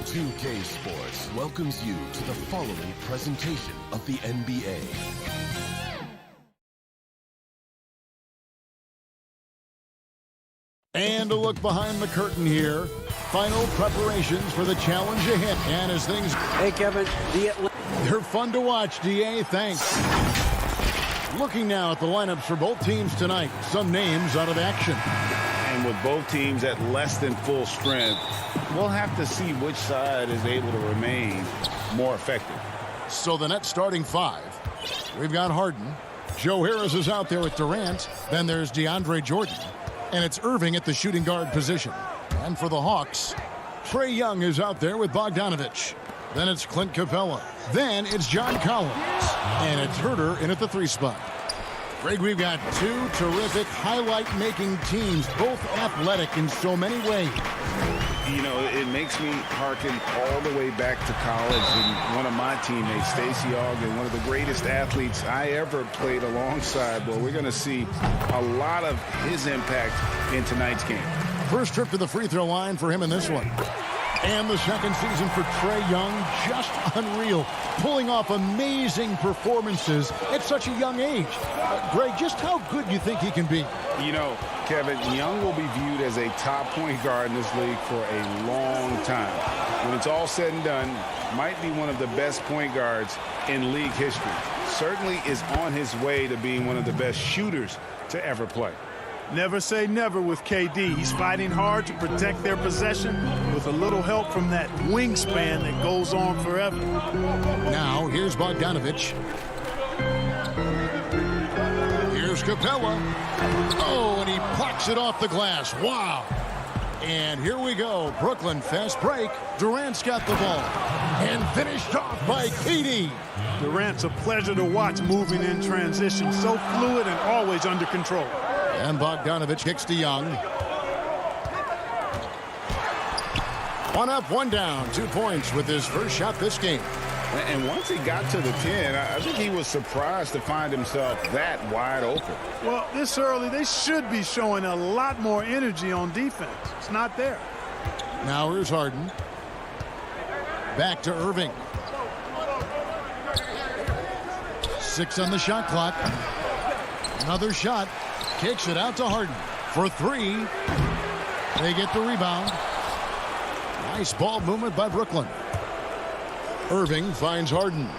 2K Sports welcomes you to the following presentation of the NBA. And a look behind the curtain here. Final preparations for the challenge ahead. And as things... Hey, Kevin. They're fun to watch, DA. Thanks. Looking now at the lineups for both teams tonight. Some names out of action. And with both teams at less than full strength, we'll have to see which side is able to remain more effective. So the net starting five. We've got Harden. Joe Harris is out there with Durant. Then there's DeAndre Jordan. And it's Irving at the shooting guard position. And for the Hawks, Trae Young is out there with Bogdanovich. Then it's Clint Capella. Then it's John Collins. And it's Herter in at the 3 spot. Greg, we've got two terrific highlight-making teams, both athletic in so many ways. You know, it makes me hearken all the way back to college. And one of my teammates, Stacey Ogden, one of the greatest athletes I ever played alongside. Well, we're going to see a lot of his impact in tonight's game. First trip to the free throw line for him in this one. And the second season for Trae Young, just unreal. Pulling off amazing performances at such a young age. Greg, just how good do you think he can be? You know, Kevin, Young will be viewed as a top point guard in this league for a long time. When it's all said and done, might be one of the best point guards in league history. Certainly is on his way to being one of the best shooters to ever play. Never say never with KD. He's fighting hard to protect their possession with a little help from that wingspan that goes on forever. Now, here's Bogdanovich. Here's Capella. Oh, and he plucks it off the glass. Wow. And here we go. Brooklyn, fast break. Durant's got the ball. And finished off by KD. Durant's a pleasure to watch moving in transition. So fluid and always under control. And Bogdanovich kicks to Young. One up, one down. 2 points with his first shot this game. And once he got to the 10, I think he was surprised to find himself that wide open. Well, this early, they should be showing a lot more energy on defense. It's not there. Now here's Harden. Back to Irving. 6 on the shot clock. Another shot. Kicks it out to Harden for 3. They get the rebound. Nice ball movement by Brooklyn. Irving finds Harden.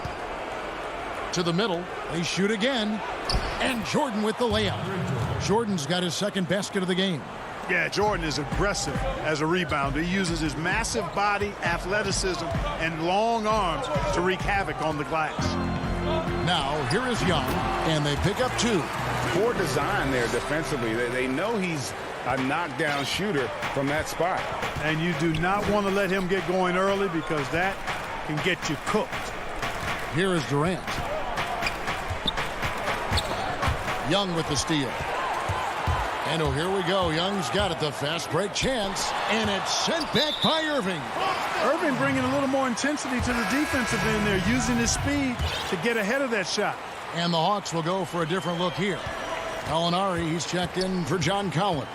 To the middle. They shoot again. And Jordan with the layup. Jordan's got his second basket of the game. Yeah, Jordan is aggressive as a rebounder. He uses his massive body, athleticism, and long arms to wreak havoc on the glass. Now, here is Young, and they pick up 2. Poor design there defensively. They know he's a knockdown shooter from that spot. And you do not want to let him get going early because that can get you cooked. Here is Durant. Young with the steal. And oh, here we go. Young's got it. The fast break chance. And it's sent back by Irving. Irving bringing a little more intensity to the defensive end there, using his speed to get ahead of that shot. And the Hawks will go for a different look here. Gallinari, he's checked in for John Collins.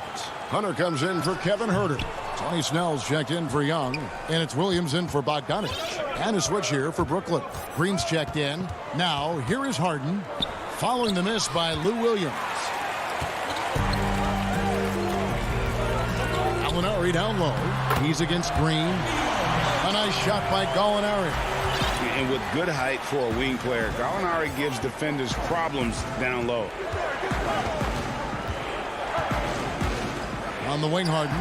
Hunter comes in for Kevin Herter. Tony Snell's checked in for Young. And it's Williams in for Bogdanovich. And a switch here for Brooklyn. Green's checked in. Now, here is Harden. Following the miss by Lou Williams. Gallinari down low. He's against Green. A nice shot by Gallinari. And with good height for a wing player, Gallinari gives defenders problems down low. On the wing, Harden.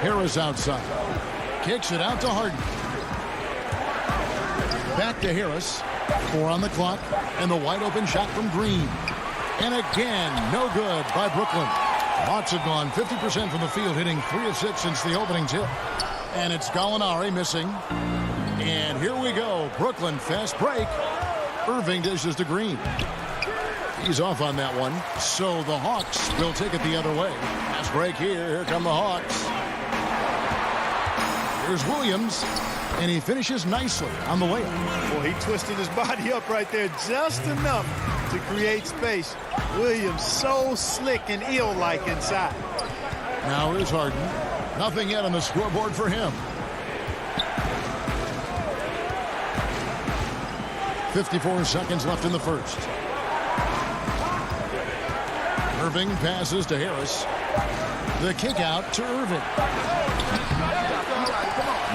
Harris outside. Kicks it out to Harden. Back to Harris. 4 on the clock. And the wide open shot from Green. And again, no good by Brooklyn. Hawks have gone 50% from the field, hitting 3 of 6 since the opening tip. And it's Gallinari missing. And here we go. Brooklyn fast break. Irving dishes to Green. He's off on that one. So the Hawks will take it the other way. Fast break here. Here come the Hawks. Here's Williams. And he finishes nicely on the layup. Well, he twisted his body up right there just enough to create space. Williams so slick and ill-like inside. Now here's Harden. Nothing yet on the scoreboard for him. 54 seconds left in the first. Irving passes to Harris. The kick out to Irving.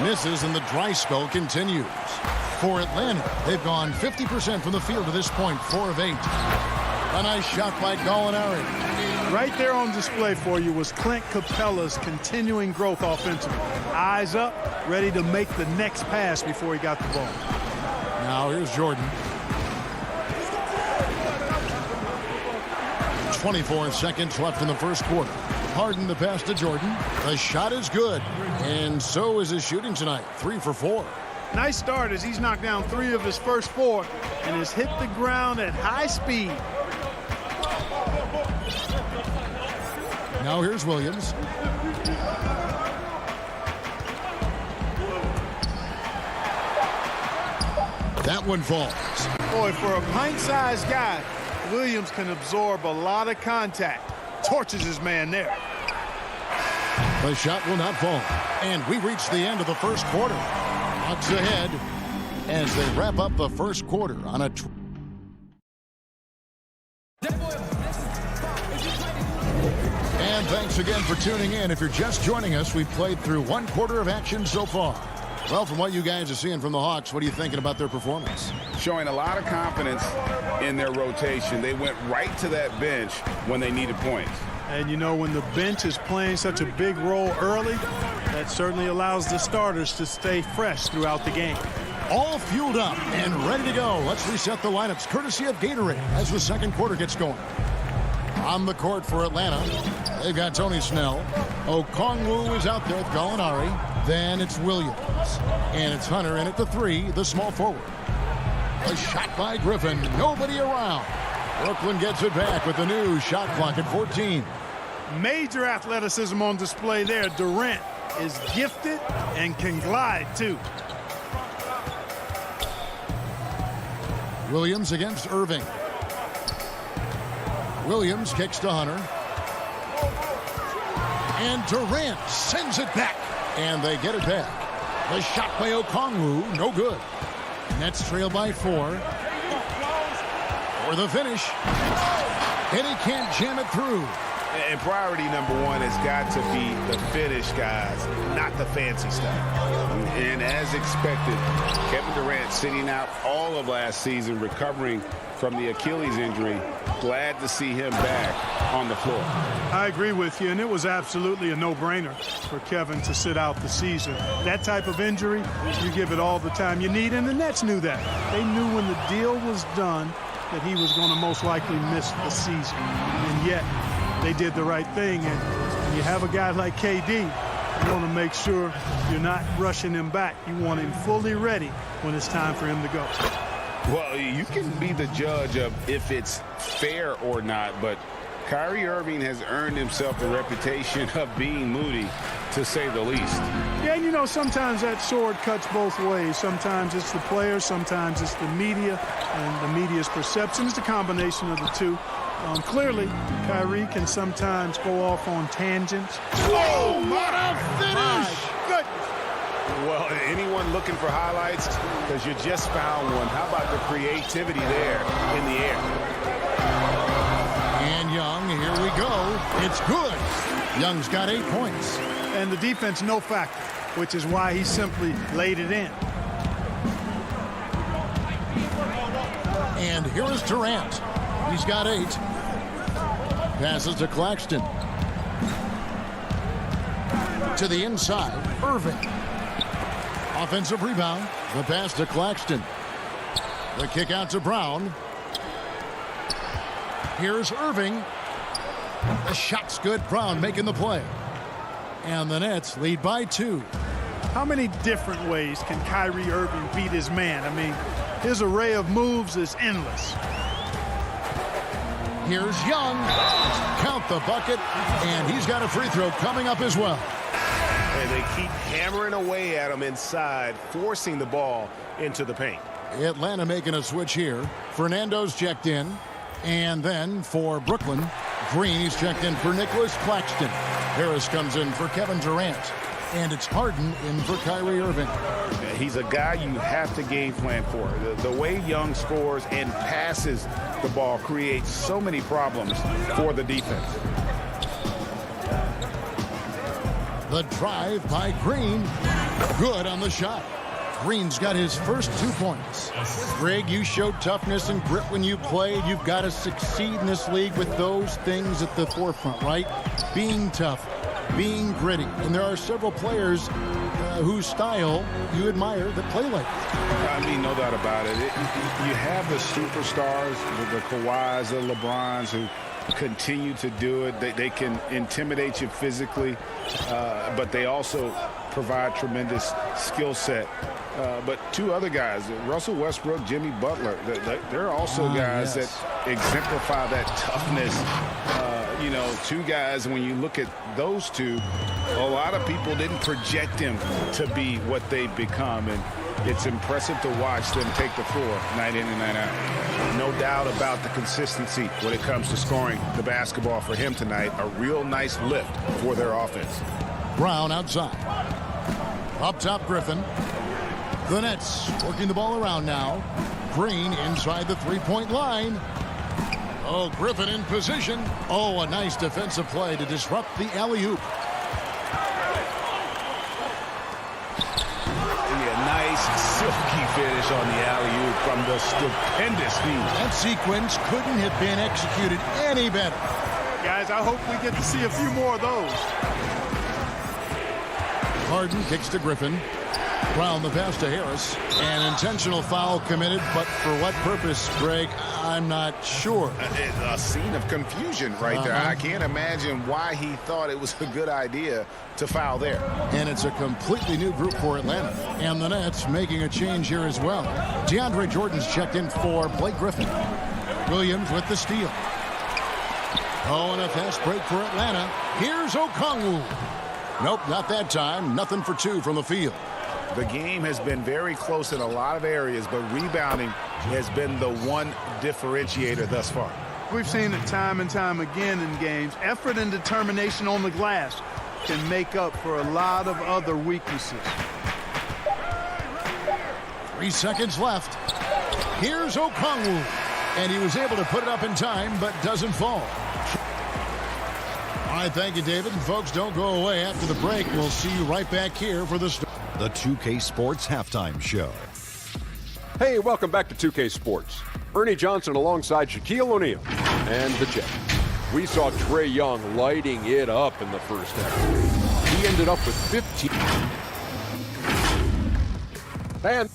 Misses, and the dry spell continues. For Atlanta, they've gone 50% from the field to this point, 4 of 8. A nice shot by Gallinari. Right there on display for you was Clint Capella's continuing growth offensively. Eyes up, ready to make the next pass before he got the ball. Now here's Jordan. 24 seconds left in the first quarter. Harden the pass to Jordan. The shot is good, and so is his shooting tonight. 3 for 4. Nice start as he's knocked down 3 of his first 4 and has hit the ground at high speed. Now here's Williams. That one falls. Boy, for a pint-sized guy, Williams can absorb a lot of contact. Torches his man there. The shot will not fall. And we reach the end of the first quarter. Bucks ahead as they wrap up the first quarter on a... And thanks again for tuning in. If you're just joining us, we've played through 1 quarter of action so far. Well, from what you guys are seeing from the Hawks, what are you thinking about their performance? Showing a lot of confidence in their rotation. They went right to that bench when they needed points. And you know, when the bench is playing such a big role early, that certainly allows the starters to stay fresh throughout the game. All fueled up and ready to go. Let's reset the lineups courtesy of Gatorade as the second quarter gets going. On the court for Atlanta, they've got Tony Snell. Okongwu is out there with Gallinari. Then it's Williams. And it's Hunter in at the 3, the small forward. A shot by Griffin. Nobody around. Brooklyn gets it back with the new shot clock at 14. Major athleticism on display there. Durant is gifted and can glide, too. Williams against Irving. Williams kicks to Hunter. And Durant sends it back. And they get it back. The shot by Okongwu, no good. Nets trail by 4. For the finish. And he can't jam it through. And priority number 1 has got to be the finish, guys, not the fancy stuff. And as expected, Kevin Durant sitting out all of last season, recovering from the Achilles injury. Glad to see him back on the floor. I agree with you, and it was absolutely a no-brainer for Kevin to sit out the season. That type of injury, you give it all the time you need, and the Nets knew that. They knew when the deal was done that he was going to most likely miss the season. And yet, they did the right thing, and when you have a guy like KD, you want to make sure you're not rushing him back. You want him fully ready when it's time for him to go. Well, you can be the judge of if it's fair or not, but Kyrie Irving has earned himself the reputation of being moody, to say the least. Yeah, and you know, sometimes that sword cuts both ways. Sometimes it's the players, sometimes it's the media, and the media's perception. It's a combination of the two. Clearly, Kyrie can sometimes go off on tangents. Whoa, what a finish! Goodness. Well, anyone looking for highlights, because you just found one. How about the creativity there in the air? And Young, here we go. It's good. Young's got 8 points. And the defense, no factor, which is why he simply laid it in. And here is Durant. He's got 8. Passes to Claxton. To the inside, Irving. Offensive rebound. The pass to Claxton. The kick out to Brown. Here's Irving. The shot's good. Brown making the play. And the Nets lead by 2. How many different ways can Kyrie Irving beat his man? I mean, his array of moves is endless. Here's Young. Count the bucket. And he's got a free throw coming up as well. And they keep hammering away at him inside, forcing the ball into the paint. Atlanta making a switch here. Fernando's checked in. And then for Brooklyn, Green, he's checked in for Nicholas Claxton. Harris comes in for Kevin Durant. And it's Harden in for Kyrie Irving. He's a guy you have to game plan for. The way Young scores and passes the ball creates so many problems for the defense. The drive by Green. Good on the shot. Green's got his first 2 points. Greg, you showed toughness and grit when you played. You've got to succeed in this league with those things at the forefront, right? Being tough, being gritty. And there are several players whose style you admire that play like that. I mean, no doubt about it. You have the superstars, the Kawhis, the LeBrons, who continue to do it. They can intimidate you physically, but they also provide tremendous skill set. But two other guys, Russell Westbrook, Jimmy Butler, they're also guys that exemplify that toughness. You know, two guys, when you look at those two, a lot of people didn't project them to be what they've become. And it's impressive to watch them take the floor night in and night out. No doubt about the consistency when it comes to scoring the basketball for him tonight. A real nice lift for their offense. Brown outside. Up top, Griffin. The Nets working the ball around now. Green inside the three-point line. Oh, Griffin in position. Oh, a nice defensive play to disrupt the alley-oop. Nice silky finish on the alley-oop from the stupendous feed. That sequence couldn't have been executed any better. Guys, I hope we get to see a few more of those. Harden kicks to Griffin. Brown the pass to Harris. An intentional foul committed, but for what purpose, Greg? I'm not sure. A scene of confusion right there. I can't imagine why he thought it was a good idea to foul there. And it's a completely new group for Atlanta. And the Nets making a change here as well. DeAndre Jordan's checked in for Blake Griffin. Williams with the steal. Oh, and a fast break for Atlanta. Here's Okongwu. Nope, not that time. Nothing for two from the field. The game has been very close in a lot of areas, but rebounding has been the one differentiator thus far. We've seen it time and time again in games. Effort and determination on the glass can make up for a lot of other weaknesses. 3 seconds left. Here's Okongwu. And he was able to put it up in time, but doesn't fall. All right, thank you, David. And folks, don't go away after the break. We'll see you right back here for the start. The 2K Sports Halftime Show. Hey, welcome back to 2K Sports. Ernie Johnson alongside Shaquille O'Neal and the Jets. We saw Trae Young lighting it up in the first half. He ended up with 15. And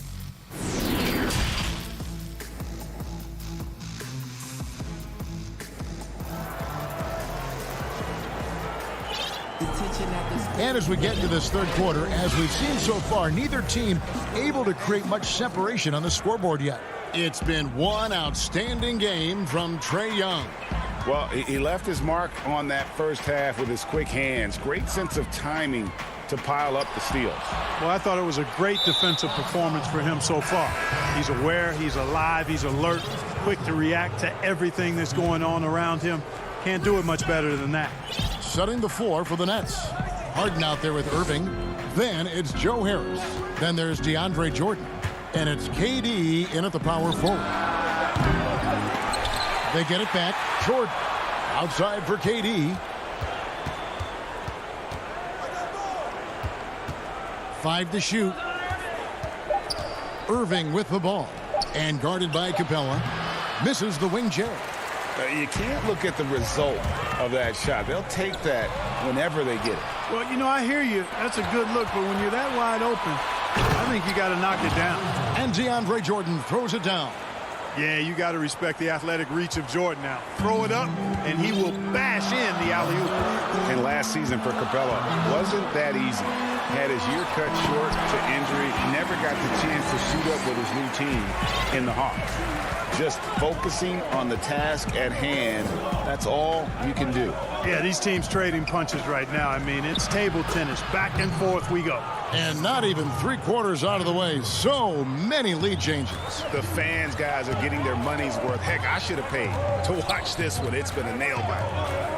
And as we get into this third quarter, as we've seen so far, neither team able to create much separation on the scoreboard yet. It's been one outstanding game from Trae Young. Well, he left his mark on that first half with his quick hands. Great sense of timing to pile up the steals. Well, I thought it was a great defensive performance for him so far. He's aware, he's alive, he's alert, quick to react to everything that's going on around him. Can't do it much better than that. Setting the floor for the Nets. Harden out there with Irving. Then it's Joe Harris. Then there's DeAndre Jordan. And it's KD in at the power forward. They get it back. Jordan outside for KD. 5 to shoot. Irving with the ball. And guarded by Capella. Misses the wing J. You can't look at the result of that shot. They'll take that whenever they get it. Well, you know, I hear you. That's a good look, but when you're that wide open, I think you got to knock it down. And DeAndre Jordan throws it down. Yeah, you got to respect the athletic reach of Jordan now. Throw it up, and he will bash in the alley-oop. And last season for Capella wasn't that easy. Had his year cut short to injury. Never got the chance to suit up with his new team in the Hawks. Just focusing on the task at hand, that's all you can do. Yeah, these teams trading punches right now. I mean, it's table tennis. Back and forth we go. And not even 3 quarters out of the way. So many lead changes. The fans, guys, are getting their money's worth. Heck, I should have paid to watch this one. It's been a nail biter.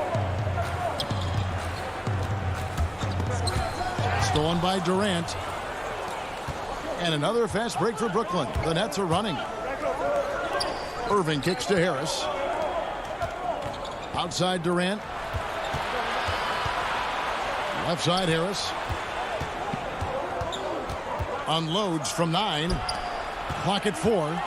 Stolen by Durant. And another fast break for Brooklyn. The Nets are running. Irving kicks to Harris. Outside Durant. Left side Harris. Unloads from 9. Clock at 4.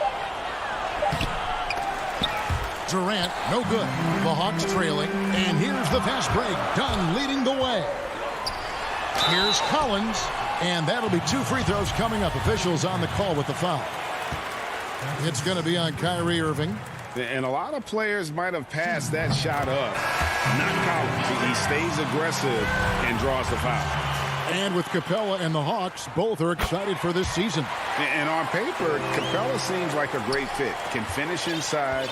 Durant, no good. The Hawks trailing. And here's the fast break. Dunn leading the way. Here's Collins. And that'll be 2 free throws coming up. Officials on the call with the foul. It's going to be on Kyrie Irving. And a lot of players might have passed that shot up. Not Collins. He stays aggressive and draws the foul. And with Capella and the Hawks, both are excited for this season. And on paper, Capella seems like a great fit. Can finish inside,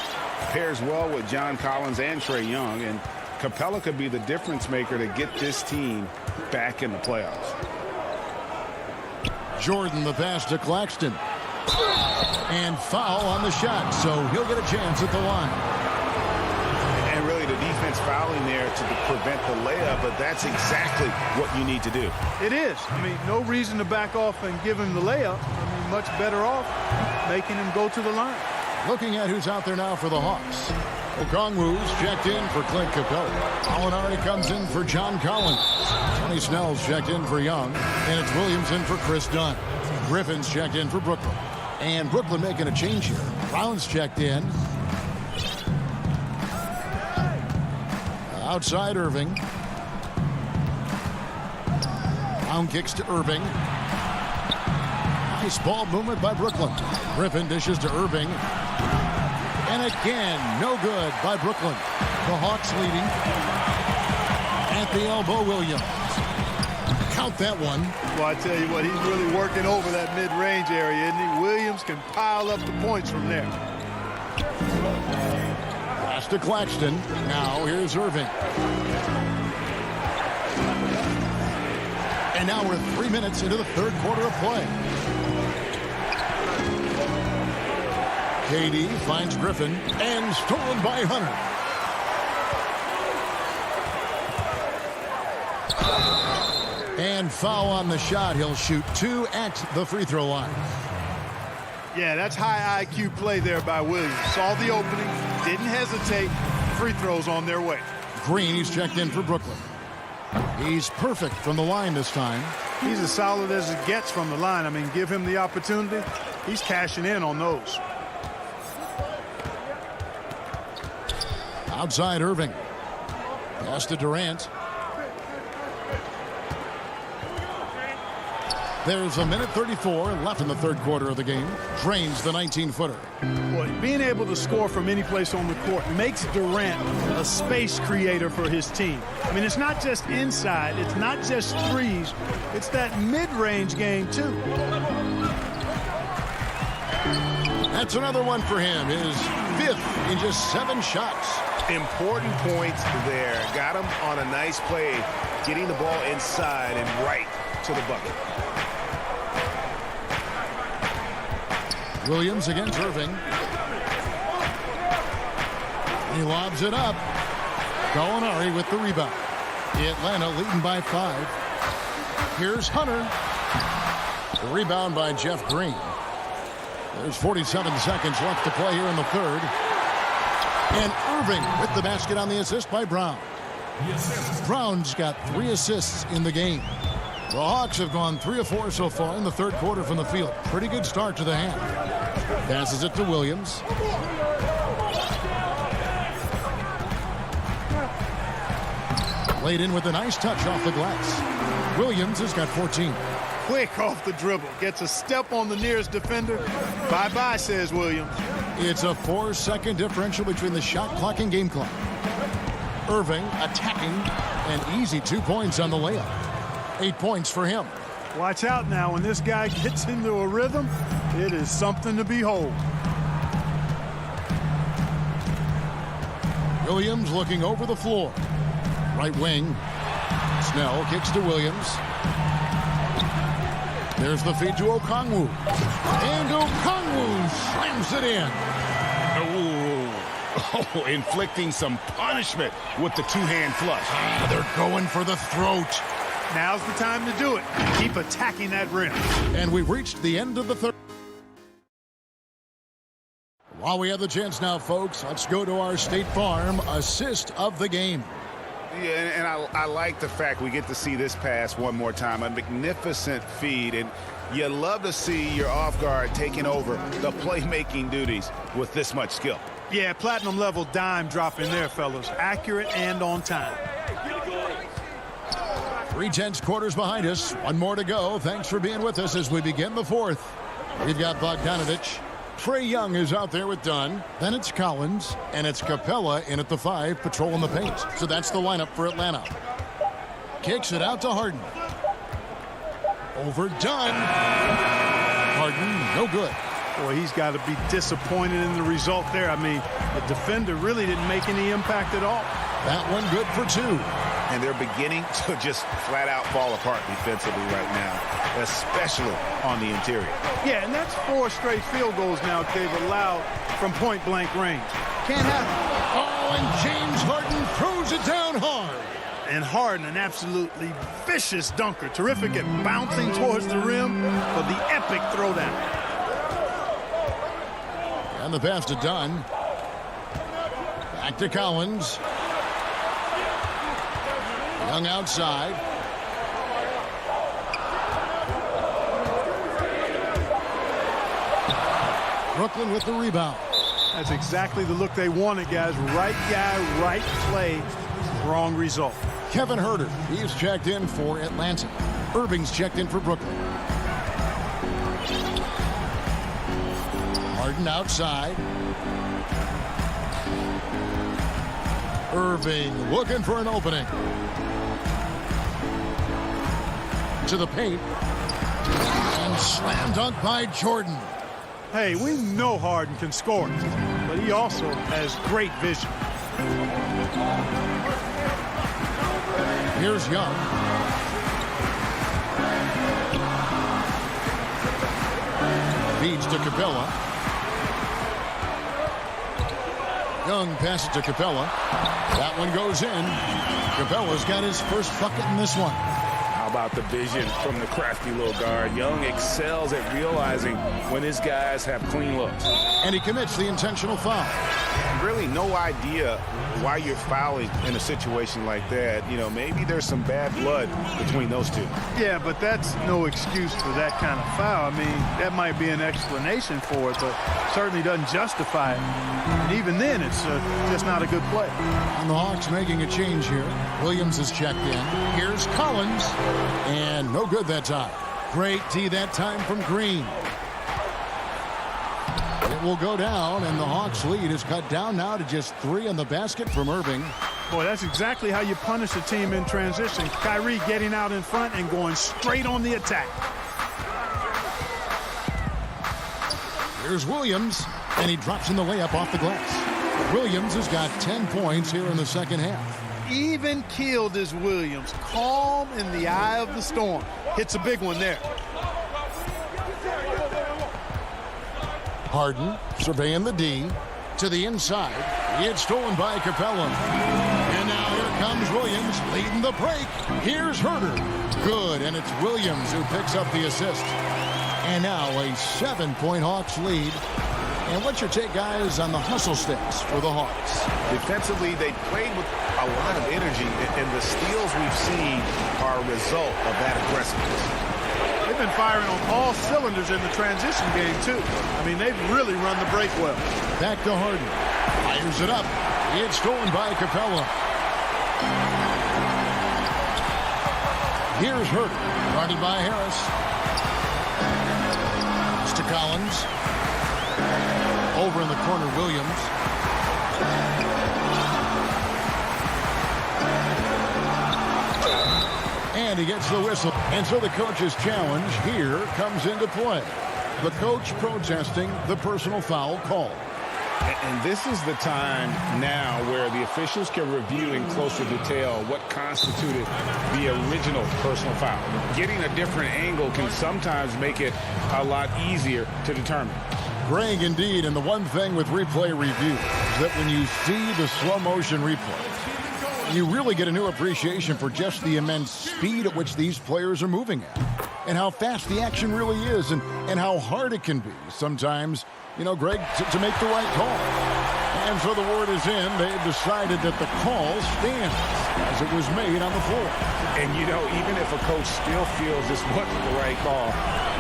pairs well with John Collins and Trae Young, and Capella could be the difference maker to get this team back in the playoffs. Jordan the pass to Claxton. And foul on the shot, so he'll get a chance at the line. And really the defense fouling there to prevent the layup, but that's exactly what you need to do. It is. I mean, no reason to back off and give him the layup. I mean, much better off making him go to the line. Looking at who's out there now for the Hawks. Okongwu's checked in for Clint Capella. Gallinari comes in for John Collins. Tony Snell's checked in for Young. And it's Williams in for Chris Dunn. Griffin's checked in for Brooklyn. And Brooklyn making a change here. Brown's checked in. Outside Irving. Brown kicks to Irving. Nice ball movement by Brooklyn. Griffin dishes to Irving. And again, no good by Brooklyn. The Hawks leading. At the elbow, Williams. Count that one. Well, I tell you what, he's really working over that mid-range area, isn't he? Williams can pile up the points from there. Pass to Claxton. Now here's Irving. And now we're 3 minutes into the third quarter of play. KD finds Griffin and stolen by Hunter. And foul on the shot. He'll shoot 2 at the free throw line. Yeah, that's high IQ play there by Williams. Saw the opening, didn't hesitate. Free throws on their way. Green, he's checked in for Brooklyn. He's perfect from the line this time. He's as solid as it gets from the line. I mean, give him the opportunity. He's cashing in on those. Outside Irving. Pass to Durant. There's a minute 34 left in the third quarter of the game. Drains the 19-footer. Boy, being able to score from any place on the court makes Durant a space creator for his team. I mean, it's not just inside. It's not just threes. It's that mid-range game, too. That's another one for him. His 5th in just 7 shots. Important points there. Got him on a nice play, getting the ball inside and right to the bucket. Williams against Irving. He lobs it up. Gallinari with the rebound. Atlanta leading by 5. Here's Hunter. The rebound by Jeff Green. There's 47 seconds left to play here in the third. And Irving with the basket on the assist by Brown. Brown's got 3 assists in the game. The Hawks have gone 3 of 4 so far in the third quarter from the field. Pretty good start to the half. Passes it to Williams. Laid in with a nice touch off the glass. Williams has got 14. Quick off the dribble. Gets a step on the nearest defender. Bye-bye, says Williams. It's a 4-second differential between the shot clock and game clock. Irving attacking. An easy 2 points on the layup. 8 points for him. Watch out now. When this guy gets into a rhythm, it is something to behold. Williams looking over the floor. Right wing. Snell kicks to Williams. There's the feed to Okongwu. And Okongwu slams it in. Oh, inflicting some punishment with the two-hand flush. They're going for the throat. Now's the time to do it. Keep attacking that rim. And we've reached the end of the third. While we have the chance now, folks, let's go to our State Farm assist of the game. Yeah, and I like the fact we get to see this pass one more time. A magnificent feed, and you love to see your off guard taking over the playmaking duties with this much skill. Yeah, platinum level dime drop in there, fellas. Accurate and on time. 3/10 quarters behind us. One more to go. Thanks for being with us as we begin the fourth. We've got Bogdanovich. Trae Young is out there with Dunn. Then it's Collins, and it's Capella in at the 5, patrolling the paint. So that's the lineup for Atlanta. Kicks it out to Harden. Over Dunn. Harden, no good. Boy, he's got to be disappointed in the result there. I mean, the defender really didn't make any impact at all. That one good for 2. And they're beginning to just flat out fall apart defensively right now, especially on the interior. Yeah, and that's 4 straight field goals now they've allowed from point-blank range. Can't have it. Oh, and James Harden throws it down hard. And Harden, an absolutely vicious dunker. Terrific at bouncing towards the rim for the epic throwdown. And the pass to Dunn. Back to Collins. Young outside. Brooklyn with the rebound. That's exactly the look they wanted, guys. Right guy, right play, wrong result. Kevin Huerter, he's checked in for Atlanta. Irving's checked in for Brooklyn. Harden outside. Irving looking for an opening. To the paint. And slam dunk by Jordan. Hey, we know Harden can score, but he also has great vision. Here's Young. Feeds to Capella. Young passes to Capella. That one goes in. Capella's got his first bucket in this one. How about the vision from the crafty little guard? Young excels at realizing when his guys have clean looks. And he commits the intentional foul. Really no idea why you're fouling in a situation like that. You know, maybe there's some bad blood between those two. Yeah, but that's no excuse for that kind of foul. I mean, that might be an explanation for it, but certainly doesn't justify it. And even then, it's just not a good play. And the Hawks making a change here. Williams is checked in. Here's Collins. And no good that time. Great D that time from Green. It will go down, and the Hawks' lead is cut down now to just 3 on the basket from Irving. Boy, that's exactly how you punish a team in transition. Kyrie getting out in front and going straight on the attack. Here's Williams, and he drops in the layup off the glass. Williams has got 10 points here in the second half. Even keeled is Williams. Calm in the eye of the storm. Hits a big one there. Harden surveying the D to the inside. It's stolen by Capella. And now here comes Williams leading the break. Here's Huerter. Good, and it's Williams who picks up the assist. And now a 7-point Hawks lead. And what's your take, guys, on the hustle sticks for the Hawks? Defensively, they played with a lot of energy, and the steals we've seen are a result of that aggressiveness. They've been firing on all cylinders in the transition game, too. I mean, they've really run the break well. Back to Harden. Fires it up. It's stolen by Capella. Here's Huerter. Guarded by Harris. It's to Collins. Over in the corner, Williams. And he gets the whistle. And so the coach's challenge here comes into play. The coach protesting the personal foul call. And this is the time now where the officials can review in closer detail what constituted the original personal foul. Getting a different angle can sometimes make it a lot easier to determine. Greg, indeed, and the one thing with replay review is that when you see the slow motion replay, you really get a new appreciation for just the immense speed at which these players are moving at, and how fast the action really is, and how hard it can be sometimes, Greg, to make the right call. And so the word is in. They've decided that the call stands as it was made on the floor. And, even if a coach still feels this wasn't the right call,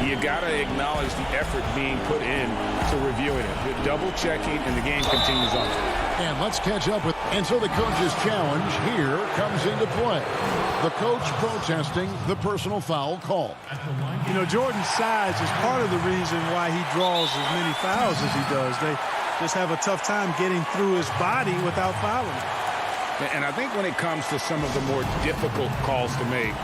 you got to acknowledge the effort being put in to reviewing it. The double checking, and the game continues on. And let's catch up with. And so the coach's challenge here comes into play. The coach protesting the personal foul call. Jordan's size is part of the reason why he draws as many fouls as he does. They just have a tough time getting through his body without fouling. And I think when it comes to some of the more difficult calls to make,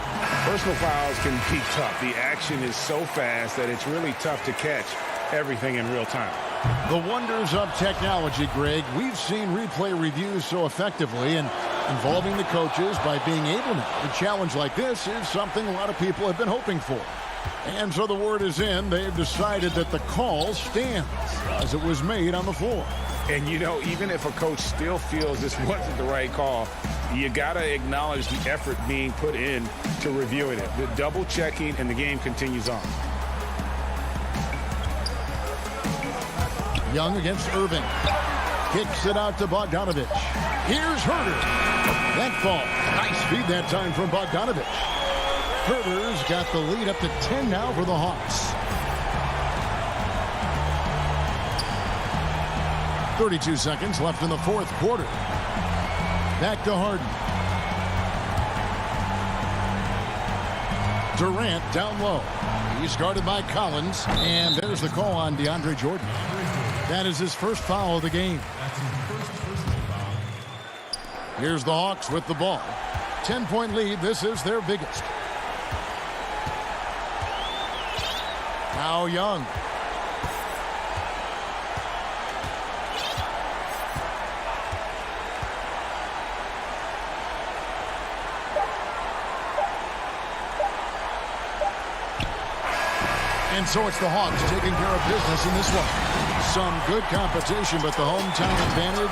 personal fouls can be tough. The action is so fast that it's really tough to catch everything in real time. The wonders of technology, Greg. We've seen replay reviews so effectively, and involving the coaches by being able to. A challenge like this is something a lot of people have been hoping for. And so the word is in. They've decided that the call stands as it was made on the floor. And, even if a coach still feels this wasn't the right call, you got to acknowledge the effort being put in to reviewing it. The double checking, and the game continues on. Young against Irving. Kicks it out to Bogdanovich. Here's Herter. That ball. Nice feed that time from Bogdanovich. Herter's got the lead up to 10 now for the Hawks. 32 seconds left in the fourth quarter. Back to Harden. Durant down low. He's guarded by Collins. And there's the call on DeAndre Jordan. That is his first foul of the game. Here's the Hawks with the ball. 10-point lead. This is their biggest. Now Young. And so it's the Hawks taking care of business in this one. Some good competition, but the hometown advantage.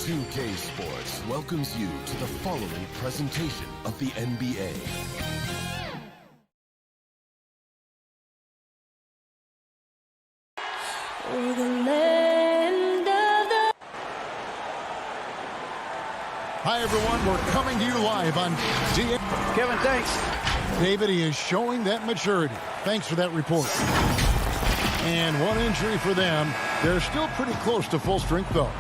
2K Sports welcomes you to the following presentation of the NBA. Hi, everyone. We're coming to you live on Kevin, thanks. David, he is showing that maturity. Thanks for that report. And one injury for them. They're still pretty close to full strength, though.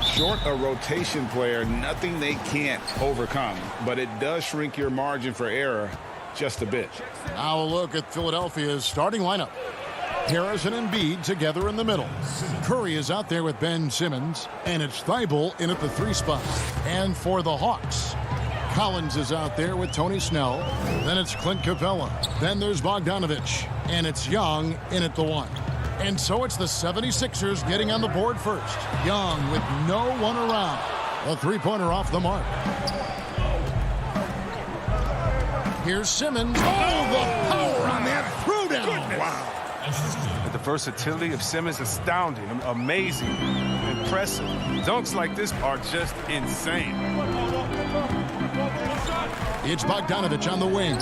Short a rotation player, nothing they can't overcome. But it does shrink your margin for error just a bit. Now a look at Philadelphia's starting lineup. Harris and Embiid together in the middle. Curry is out there with Ben Simmons, and it's Thibault in at the 3 spot. And for the Hawks, Collins is out there with Tony Snell. Then it's Clint Capella. Then there's Bogdanovich, and it's Young in at the 1. And so it's the 76ers getting on the board first. Young with no one around. A 3-pointer off the mark. Here's Simmons. Oh, the power on that throwdown. Wow. The versatility of Simmons is astounding, amazing, impressive. Dunks like this are just insane. It's Bogdanovich on the wing.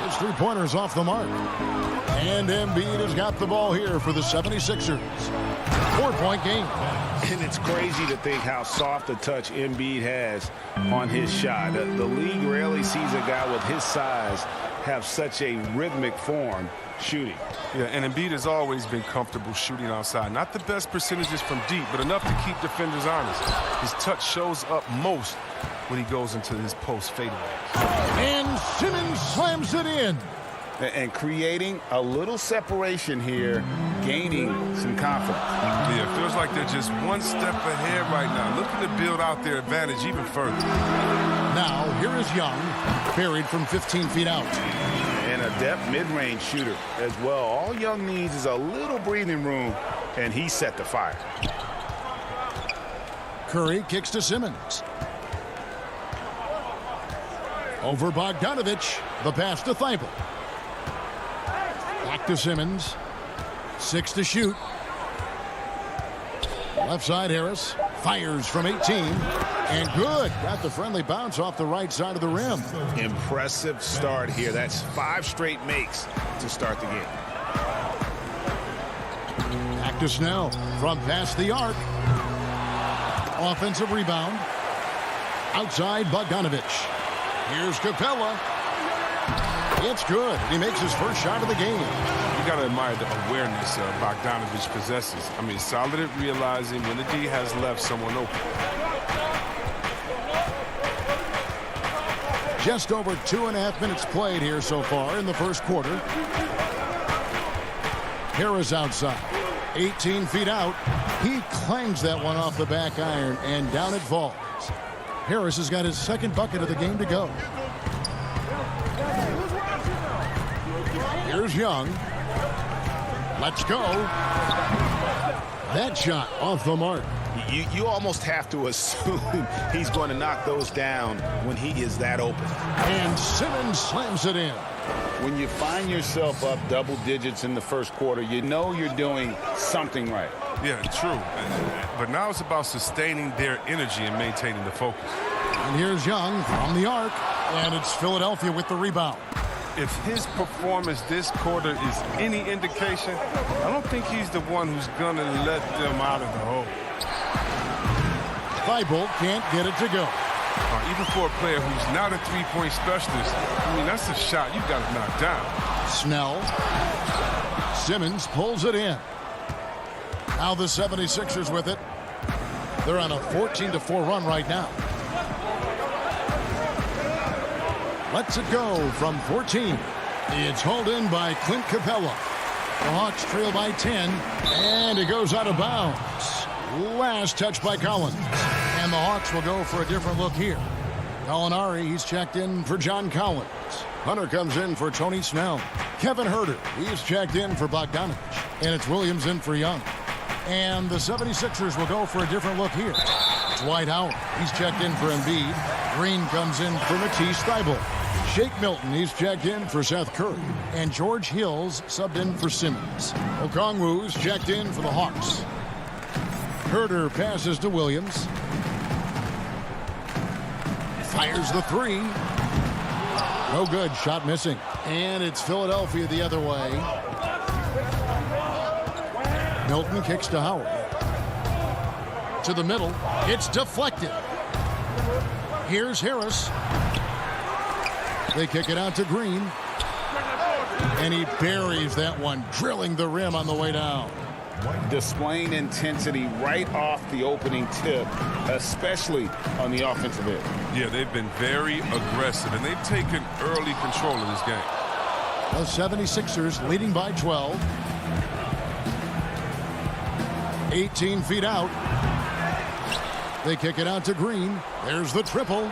His 3-pointers off the mark. And Embiid has got the ball here for the 76ers. 4-point game. And it's crazy to think how soft a touch Embiid has on his shot. The league rarely sees a guy with his size have such a rhythmic form shooting. Yeah, and Embiid has always been comfortable shooting outside. Not the best percentages from deep, but enough to keep defenders honest. His touch shows up most when he goes into his post fadeaway. And Simmons slams it in. And creating a little separation here, gaining some confidence. Yeah, it feels like they're just one step ahead right now, looking to build out their advantage even further. Now, here is Young, buried from 15 feet out. And a depth mid-range shooter as well. All Young needs is a little breathing room, and he set the fire. Curry kicks to Simmons. Over Bogdanovich. The pass to Thibault. Back to Simmons. 6 to shoot. Left side Harris. Fires from 18. And good. Got the friendly bounce off the right side of the rim. Impressive start here. That's 5 straight makes to start the game. Back to Snell. From past the arc. Offensive rebound. Outside Bogdanovich. Here's Capella. It's good. He makes his first shot of the game. You got to admire the awareness Bogdanovich possesses. I mean, solid at realizing when the D has left someone open. Just over 2.5 minutes played here so far in the first quarter. Harris outside. 18 feet out. He clangs that one off the back iron, and down it falls. Harris has got his second bucket of the game to go. Here's Young. Let's go. That shot off the mark. You almost have to assume he's going to knock those down when he is that open. And Simmons slams it in. When you find yourself up double digits in the first quarter, you know you're doing something right. Yeah, true. But now it's about sustaining their energy and maintaining the focus. And here's Young from the arc. And it's Philadelphia with the rebound. If his performance this quarter is any indication, I don't think he's the one who's going to let them out of the hole. Thibault can't get it to go. Even for a player who's not a three-point specialist, I mean, that's a shot you've got to knock down. Snell. Simmons pulls it in. Now the 76ers with it. They're on a 14-4 run right now. Lets it go from 14. It's hauled in by Clint Capella. The Hawks trail by 10, and it goes out of bounds. Last touch by Collins. And the Hawks will go for a different look here. Gallinari, he's checked in for John Collins. Hunter comes in for Tony Snell. Kevin Huerter, he's checked in for Bogdanovich. And it's Williams in for Young. And the 76ers will go for a different look here. It's Dwight Howard. He's checked in for Embiid. Green comes in for Matisse Thybulle. Shake Milton, he's checked in for Seth Curry. And George Hill's subbed in for Simmons. Okongwu's checked in for the Hawks. Huerter passes to Williams. Fires the three. No good. Shot missing. And it's Philadelphia the other way. Milton kicks to Howard. To the middle. It's deflected. Here's Harris. They kick it out to Green. And he buries that one, drilling the rim on the way down. Displaying intensity right off the opening tip, especially on the offensive end. Yeah, they've been very aggressive, and they've taken early control of this game. The 76ers leading by 12. 18 feet out. They kick it out to Green. There's the triple.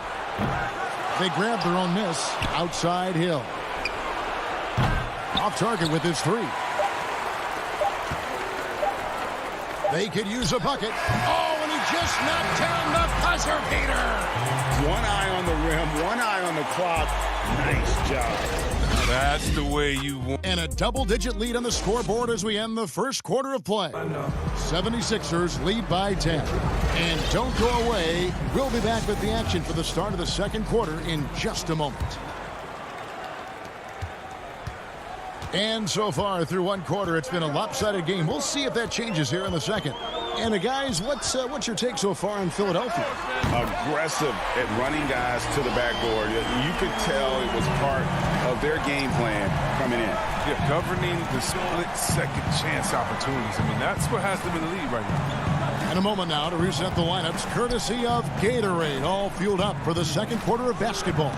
They grab their own miss. Outside Hill. Off target with his three. They could use a bucket. Oh, and he just knocked down the buzzer beater. One eye on the rim, one eye on the clock. Nice job. That's the way you want. And a double-digit lead on the scoreboard as we end the first quarter of play. 76ers lead by 10. And don't go away. We'll be back with the action for the start of the second quarter in just a moment. And so far through one quarter, it's been a lopsided game. We'll see if that changes here in the second. And guys, what's your take so far on Philadelphia? Aggressive at running guys to the backboard. You could tell it was part of their game plan coming in. Yeah, governing the split second chance opportunities. I mean, that's what has them in the lead right now. And a moment now to reset the lineups, courtesy of Gatorade, all fueled up for the second quarter of basketball.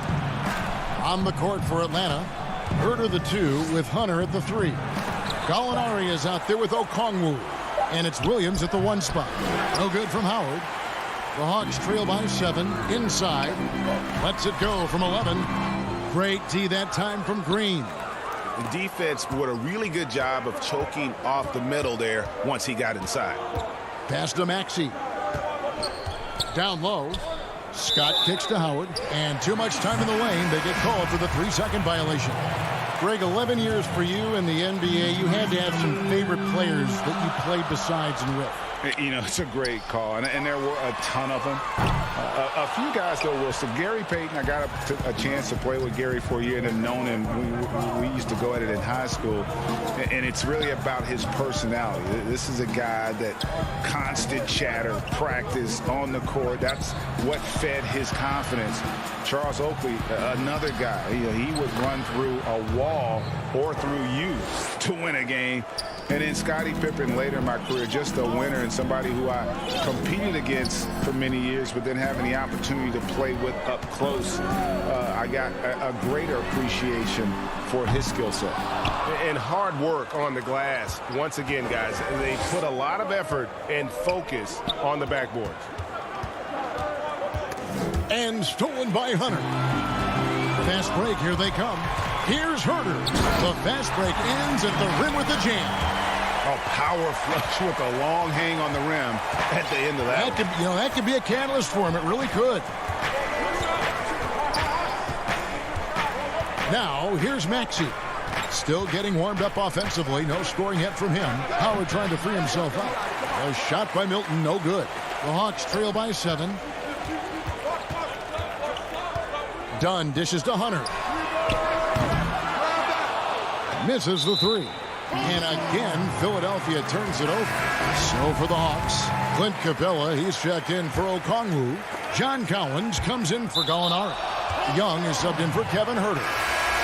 On the court for Atlanta, Huerter the 2 with Hunter at the 3. Gallinari is out there with Okongwu. And it's Williams at the 1 spot. No good from Howard. The Hawks trail by 7. Inside. Lets it go from 11. Great D that time from Green. The defense did a really good job of choking off the middle there once he got inside. Pass to Maxey. Down low. Scott kicks to Howard. And too much time in the lane. They get called for the 3-second violation. Greg, 11 years for you in the NBA. You had to have some favorite players that you played besides and with. You know, it's a great call, and there were a ton of them. A few guys, though, will. So Gary Payton, I got a chance to play with Gary for a year and have known him. We used to go at it in high school, and it's really about his personality. This is a guy that constant chatter, practice on the court. That's what fed his confidence. Charles Oakley, another guy, he would run through a wall or through you to win a game. And then Scottie Pippen later in my career, just a winner and somebody who I competed against for many years, but then having the opportunity to play with up close, I got a greater appreciation for his skill set. And hard work on the glass. Once again, guys, they put a lot of effort and focus on the backboard. And stolen by Hunter. Fast break, here they come. Here's Herter. The fast break ends at the rim with the jam. A power flush with a long hang on the rim at the end of that. That could be a catalyst for him. It really could. Now, here's Maxey. Still getting warmed up offensively. No scoring yet from him. Howard trying to free himself up. A shot by Milton, no good. The Hawks trail by 7. Dunn dishes to Hunter. Misses the 3. And again, Philadelphia turns it over. So for the Hawks, Clint Capella, he's checked in for Okongwu. John Collins comes in for Gallinari. Young is subbed in for Kevin Herter.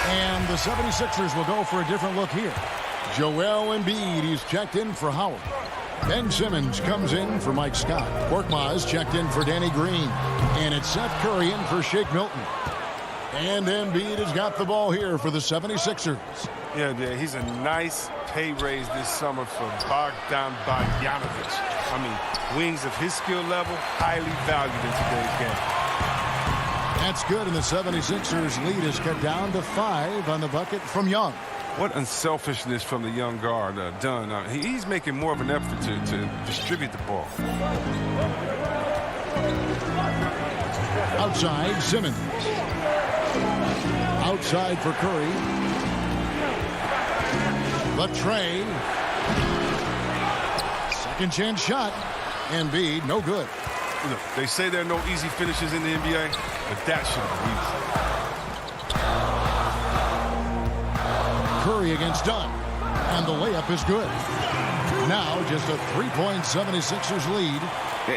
And the 76ers will go for a different look here. Joel Embiid, he's checked in for Howard. Ben Simmons comes in for Mike Scott. Korkmaz checked in for Danny Green. And it's Seth Curry in for Shake Milton. And Embiid has got the ball here for the 76ers. Yeah, he's a nice pay raise this summer for Bogdan Bogdanovic. I mean, wings of his skill level, highly valued in today's game. That's good, and the 76ers lead is cut down to 5 on the bucket from Young. What unselfishness from the young guard, Dunn. He's making more of an effort to distribute the ball. Outside, Simmons. Outside for Curry. Latrey. Second chance shot. Embiid, no good. Look, they say there are no easy finishes in the NBA, but that should have been easy. Curry against Dunn. And the layup is good. Now just a 3-point 76ers lead.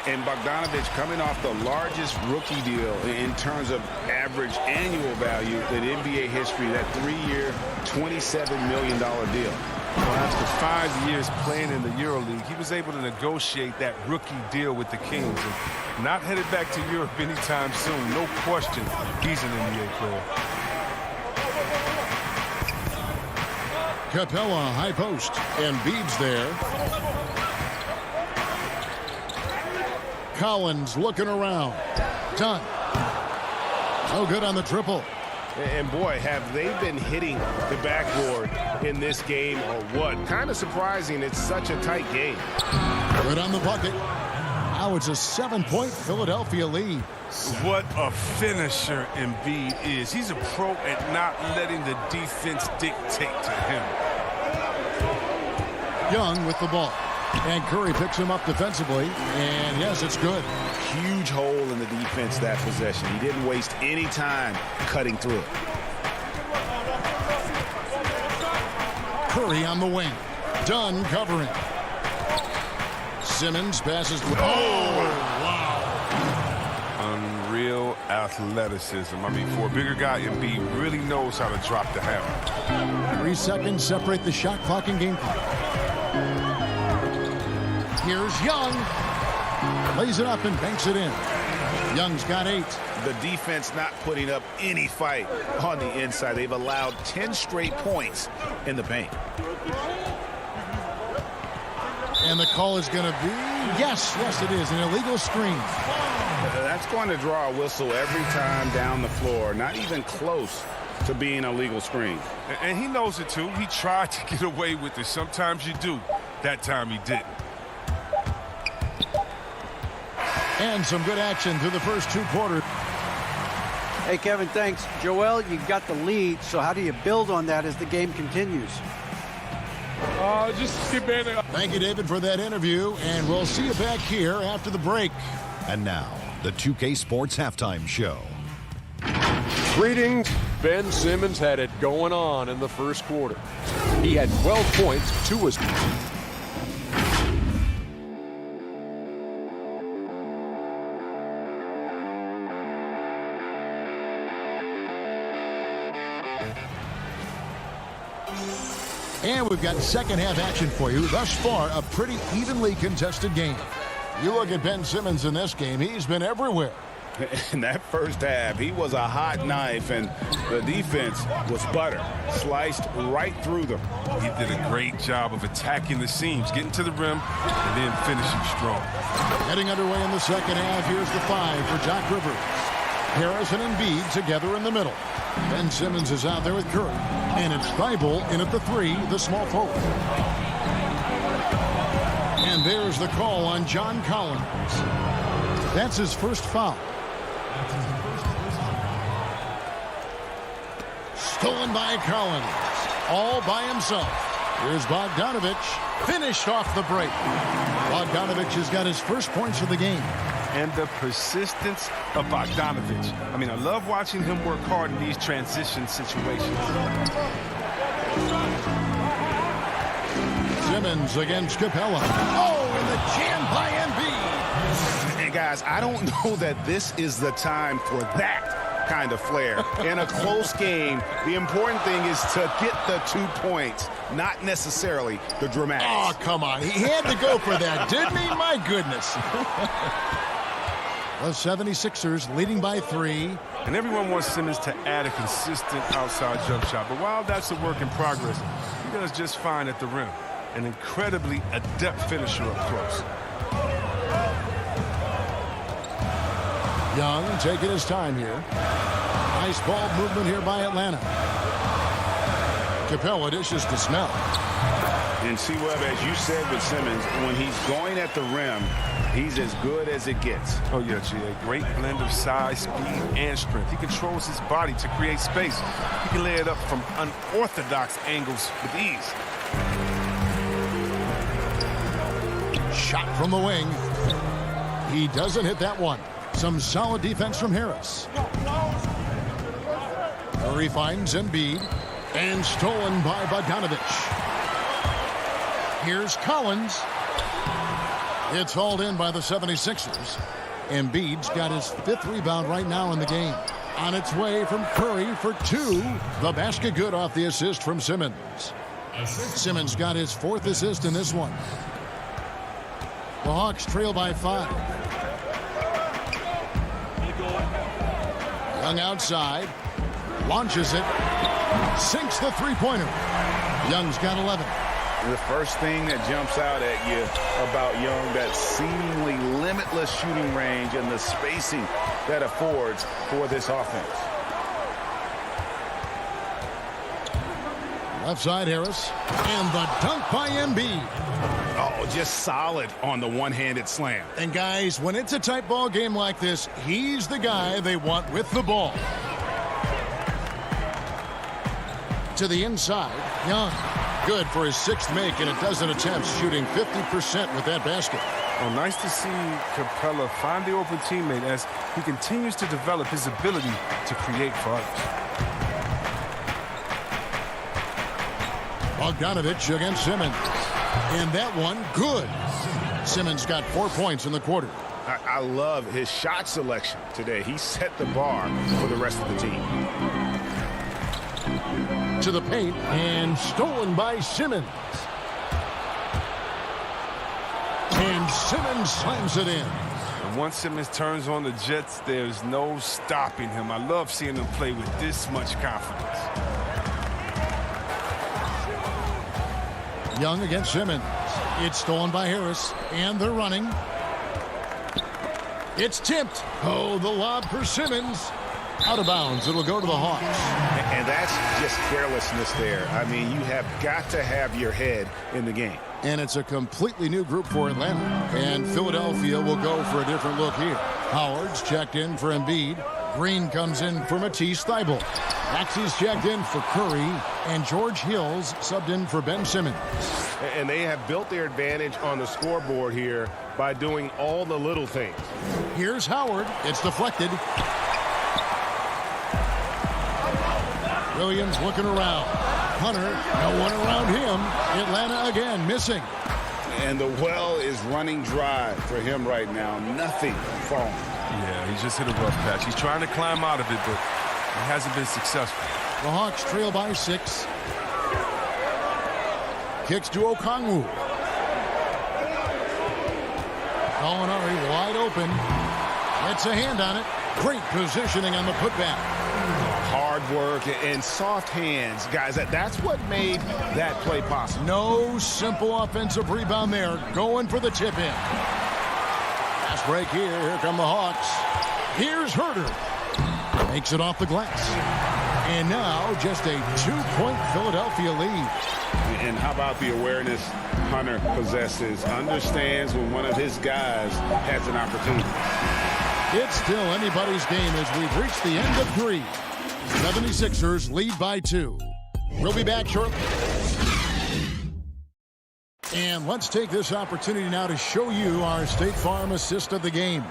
And Bogdanovic coming off the largest rookie deal in terms of average annual value in NBA history, that 3-year, $27 million deal. Well, after 5 years playing in the EuroLeague, he was able to negotiate that rookie deal with the Kings. And not headed back to Europe anytime soon. No question, he's an NBA player. Capella, high post. Embiid's there. Collins looking around. Dunn. No good on the triple. And boy, have they been hitting the backboard in this game or what? Kind of surprising. It's such a tight game. Good on the bucket. Now it's a 7-point Philadelphia lead. What a finisher Embiid is. He's a pro at not letting the defense dictate to him. Young with the ball. And Curry picks him up defensively. And yes, it's good. Huge hole in the defense that possession. He didn't waste any time cutting through it. Curry on the wing. Dunn covering. Simmons passes. Wow. Unreal athleticism. I mean, for a bigger guy, Embiid really knows how to drop the hammer. 3 seconds separate the shot clock and game clock. Here's Young. Lays it up and banks it in. Young's got 8. The defense not putting up any fight on the inside. They've allowed 10 straight points in the paint. And the call is going to be, yes, it is, an illegal screen. That's going to draw a whistle every time down the floor. Not even close to being a legal screen. And he knows it too. He tried to get away with it. Sometimes you do. That time he didn't. And some good action through the first 2 quarters. Hey, Kevin, thanks. Joel, you got the lead, so how do you build on that as the game continues? Just keep in it. Thank you, David, for that interview, and we'll see you back here after the break. And now, the 2K Sports Halftime Show. Greetings. Ben Simmons had it going on in the first quarter. He had 12 points, 2 assists. And we've got second half action for you. Thus far, a pretty evenly contested game. You look at Ben Simmons in this game, he's been everywhere. In that first half, he was a hot knife, and the defense was butter. Sliced right through them. He did a great job of attacking the seams, getting to the rim, and then finishing strong. Heading underway in the second half, here's the 5 for Doc Rivers. Harris and Embiid together in the middle. Ben Simmons is out there with Curry. And it's Thibault in at the 3, the small forward. And there's the call on John Collins. That's his first foul. Stolen by Collins. All by himself. Here's Bogdanovich. Finished off the break. Bogdanovich has got his first points of the game. And the persistence of Bogdanovich. I mean, I love watching him work hard in these transition situations. Simmons against Capella. Oh, and the jam by Embiid. And guys, I don't know that this is the time for that kind of flair. In a close game, the important thing is to get the 2 points, not necessarily the dramatics. Oh, come on. He had to go for that, didn't he? My goodness. The 76ers leading by 3. And everyone wants Simmons to add a consistent outside jump shot. But while that's a work in progress, he does just fine at the rim. An incredibly adept finisher up close. Young taking his time here. Nice ball movement here by Atlanta. Capella dishes to Smell. And see, Webb, as you said with Simmons, when he's going at the rim, he's as good as it gets. Oh, yeah, G.A. Great blend of size, speed, and strength. He controls his body to create space. He can lay it up from unorthodox angles with ease. Shot from the wing. He doesn't hit that one. Some solid defense from Harris. Curry finds Embiid. And stolen by Bogdanovich. Here's Collins. It's hauled in by the 76ers. Embiid's got his 5th rebound right now in the game. On its way from Curry for 2. The basket good off the assist from Simmons. Simmons got his 4th assist in this one. The Hawks trail by 5. Young outside. Launches it. Sinks the three-pointer. Young's got 11. The first thing that jumps out at you about Young, that seemingly limitless shooting range and the spacing that affords for this offense. Left side, Harris. And the dunk by Embiid. Oh, just solid on the one-handed slam. And guys, when it's a tight ball game like this, he's the guy they want with the ball. To the inside, Young. Good for his 6th make and a dozen attempts, shooting 50% with that basket. Well, nice to see Capella find the open teammate as he continues to develop his ability to create for others. Bogdanovich against Simmons. And that one, good. Simmons got 4 points in the quarter. I love his shot selection today. He set the bar for the rest of the team. To the paint and stolen by Simmons. And Simmons slams it in. And once Simmons turns on the Jets, there's no stopping him. I love seeing him play with this much confidence. Young against Simmons. It's stolen by Harris. And they're running. It's tipped. Oh, the lob for Simmons. Out of bounds. It'll go to the Hawks. And that's just carelessness there. I mean, you have got to have your head in the game. And it's a completely new group for Atlanta. And Philadelphia will go for a different look here. Howard's checked in for Embiid. Green comes in for Matisse Thybulle. Maxey's checked in for Curry. And George Hill's subbed in for Ben Simmons. And they have built their advantage on the scoreboard here by doing all the little things. Here's Howard. It's deflected. Williams looking around. Hunter, no one around him. Atlanta again missing. And the well is running dry for him right now. Nothing falling. Yeah, he's just hit a rough patch. He's trying to climb out of it, but he hasn't been successful. The Hawks trail by 6. Kicks to Okongwu. Gallinari wide open. Gets a hand on it. Great positioning on the putback. Hard work and soft hands, guys. That's what made that play possible. No simple offensive rebound there. Going for the tip in. Fast break here. Here come the Hawks. Here's Herter. Makes it off the glass. And now just a 2-point Philadelphia lead. And how about the awareness Hunter possesses? Understands when one of his guys has an opportunity. It's still anybody's game as we've reached the end of 3. 76ers lead by 2. We'll be back shortly. And let's take this opportunity now to show you our State Farm assist of the game.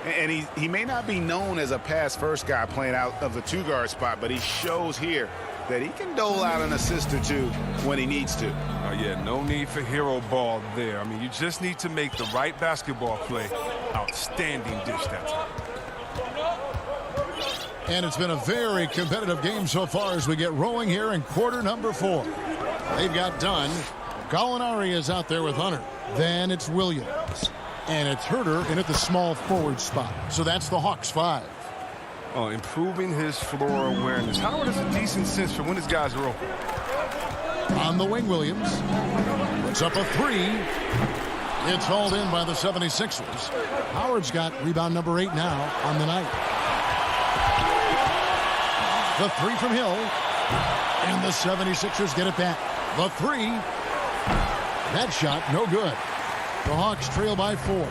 And he may not be known as a pass-first guy playing out of the 2-guard spot, but he shows here that he can dole out an assist or two when he needs to. Yeah, no need for hero ball there. I mean, you just need to make the right basketball play. Outstanding dish that time. And it's been a very competitive game so far as we get rolling here in quarter number 4. They've got Dunn. Gallinari is out there with Hunter. Then it's Williams. And it's Herter in at the small forward spot. So that's the Hawks 5. Oh, improving his floor awareness. Howard has a decent sense for when his guys are open. On the wing, Williams. Puts up a 3. It's hauled in by the 76ers. Howard's got rebound number 8 now on the night. The 3 from Hill. And the 76ers get it back. The 3. That shot, no good. The Hawks trail by 4.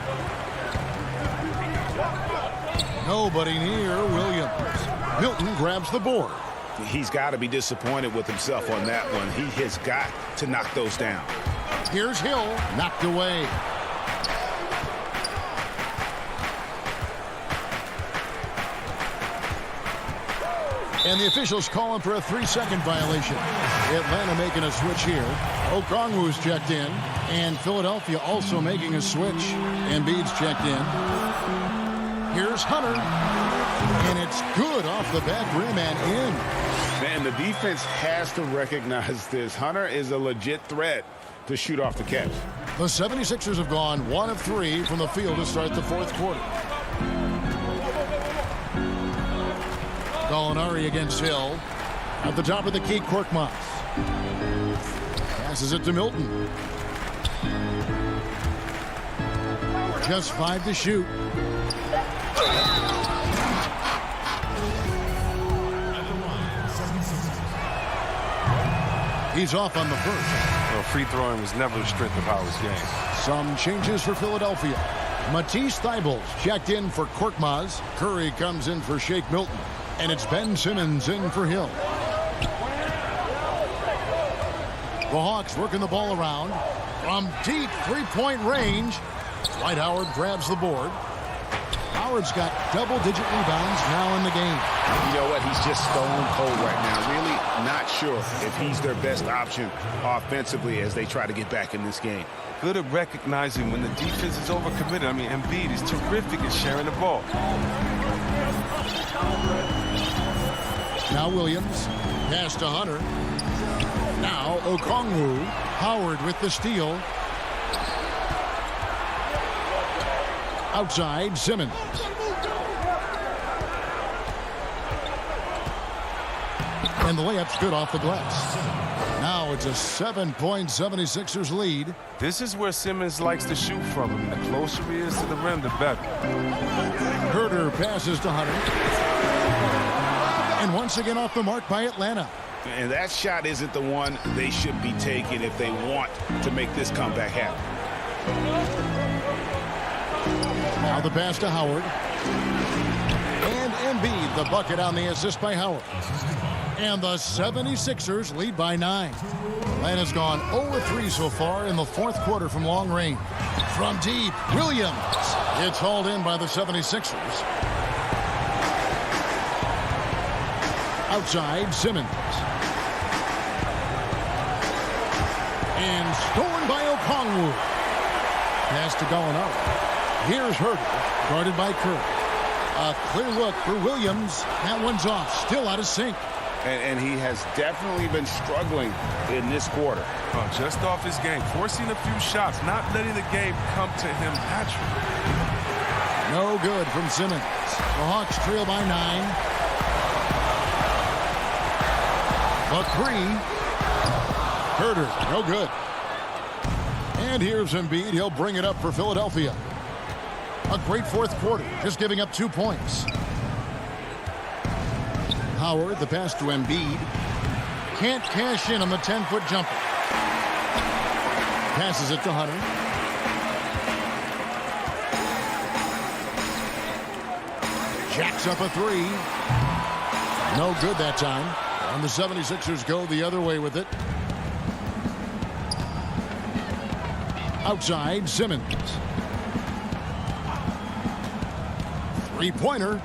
Nobody near Williams. Milton grabs the board. He's got to be disappointed with himself on that one. He has got to knock those down. Here's Hill, knocked away. And the officials calling for a 3-second violation. Atlanta making a switch here. Okongwu's checked in. And Philadelphia also making a switch. Embiid's checked in. Here's Hunter. And it's good off the back rim and in. And the defense has to recognize this. Hunter is a legit threat to shoot off the catch. The 76ers have gone 1 of 3 from the field to start the 4th quarter. Gallinari against Hill. At the top of the key, Korkmaz. Passes it to Milton. Just 5 to shoot. He's off on the first. Well, free throwing was never the strength of Howard's game. Some changes for Philadelphia. Matisse Thybulle checked in for Korkmaz. Curry comes in for Shake Milton. And it's Ben Simmons in for Hill. The Hawks working the ball around. From deep 3-point range. Dwight Howard grabs the board. Howard's got double-digit rebounds now in the game. You know what? He's just stone cold right now. Really not sure if he's their best option offensively as they try to get back in this game. Good at recognizing when the defense is overcommitted. I mean, Embiid is terrific at sharing the ball. Now Williams. Pass to Hunter. Now Okongwu. Howard with the steal. Outside, Simmons. And the layup's good off the glass. Now it's a 7-point 76ers lead. This is where Simmons likes to shoot from him. The closer he is to the rim, the better. Herter passes to Hunter. And once again off the mark by Atlanta. And that shot isn't the one they should be taking if they want to make this comeback happen. Now the pass to Howard. And Embiid, the bucket on the assist by Howard. And the 76ers lead by 9. Atlanta's gone 0-3 so far in the fourth quarter from long range. From deep, Williams. It's hauled in by the 76ers. Outside, Simmons. And stolen by Okongwu. Pass to Gallinari. Here's Herter, guarded by Kerr. A clear look for Williams. That one's off, still out of sync. And he has definitely been struggling in this quarter. Just off his game, forcing a few shots, not letting the game come to him naturally. No good from Simmons. The Hawks trail by 9. The 3. Herter, no good. And here's Embiid. He'll bring it up for Philadelphia. A great fourth quarter, just giving up 2 points. Howard, the pass to Embiid. Can't cash in on the 10-foot jumper. Passes it to Hunter. Jacks up a 3. No good that time. And the 76ers go the other way with it. Outside, Simmons. Three-pointer.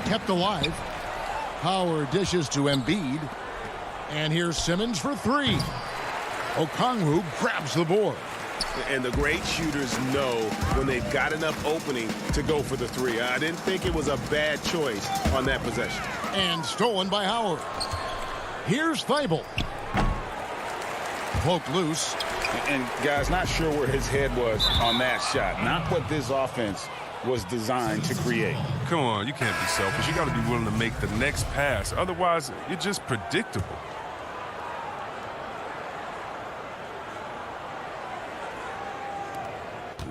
Kept alive. Howard dishes to Embiid. And here's Simmons for 3. Okongwu grabs the board. And the great shooters know when they've got enough opening to go for the 3. I didn't think it was a bad choice on that possession. And stolen by Howard. Here's Thibault. Poked loose. And guys, not sure where his head was on that shot. Not what this offense was designed to create. Come on, you can't be selfish. You got to be willing to make the next pass. Otherwise, you're just predictable.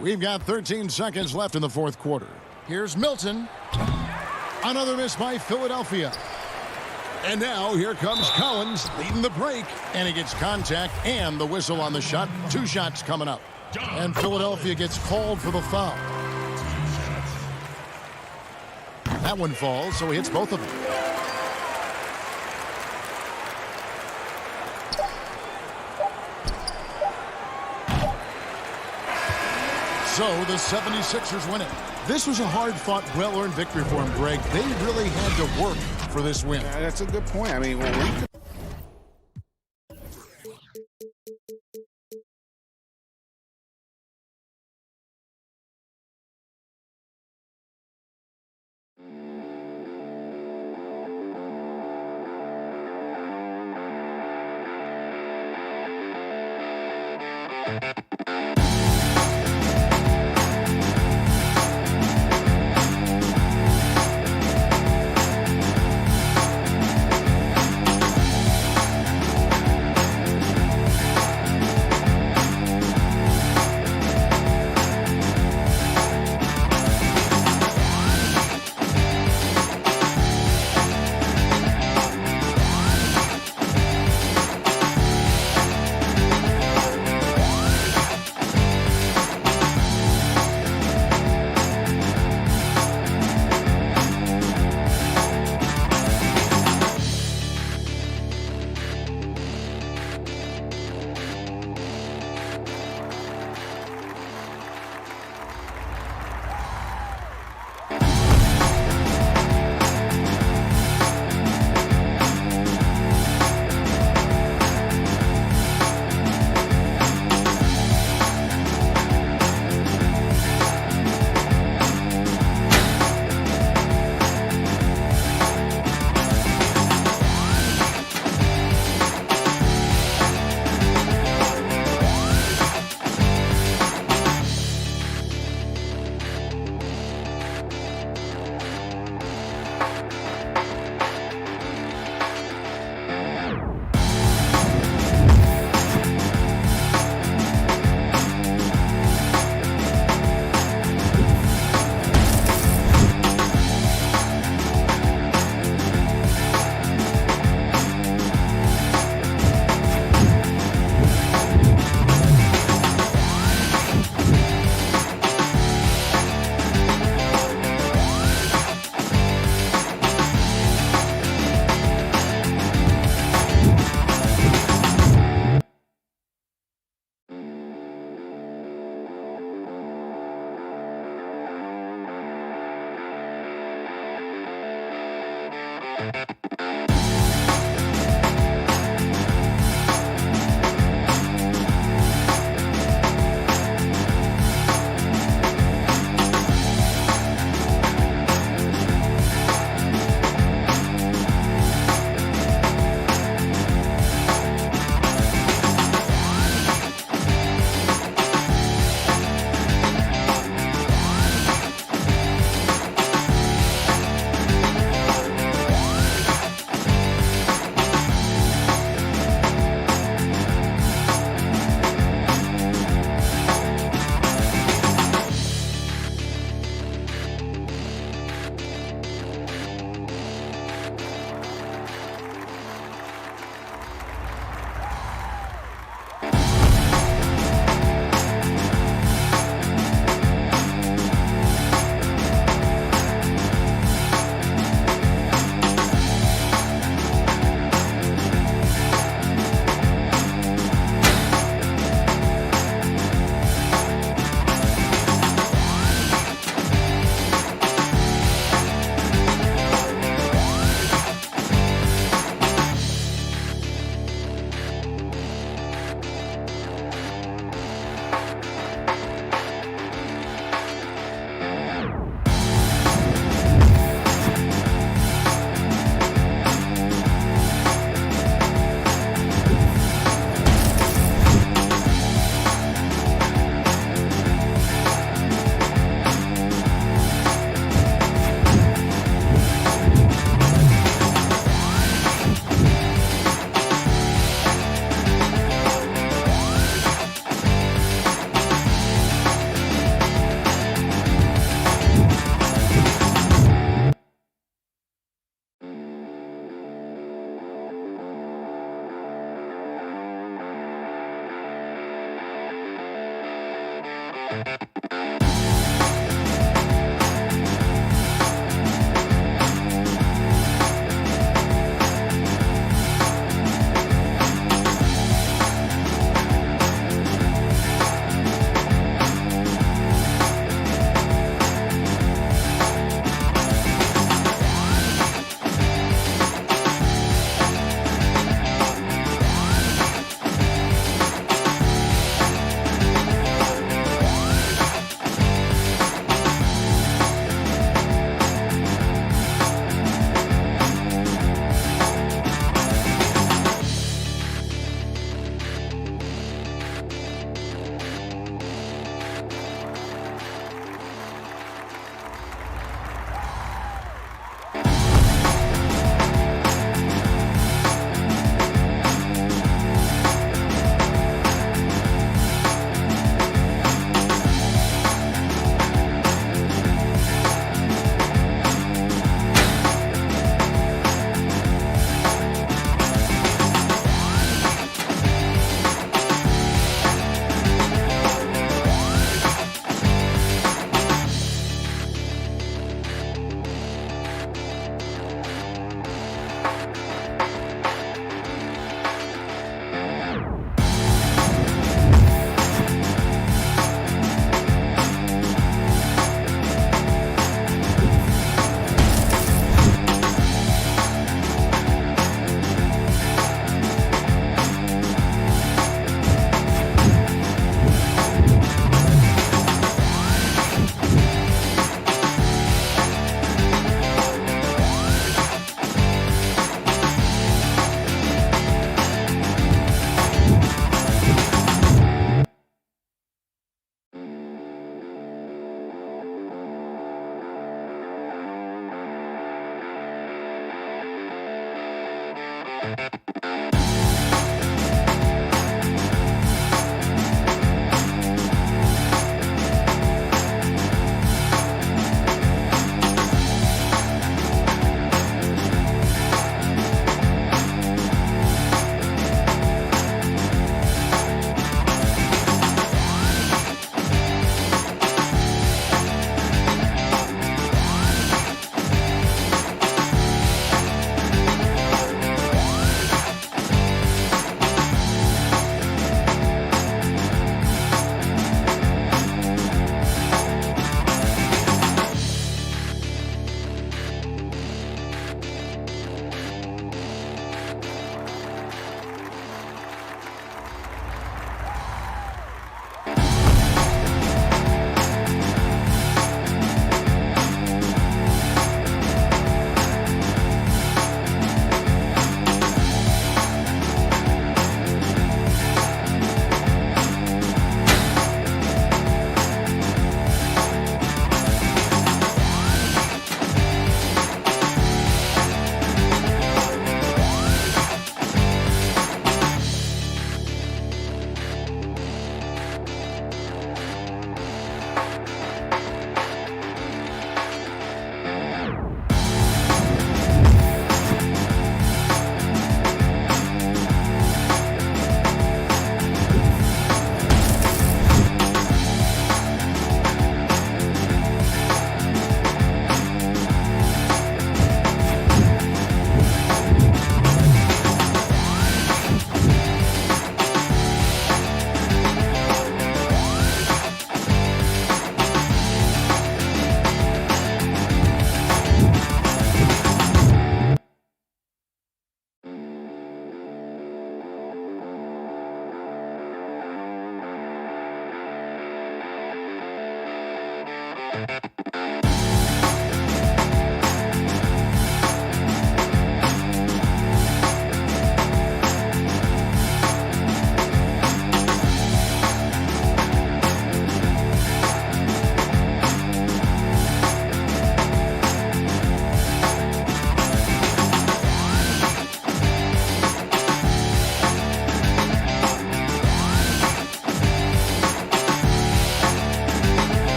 We've got 13 seconds left in the fourth quarter. Here's Milton. Another miss by Philadelphia. And now here comes Collins leading the break. And he gets contact and the whistle on the shot. 2 shots coming up. And Philadelphia gets called for the foul. That one falls, so he hits both of them. So the 76ers win it. This was a hard-fought, well-earned victory for him, Greg. They really had to work for this win. That's a good point. I mean, when we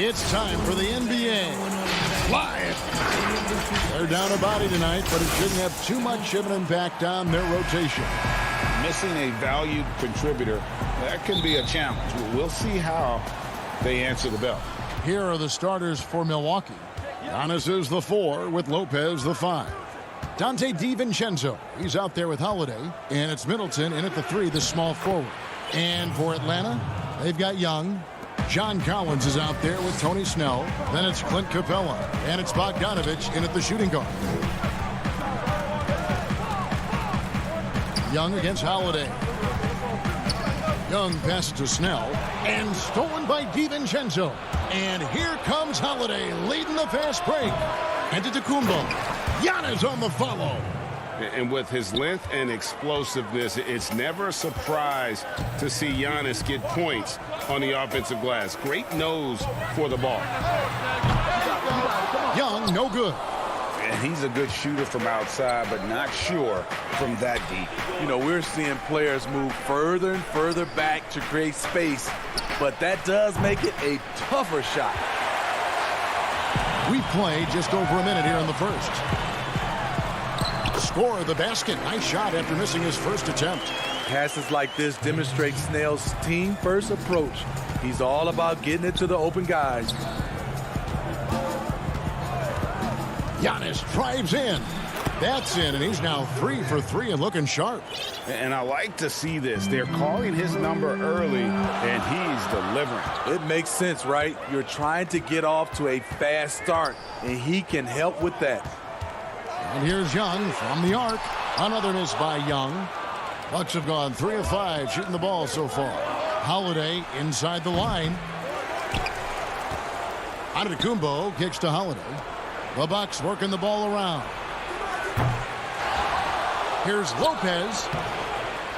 It's time for the NBA Live. They're down a body tonight, but it shouldn't have too much of an impact on their rotation. Missing a valued contributor, that can be a challenge. We'll see how they answer the bell. Here are the starters for Milwaukee. Giannis is the 4 with Lopez the 5. Dante DiVincenzo, he's out there with Holiday. And it's Middleton in at the 3, the small forward. And for Atlanta, they've got Young. John Collins is out there with Tony Snell. Then it's Clint Capella. And it's Bogdanovich in at the shooting guard. Young against Holiday. Young passes to Snell. And stolen by DiVincenzo. And here comes Holiday leading the fast break. And to Antetokounmpo. Giannis on the follow. And with his length and explosiveness, it's never a surprise to see Giannis get points on the offensive glass. Great nose for the ball. Young, no good. And he's a good shooter from outside, but not sure from that deep. You know, we're seeing players move further and further back to create space, but that does make it a tougher shot. We play just over a minute here in the first. Score the basket. Nice shot after missing his first attempt. Passes like this demonstrate Snell's team-first approach. He's all about getting it to the open guys. Giannis drives in. That's in, and he's now 3 for 3 and looking sharp. And I like to see this. They're calling his number early, and he's delivering. It makes sense, right? You're trying to get off to a fast start, and he can help with that. And here's Young from the arc. Another miss by Young. Bucks have gone 3 of 5 shooting the ball so far. Holiday inside the line. Antetokounmpo kicks to Holiday. The Bucks working the ball around. Here's Lopez.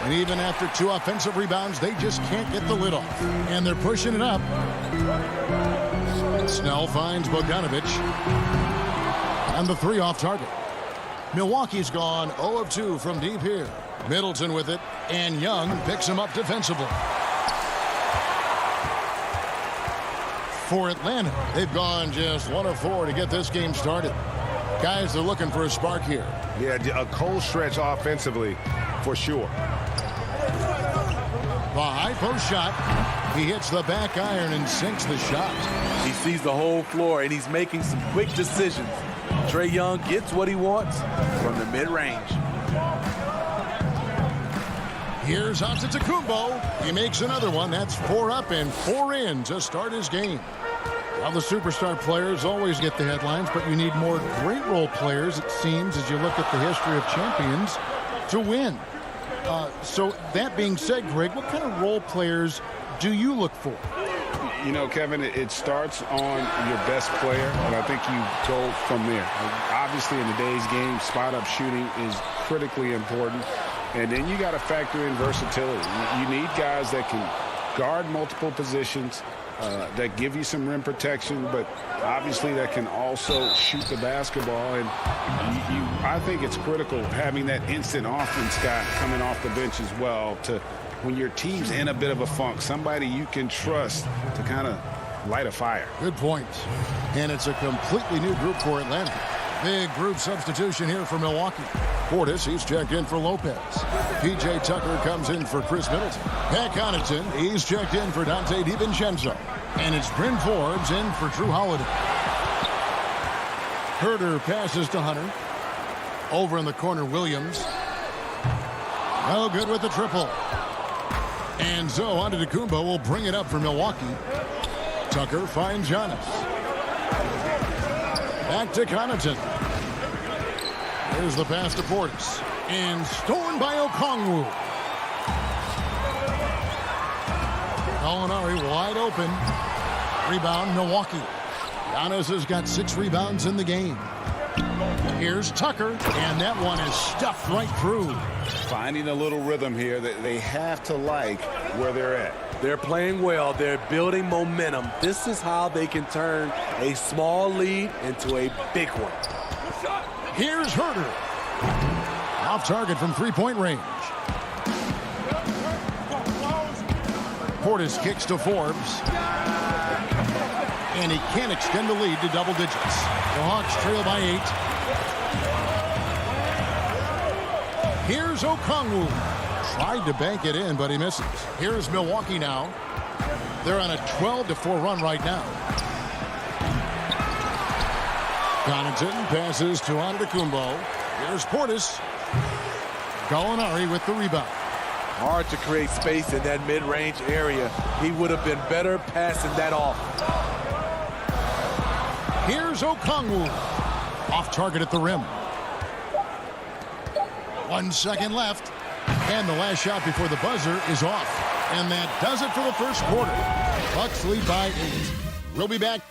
And even after 2 offensive rebounds, they just can't get the lid off. And they're pushing it up. Snell finds Bogdanovich. And the 3 off target. Milwaukee's gone 0 of 2 from deep here. Middleton with it, and Young picks him up defensively. For Atlanta, they've gone just 1 of 4 to get this game started. Guys, they're looking for a spark here. Yeah, a cold stretch offensively for sure. The high post shot. He hits the back iron and sinks the shot. He sees the whole floor, and he's making some quick decisions. Trae Young gets what he wants from the mid-range. Here's Antetokounmpo. He makes another one. That's 4 up and 4 in to start his game. Well, the superstar players always get the headlines, but you need more great role players, it seems, as you look at the history of champions, to win. So that being said, Greg, what kind of role players do you look for? You know, Kevin, it starts on your best player, and I think you go from there. Obviously, in today's game, spot-up shooting is critically important, and then you got to factor in versatility. You need guys that can guard multiple positions, that give you some rim protection, but obviously that can also shoot the basketball. And I think it's critical having that instant offense guy coming off the bench as well to – when your team's in a bit of a funk, somebody you can trust to kind of light a fire. Good point. And it's a completely new group for Atlanta. Big group substitution here for Milwaukee. Portis, he's checked in for Lopez. P.J. Tucker comes in for Chris Middleton. Pat Connaughton, he's checked in for Dante DiVincenzo. And it's Bryn Forbes in for Drew Holiday. Herter passes to Hunter. Over in the corner, Williams. No good with the triple. And so Antetokounmpo will bring it up for Milwaukee. Tucker finds Giannis. Back to Connaughton. Here's the pass to Portis. And stolen by Okongwu. Gallinari wide open. Rebound, Milwaukee. Giannis has got 6 rebounds in the game. Here's Tucker, and that one is stuffed right through. Finding a little rhythm here that they have to like where they're at. They're playing well. They're building momentum. This is how they can turn a small lead into a big one. Here's Herter. Off target from three-point range. Portis kicks to Forbes. And he can't extend the lead to double digits. The Hawks trail by 8. Here's Okongwu. Tried to bank it in, but he misses. Here's Milwaukee now. They're on a 12-4 run right now. Connaughton passes to Antetokounmpo. Here's Portis. Gallinari with the rebound. Hard to create space in that mid-range area. He would have been better passing that off. Here's Okongwu. Off target at the rim. 1 second left. And the last shot before the buzzer is off. And that does it for the first quarter. Bucks lead by 8. We'll be back.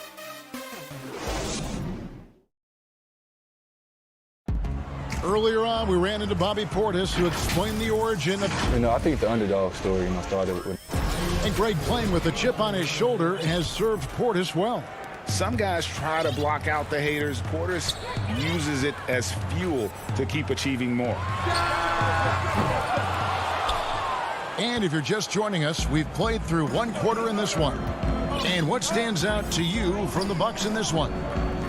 Earlier on, we ran into Bobby Portis, who explained the origin of... I think the underdog story, started with... And Greg, playing with a chip on his shoulder, has served Portis well. Some guys try to block out the haters. Portis uses it as fuel to keep achieving more. And if you're just joining us, we've played through 1 quarter in this one. And what stands out to you from the Bucks in this one?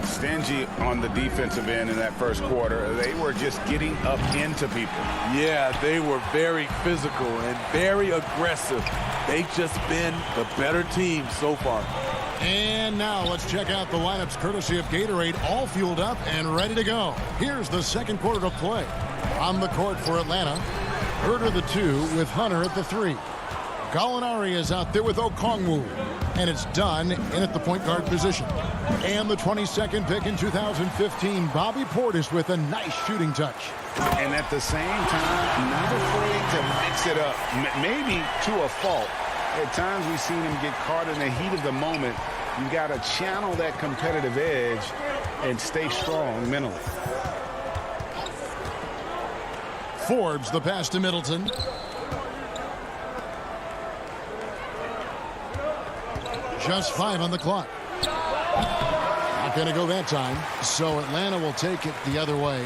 Stingy on the defensive end in that first quarter. They were just getting up into people. Yeah, they were very physical and very aggressive. They've just been the better team so far. And now let's check out the lineups courtesy of Gatorade, all fueled up and ready to go. Here's the second quarter to play. On the court for Atlanta, Herter the 2 with Hunter at the 3. Gallinari is out there with Okongwu. And it's done in at the point guard position. And the 22nd pick in 2015, Bobby Portis with a nice shooting touch. And at the same time, not afraid to mix it up. Maybe to a fault. At times we've seen him get caught in the heat of the moment. You've got to channel that competitive edge and stay strong mentally. Forbes the pass to Middleton. Just 5 on the clock. Not going to go that time. So Atlanta will take it the other way.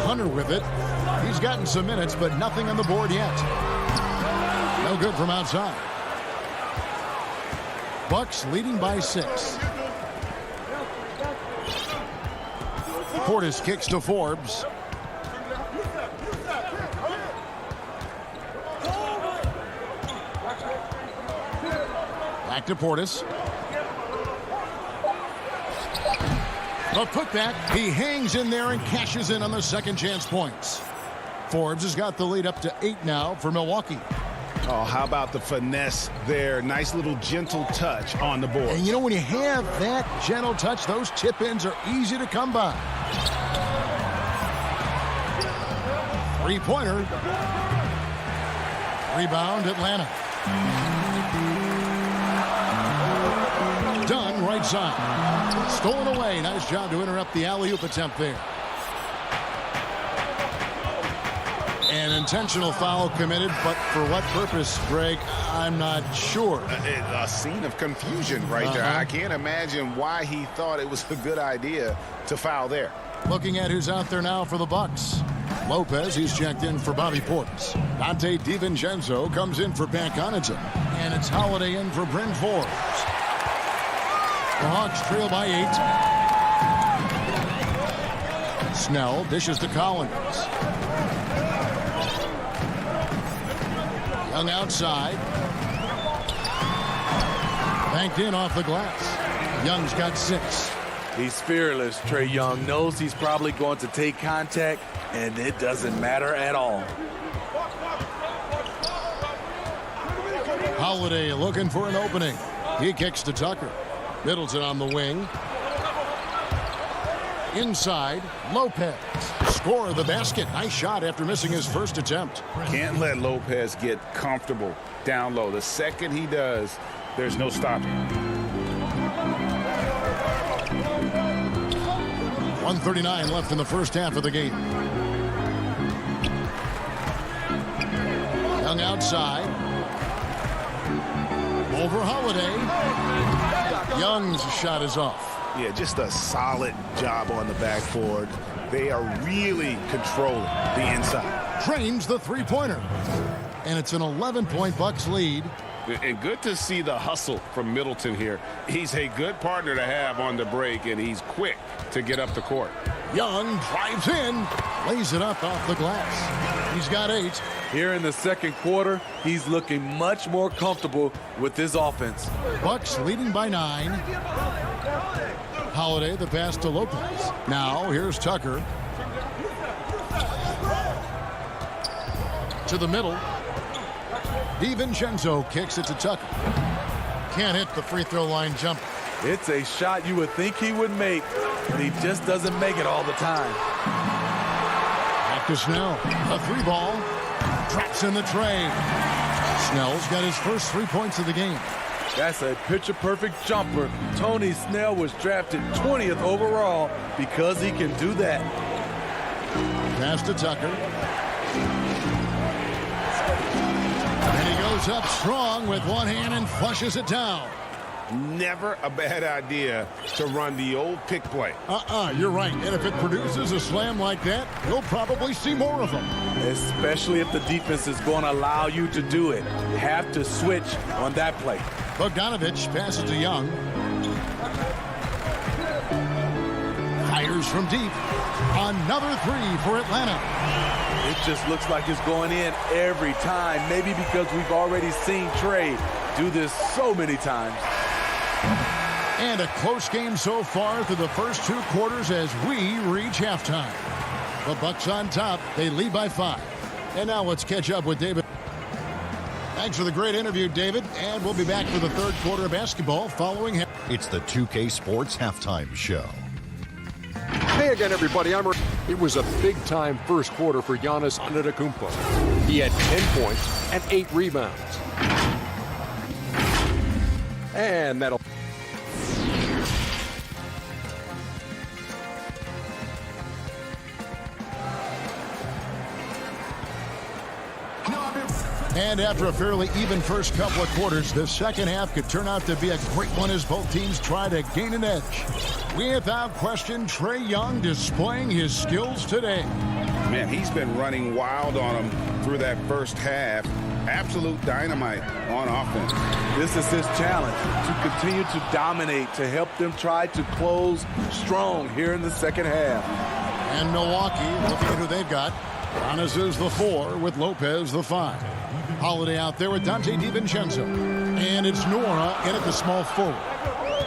Hunter with it. He's gotten some minutes, but nothing on the board yet. No good from outside. Bucks leading by 6. Portis kicks to Forbes. Back to Portis. The putback. He hangs in there and cashes in on the second chance points. Forbes has got the lead up to 8 now for Milwaukee. Oh, how about the finesse there? Nice little gentle touch on the board. And when you have that gentle touch, those tip-ins are easy to come by. 3-pointer. Rebound, Atlanta. Dunn, right side. Stolen away. Nice job to interrupt the alley-oop attempt there. An intentional foul committed, but for what purpose, Greg, I'm not sure. A scene of confusion right there. I can't imagine why he thought it was a good idea to foul there. Looking at who's out there now for the Bucks. Lopez, he's checked in for Bobby Portis. Dante DiVincenzo comes in for Pat Connaughton. And it's Holiday in for Bryn Forbes. The Hawks trail by 8. Snell dishes to Collins. Young outside. Banked in off the glass. Young's got 6. He's fearless. Trae Young knows he's probably going to take contact, and it doesn't matter at all. Holiday looking for an opening. He kicks to Tucker. Middleton on the wing. Inside, Lopez. Score of the basket. Nice shot after missing his first attempt. Can't let Lopez get comfortable down low. The second he does, there's no stopping. 1:39 left in the first half of the game. Young outside. Over Holiday. Young's shot is off. Yeah, just a solid job on the backboard. They are really controlling the inside. Trains the 3-pointer. And it's an 11-point Bucks lead And good to see the hustle from Middleton here. He's a good partner to have on the break, and he's quick to get up the court. Young drives in, lays it up off the glass. He's got 8. Here in the second quarter, he's looking much more comfortable with his offense. Bucks leading by 9. Holiday the pass to Lopez. Now here's Tucker. To the middle. DiVincenzo kicks it to Tucker. Can't hit the free throw line jumper. It's a shot you would think he would make, but he just doesn't make it all the time. Back to Snell. A 3-ball. Drops in the tray. Snell's got his first 3 points of the game. That's a picture-perfect jumper. Tony Snell was drafted 20th overall because he can do that. Pass to Tucker. And he goes up strong with one hand and flushes it down. Never a bad idea to run the old pick play. You're right. And if it produces a slam like that, you'll probably see more of them. Especially if the defense is going to allow you to do it. You have to switch on that play. Bogdanovich passes to Young. Fires from deep. Another 3 for Atlanta. It just looks like it's going in every time. Maybe because we've already seen Trey do this so many times. And a close game so far through the first 2 quarters as we reach halftime. The Bucks on top. They lead by 5. And now let's catch up with David. Thanks for the great interview, David. And we'll be back for the third quarter of basketball following him. It's the 2K Sports Halftime Show. Hey again, everybody. It was a big-time first quarter for Giannis Antetokounmpo. He had 10 points and 8 rebounds. And that'll... And after a fairly even first couple of quarters, the second half could turn out to be a great one as both teams try to gain an edge. Without question, Trae Young displaying his skills today. Man, he's been running wild on him through that first half. Absolute dynamite on offense. This is his challenge, to continue to dominate, to help them try to close strong here in the second half. And Milwaukee, looking at who they've got. Giannis is the 4 with Lopez the 5. Holiday out there with Dante DiVincenzo. And it's Nora in at the small forward.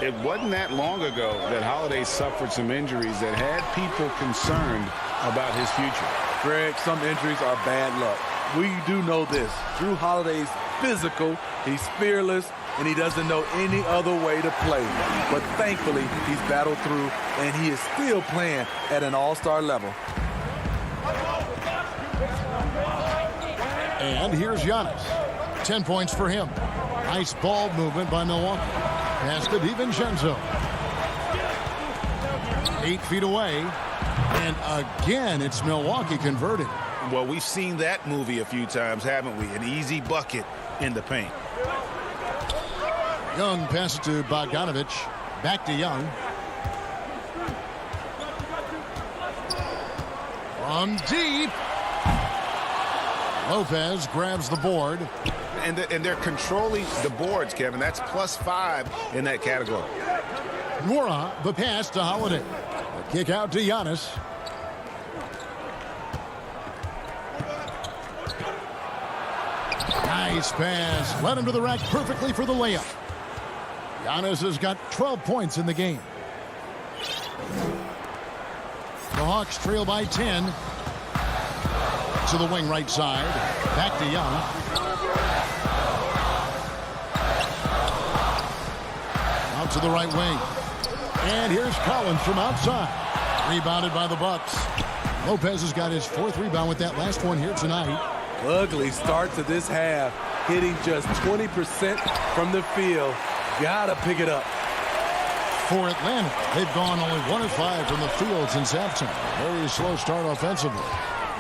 It wasn't that long ago that Holiday suffered some injuries that had people concerned about his future. Greg, some injuries are bad luck. We do know this. Drew Holiday's physical, he's fearless, and he doesn't know any other way to play. But thankfully, he's battled through, and he is still playing at an all-star level. And here's Giannis. 10 points for him. Nice ball movement by Milwaukee. Pass to DiVincenzo. 8 feet away. And again, it's Milwaukee converted. Well, we've seen that movie a few times, haven't we? An easy bucket in the paint. Young passes to Bogdanovich. Back to Young. From deep. Lopez grabs the board. And they're controlling the boards, Kevin. That's +5 in that category. Nora, the pass to Holiday. The kick out to Giannis. Nice pass. Led him to the rack perfectly for the layup. Giannis has got 12 points in the game. The Hawks trail by 10. To the wing right side. Back to Young. Out to the right wing. And here's Collins from outside. Rebounded by the Bucks. Lopez has got his 4th rebound with that last one here tonight. Ugly start to this half. Hitting just 20% from the field. Gotta pick it up. For Atlanta, they've gone only 1 of 5 from the field since halftime. Very slow start offensively.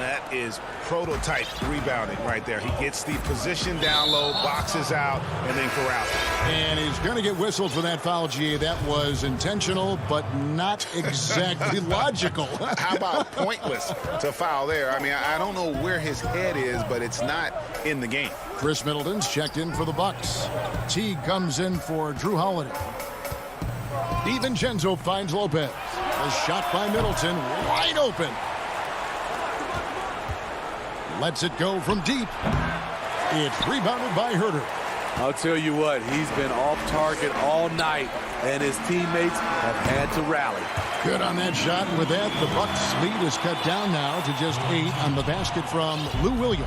That is prototype rebounding right there. He gets the position down low, boxes out, and then corrals it. And he's going to get whistled for that foul, GA. That was intentional, but not exactly logical. How about pointless to foul there? I mean, I don't know where his head is, but it's not in the game. Chris Middleton's checked in for the Bucks. Teague comes in for Drew Holiday. DiVincenzo finds Lopez. A shot by Middleton, wide open. Lets it go from deep. It's rebounded by Herter. I'll tell you what, he's been off target all night, and his teammates have had to rally. Good on that shot, and with that, the Bucks' lead is cut down now to just 8 on the basket from Lou Williams.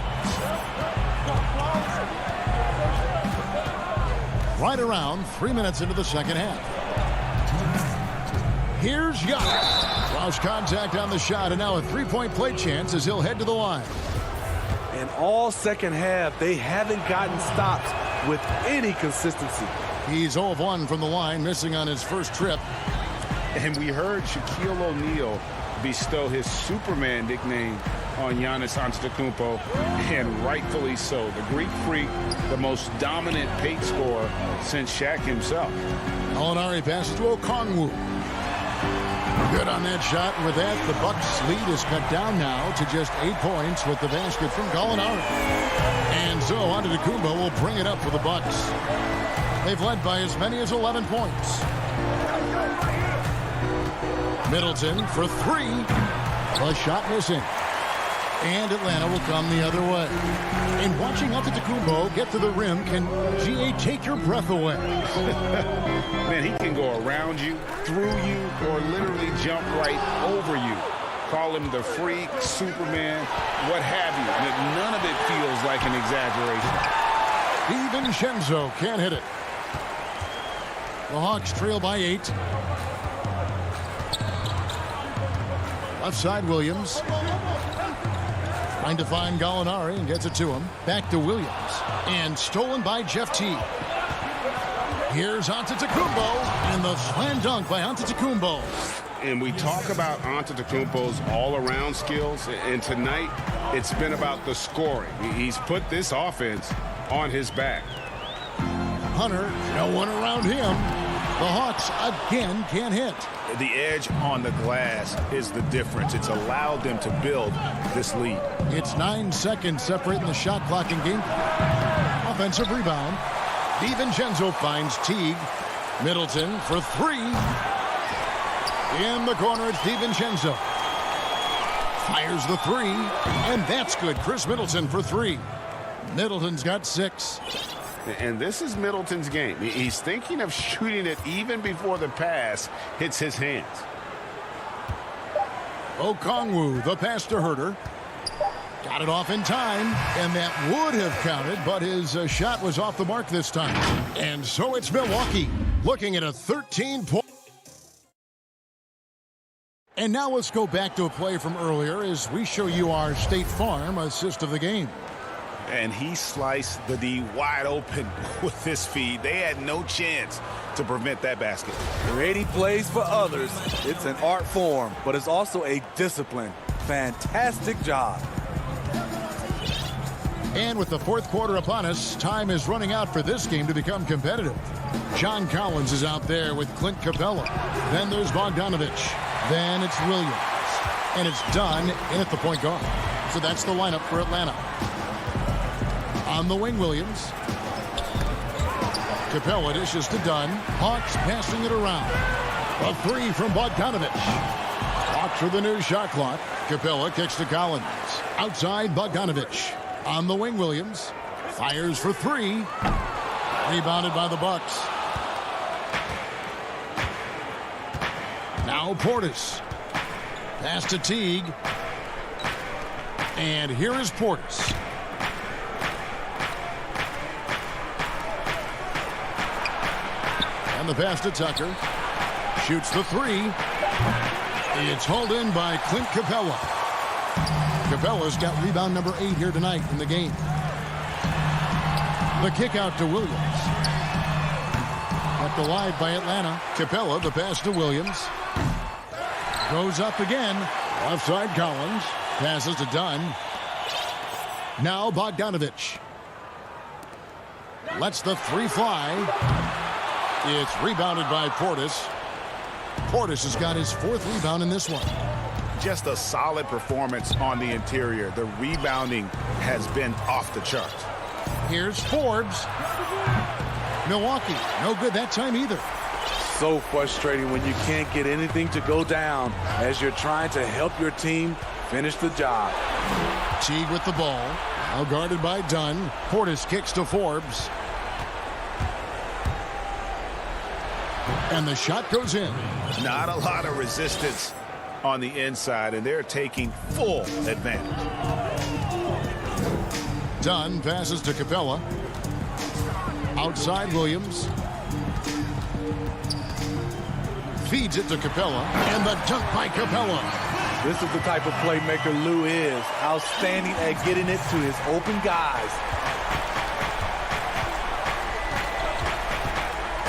Right around 3 minutes into the second half. Here's Giannis. Lost contact on the shot, and now a three-point play chance as he'll head to the line. And all second half, they haven't gotten stops with any consistency. He's 0 of 1 from the line, missing on his first trip. And we heard Shaquille O'Neal bestow his Superman nickname on Giannis Antetokounmpo, and rightfully so. The Greek Freak, the most dominant paint scorer since Shaq himself. Gallinari passes to Okongwu. Good on that shot. With that, the Bucks' lead is cut down now to just 8 points with the basket from Gallinari. And so Antetokounmpo will bring it up for the Bucks. They've led by as many as 11 points. Middleton for 3. A shot missing. And Atlanta will come the other way. And watching Antetokounmpo get to the rim can, GA, take your breath away. Man, he can go around you, through you, or literally jump right over you. Call him the Freak, Superman, what have you. None of it feels like an exaggeration. DiVincenzo can't hit it. The Hawks trail by 8. Left side, Williams. Trying to find Gallinari and gets it to him. Back to Williams. And stolen by Jeff Teague. Here's Antetokounmpo. And the slam dunk by Antetokounmpo. And we talk about Antetokounmpo's all-around skills. And tonight, it's been about the scoring. He's put this offense on his back. Hunter, no one around him. The Hawks again can't hit. The edge on the glass is the difference. It's allowed them to build this lead. It's 9 seconds separating the shot clock and game. Offensive rebound. DiVincenzo finds Teague. Middleton for 3. In the corner, it's DiVincenzo. Fires the 3. And that's good. Chris Middleton for 3. Middleton's got 6. And this is Middleton's game. He's thinking of shooting it even before the pass hits his hands. Okongwu, the pass to Herter. Got it off in time, and that would have counted, but his shot was off the mark this time. And so it's Milwaukee looking at a 13-point. And now let's go back to a play from earlier as we show you our State Farm assist of the game. And he sliced the D wide open with this feed. They had no chance to prevent that basket. Creating plays for others, it's an art form, but it's also a discipline. Fantastic job. And with the fourth quarter upon us, time is running out for this game to become competitive. John Collins is out there with Clint Capella. Then there's Bogdanovich. Then it's Williams. And it's Dunn in at the point guard. So that's the lineup for Atlanta. On the wing, Williams. Capella dishes to Dunn. Hawks passing it around. A 3 from Bogdanovich. Hawks for the new shot clock. Capella kicks to Collins. Outside, Bogdanovich. On the wing, Williams. Fires for 3. Rebounded by the Bucks. Now Portis. Pass to Teague. And here is Portis. And the pass to Tucker. Shoots the 3. It's hauled in by Clint Capella. Capella's got rebound number 8 here tonight in the game. The kick out to Williams. Kept alive by Atlanta. Capella, the pass to Williams. Goes up again. Left side Collins. Passes to Dunn. Now Bogdanovich. Lets the three fly. It's rebounded by Portis. Portis has got his fourth rebound in this one. Just a solid performance on the interior. The rebounding has been off the charts. Here's Forbes. Milwaukee, no good that time either. So frustrating when you can't get anything to go down as you're trying to help your team finish the job. Teague with the ball. Now guarded by Dunn. Portis kicks to Forbes. And the shot goes in. Not a lot of resistance on the inside, and they're taking full advantage. Dunn passes to Capella. Outside Williams. Feeds it to Capella. And the dunk by Capella. This is the type of playmaker Lou is. Outstanding at getting it to his open guys.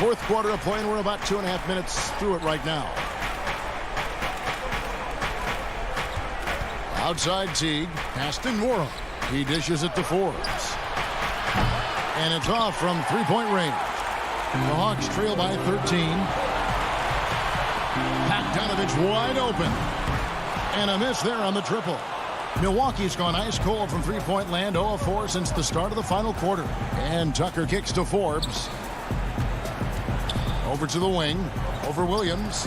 Fourth quarter of play, and we're about 2.5 minutes through it right now. Outside Teague. Pass to Nora. He dishes it to Forbes. And it's off from three-point range. The Hawks trail by 13. Bogdanovich wide open. And a miss there on the triple. Milwaukee's gone ice cold from three-point land, 0 of 4 since the start of the final quarter. And Tucker kicks to Forbes. Over to the wing. Over Williams.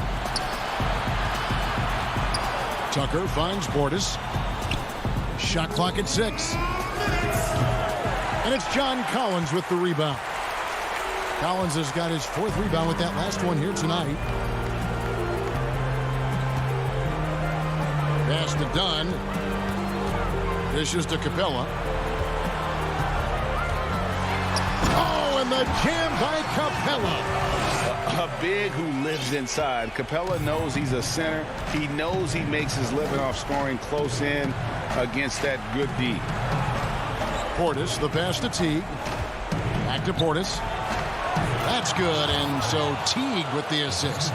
Tucker finds Portis. Shot clock at 6. And it's John Collins with the rebound. Collins has got his fourth rebound with that last one here tonight. Pass to Dunn. Dishes to Capella. Oh, and the jam by Capella. A big who lives inside. Capella knows he's a center. He knows he makes his living off scoring close in against that good D. Portis, the pass to Teague. Back to Portis. That's good, and so Teague with the assist.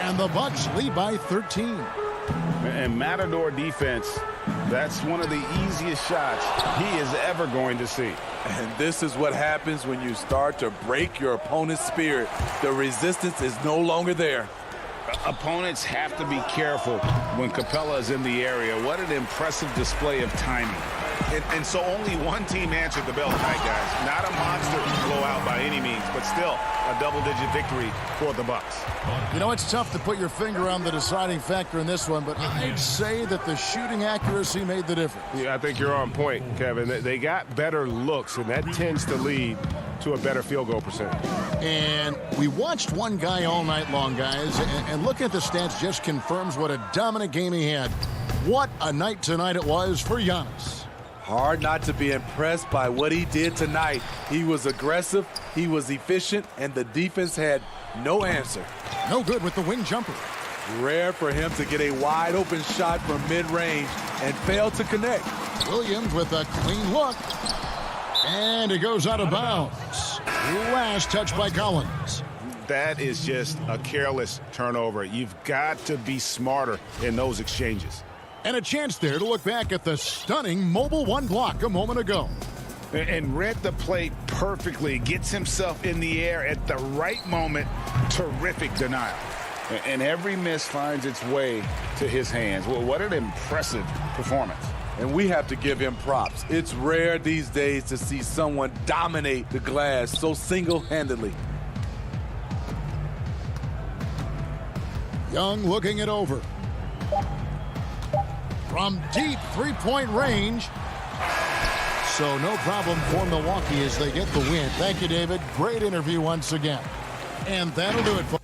And the Bucks lead by 13. And Matador defense, that's one of the easiest shots he is ever going to see. And this is what happens when you start to break your opponent's spirit. The resistance is no longer there. Opponents have to be careful when Capella is in the area. What an impressive display of timing. And so only one team answered the bell tonight, guys. Not a monster blowout by any means, but still a double-digit victory for the Bucks. You know, it's tough to put your finger on the deciding factor in this one, but I'd say that the shooting accuracy made the difference. Yeah, I think you're on point, Kevin. They got better looks, and that tends to lead to a better field goal percentage. And we watched one guy all night long, guys, and looking at the stats just confirms what a dominant game he had. What a night tonight it was for Giannis. Hard not to be impressed by what he did tonight. He was aggressive, he was efficient, and the defense had no answer. No good with the wing jumper. Rare for him to get a wide open shot from mid-range and fail to connect. Williams with a clean look. And it goes out of bounds. Last touch by Collins. That is just a careless turnover. You've got to be smarter in those exchanges. And a chance there to look back at the stunning mobile one block a moment ago. And read the play perfectly. Gets himself in the air at the right moment. Terrific denial. And every miss finds its way to his hands. Well, what an impressive performance. And we have to give him props. It's rare these days to see someone dominate the glass so single-handedly. Young looking it over. From deep three-point range. So no problem for Milwaukee as they get the win. Thank you, David. Great interview once again. And that'll do it for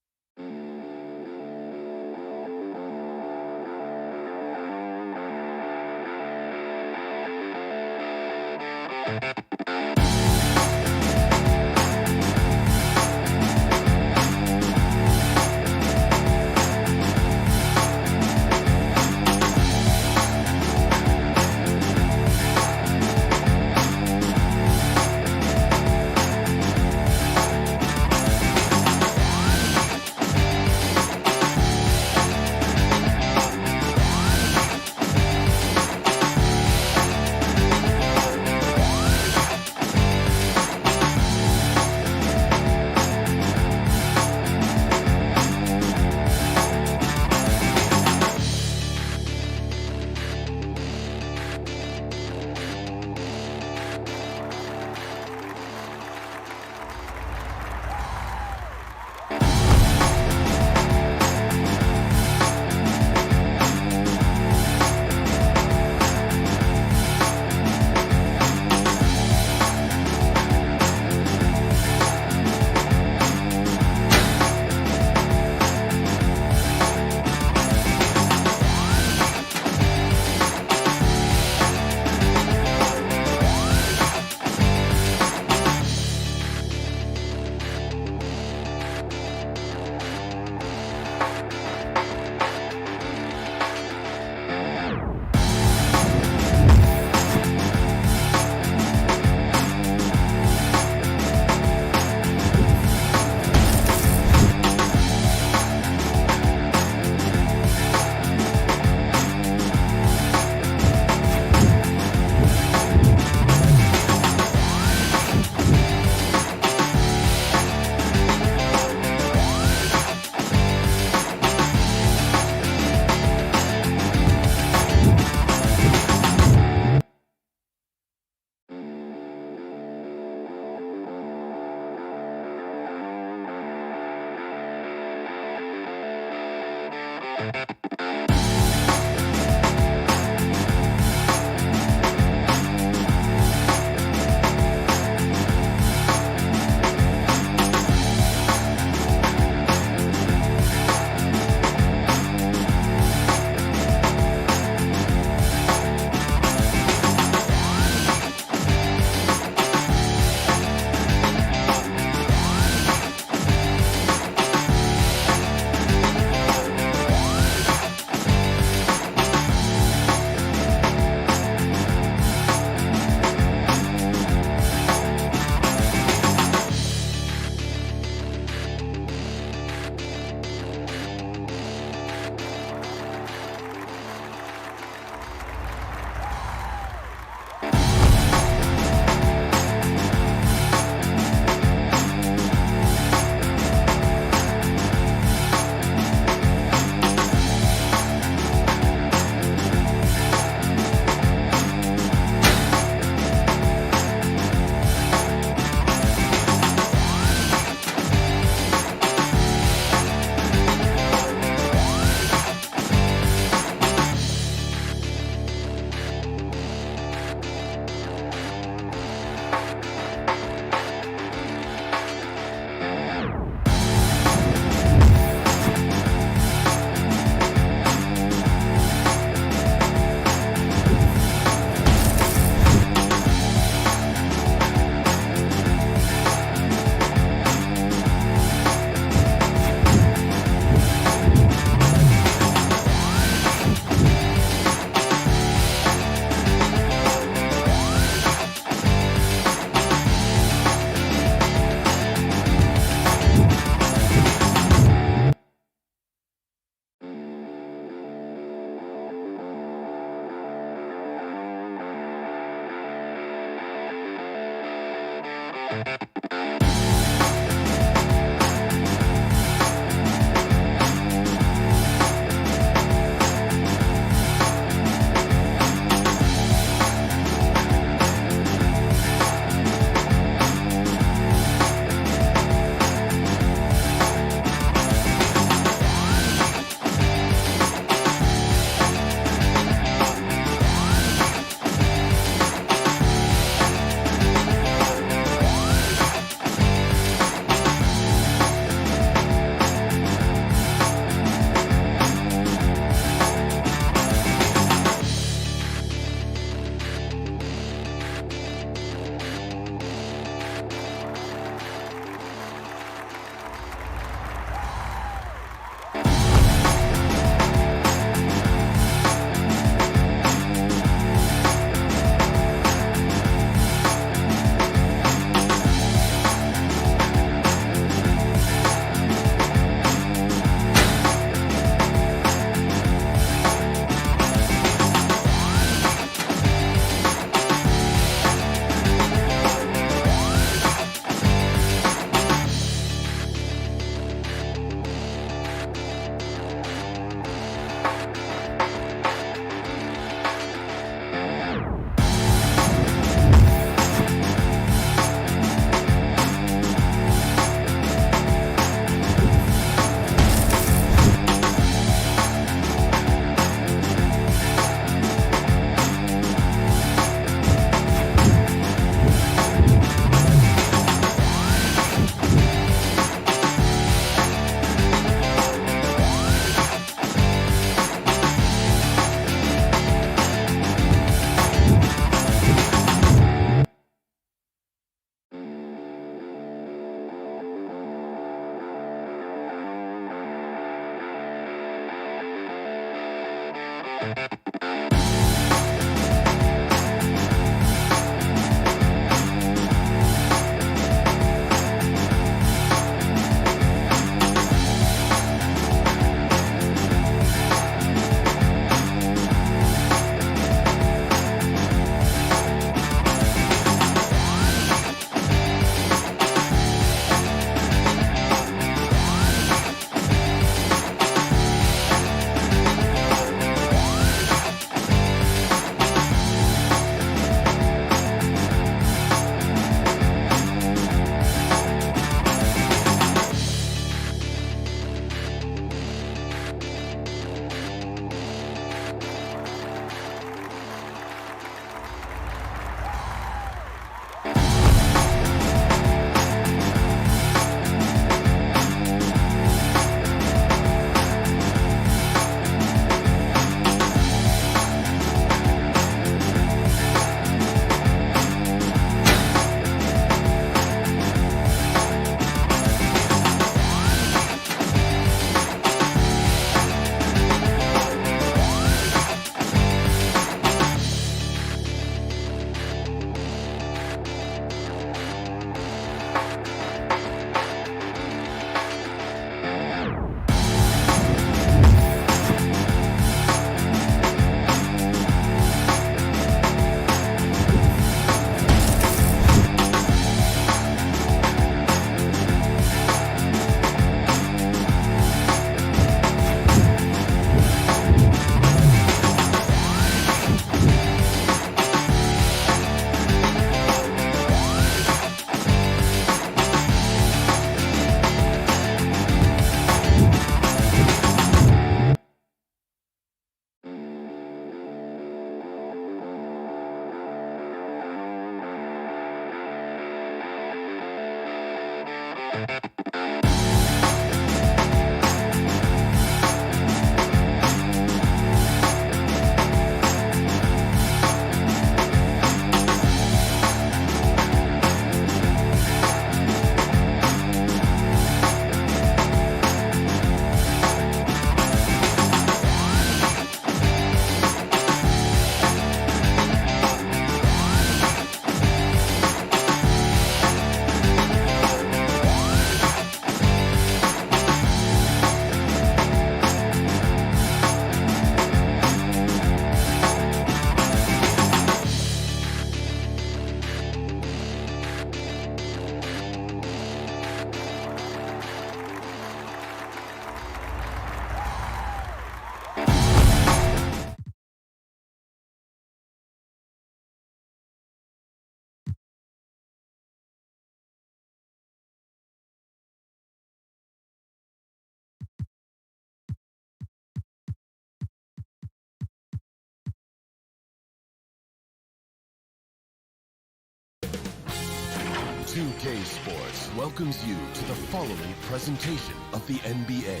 2K Sports welcomes you to the following presentation of the NBA.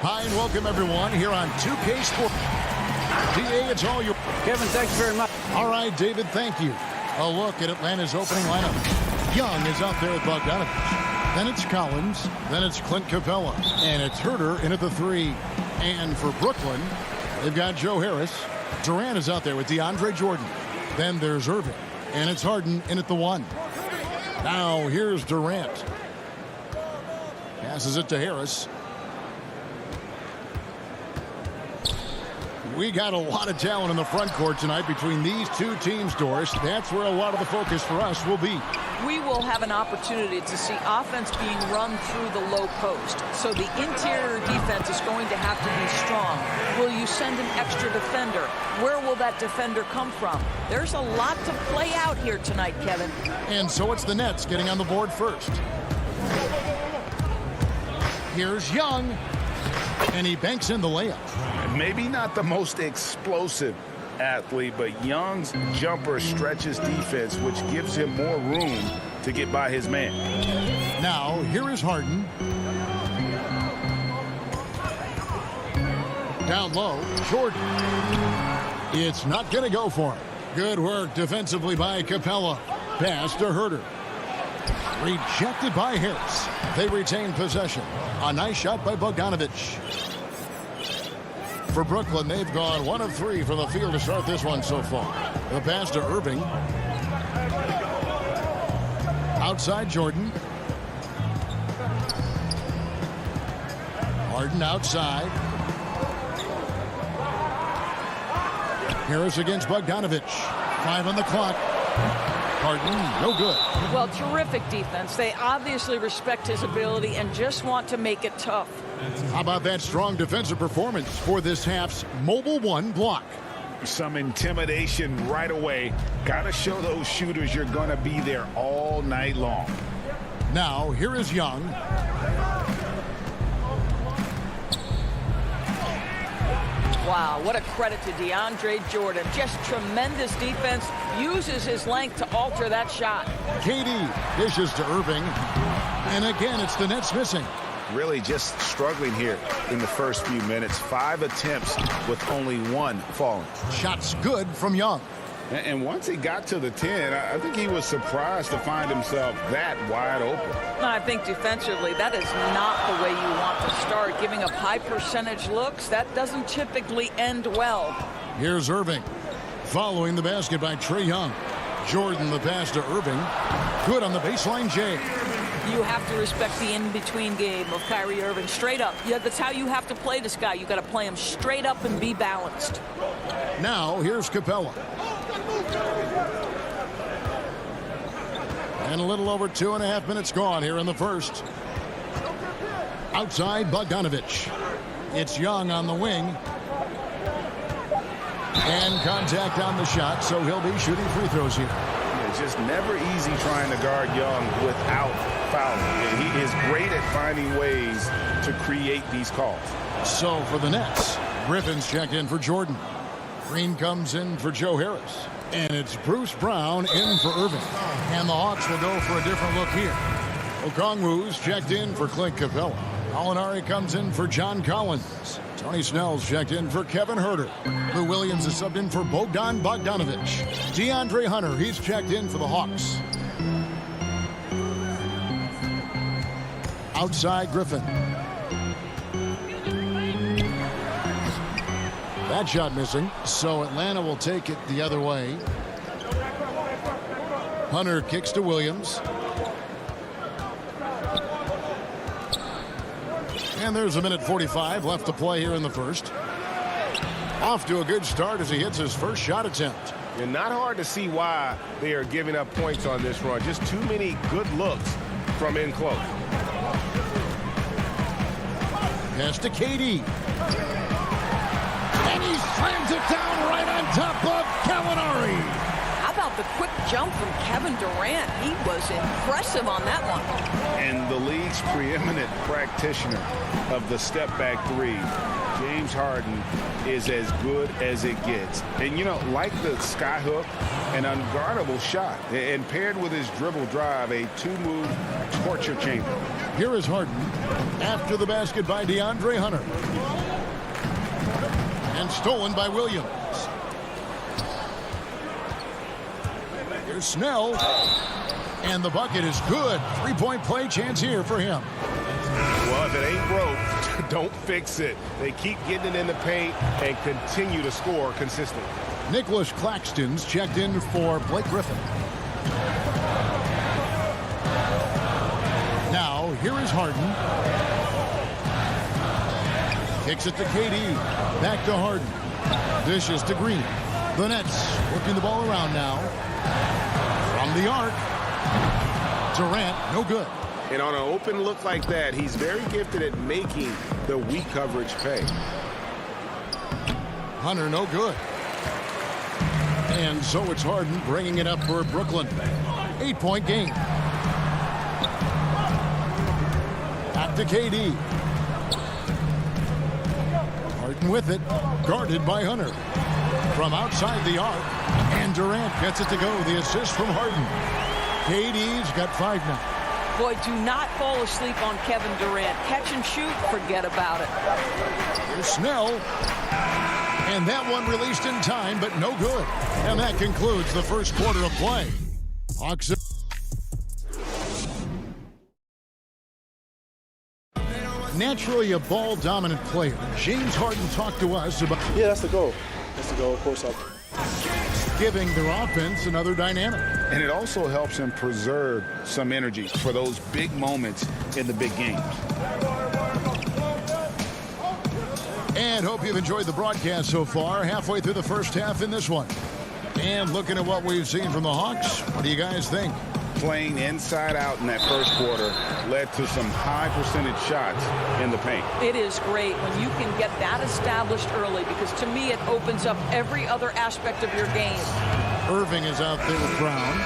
Hi, and welcome everyone here on 2K Sports. DA, it's all you. Kevin, thanks very much. All right, David, thank you. A look at Atlanta's opening lineup. Young is out there with Bogdanovich. Then it's Collins. Then it's Clint Capella. And it's Herter in at the 3. And for Brooklyn, they've got Joe Harris. Durant is out there with DeAndre Jordan. Then there's Irving. And it's Harden in at the 1. Now here's Durant. Passes it to Harris. We got a lot of talent in the front court tonight between these two teams, Doris. That's where a lot of the focus for us will be. We will have an opportunity to see offense being run through the low post. So the interior defense is going to have to be strong. Will you send an extra defender? Where will that defender come from? There's a lot to play out here tonight, Kevin. And so it's the Nets getting on the board first. Here's Young. And he banks in the layup. Maybe not the most explosive athlete, but Young's jumper stretches defense, which gives him more room to get by his man. Now, here is Harden. Down low, Jordan. It's not going to go for him. Good work defensively by Capella. Pass to Herter. Rejected by Harris. They retain possession. A nice shot by Bogdanovich. For Brooklyn, they've gone 1 of 3 from the field to start this one so far. The pass to Irving. Outside Jordan. Harden outside. Harris against Bogdanovich. 5 on the clock. Harden, no good. Well, terrific defense. They obviously respect his ability and just want to make it tough. How about that strong defensive performance for this half's mobile 1 block? Some intimidation right away. Got to show those shooters you're going to be there all night long. Now, here is Young. Wow, what a credit to DeAndre Jordan. Just tremendous defense. Uses his length to alter that shot. KD dishes to Irving. And again, it's the Nets missing. Really just struggling here in the first few minutes. 5 attempts with only 1 falling. Shots good from Young. And once he got to the 10, I think he was surprised to find himself that wide open. I think defensively, that is not the way you want to start. Giving up high percentage looks, that doesn't typically end well. Here's Irving. Following the basket by Trae Young. Jordan the pass to Irving. Good on the baseline, Jay. You have to respect the in-between game of Kyrie Irving. Straight up. Yeah, that's how you have to play this guy. You got to play him straight up and be balanced. Now, here's Capella. And a little over 2.5 minutes gone here in the first. Outside, Bogdanovich. It's Young on the wing. And contact on the shot, so he'll be shooting free throws here. It's just never easy trying to guard Young without fouling. He is great at finding ways to create these calls. So for the Nets, Griffin's checked in for Jordan. Green comes in for Joe Harris. And it's Bruce Brown in for Irving. And the Hawks will go for a different look here. Okongwu's checked in for Clint Capella. Alinari comes in for John Collins. Tony Snell's checked in for Kevin Huerter. Lou Williams is subbed in for Bogdan Bogdanovic. DeAndre Hunter, he's checked in for the Hawks. Outside Griffin. That shot missing, so Atlanta will take it the other way. Hunter kicks to Williams. And there's a minute 45 left to play here in the first. Off to a good start as he hits his first shot attempt. And not hard to see why they are giving up points on this run. Just too many good looks from in close. Pass to KD. And he slams it down right on top of Gallinari. How about the quick jump from Kevin Durant? He was impressive on that one. And the league's preeminent practitioner of the step-back three, James Harden, is as good as it gets. And, you know, like the skyhook, an unguardable shot. And paired with his dribble drive, a two-move torture chamber. Here is Harden after the basket by DeAndre Hunter. And stolen by Williams. Here's Snell. And the bucket is good. Three-point play chance here for him. Well, if it ain't broke, don't fix it. They keep getting it in the paint and continue to score consistently. Nicholas Claxton's checked in for Blake Griffin. Now, here is Harden. Kicks it to KD. Back to Harden. Dishes to Green. The Nets working the ball around now. From the arc. Durant, no good. And on an open look like that, he's very gifted at making the weak coverage pay. Hunter, no good. And so it's Harden bringing it up for Brooklyn. 8-point game. Back to KD. Harden with it. Guarded by Hunter. From outside the arc. And Durant gets it to go. The assist from Harden. KD's got 5 now. Boy, do not fall asleep on Kevin Durant. Catch and shoot, forget about it. Here's Snell. And that one released in time, but no good. And that concludes the first quarter of play. Hawks. Naturally a ball-dominant player. James Harden talked to us about... Yeah, that's the goal. That's the goal, of course. Giving their offense another dynamic. And it also helps him preserve some energy for those big moments in the big games. And hope you've enjoyed the broadcast so far. Halfway through the first half in this one. And looking at what we've seen from the Hawks, what do you guys think? Playing inside out in that first quarter led to some high percentage shots in the paint. It is great when you can get that established early, because to me it opens up every other aspect of your game. Irving is out there with Brown.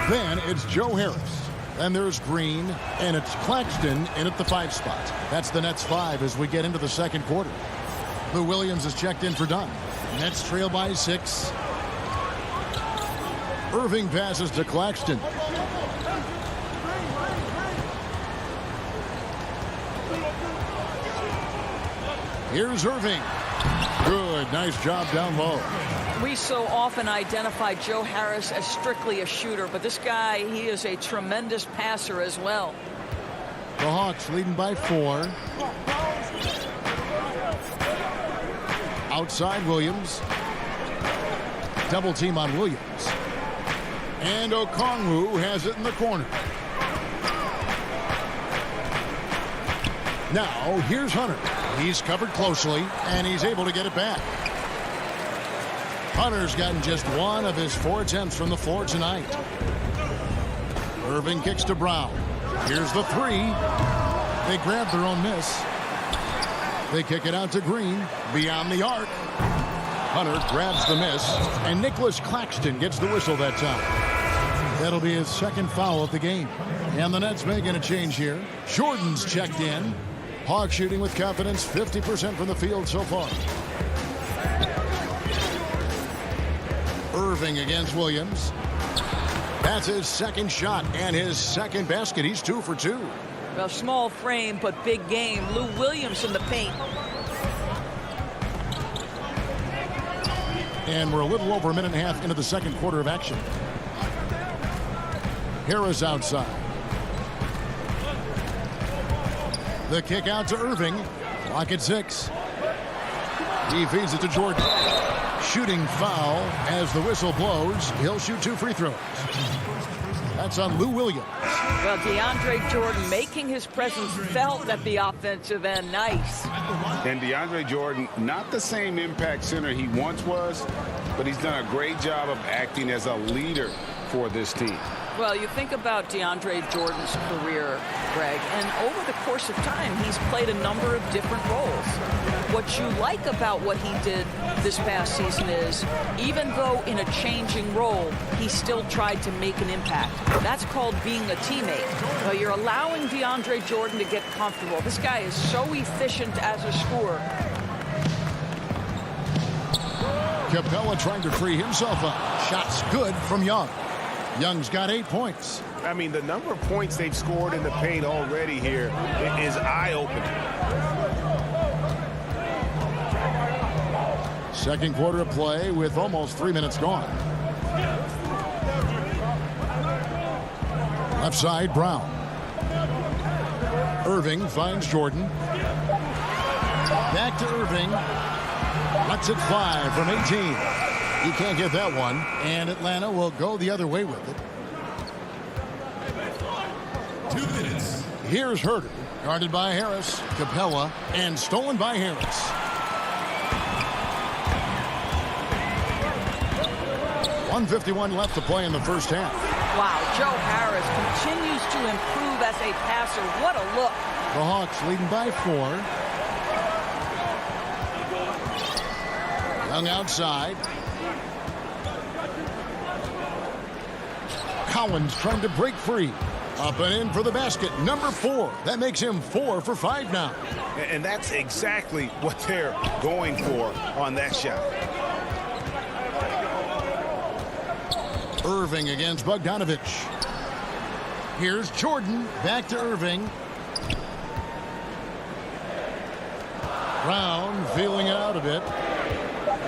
Then it's Joe Harris. Then there's Green. And it's Claxton in at the 5 spot. That's the Nets 5 as we get into the second quarter. Lou Williams is checked in for Dunn. Nets trail by 6. Irving passes to Claxton. Here's Irving. Good. Nice job down low. We so often identify Joe Harris as strictly a shooter, but this guy, he is a tremendous passer as well. The Hawks leading by 4. Outside Williams. Double team on Williams. And Okongwu has it in the corner. Now, here's Hunter. He's covered closely, and he's able to get it back. Hunter's gotten just 1 of his 4 attempts from the floor tonight. Irving kicks to Brown. Here's the 3. They grab their own miss. They kick it out to Green. Beyond the arc. Hunter grabs the miss, and Nicholas Claxton gets the whistle that time. That'll be his second foul of the game. And the Nets making a change here. Jordan's checked in. Hawks shooting with confidence, 50% from the field so far. Irving against Williams. That's his second shot and his second basket. He's 2 for 2. Well, small frame, but big game. Lou Williams in the paint. And we're a little over a minute and a half into the second quarter of action. Harris outside. The kick out to Irving. Clock at 6. He feeds it to Jordan. Shooting foul as the whistle blows. He'll shoot 2 free throws. That's on Lou Williams. Well, DeAndre Jordan making his presence felt at the offensive end. Nice. And DeAndre Jordan, not the same impact center he once was, but he's done a great job of acting as a leader for this team. Well, you think about DeAndre Jordan's career, Greg, and over the course of time, he's played a number of different roles. What you like about what he did this past season is, even though in a changing role, he still tried to make an impact. That's called being a teammate. Well, you're allowing DeAndre Jordan to get comfortable. This guy is so efficient as a scorer. Capella trying to free himself up. Shots good from Young. Young's got 8 points. I mean, the number of points they've scored in the paint already here is eye-opening. Second quarter of play with almost 3 minutes gone. Left side, Brown. Irving finds Jordan. Back to Irving. Lets it fly from 18. He can't get that one, and Atlanta will go the other way with it. 2 minutes. Here's Herter, guarded by Harris, Capella, and stolen by Harris. .151 left to play in the first half. Wow, Joe Harris continues to improve as a passer. What a look. The Hawks leading by 4. Young outside. Collins trying to break free. Up and in for the basket. Number 4. That makes him 4 for 5 now. And that's exactly what they're going for on that shot. Irving against Bogdanovich. Here's Jordan. Back to Irving. Brown feeling it out a bit.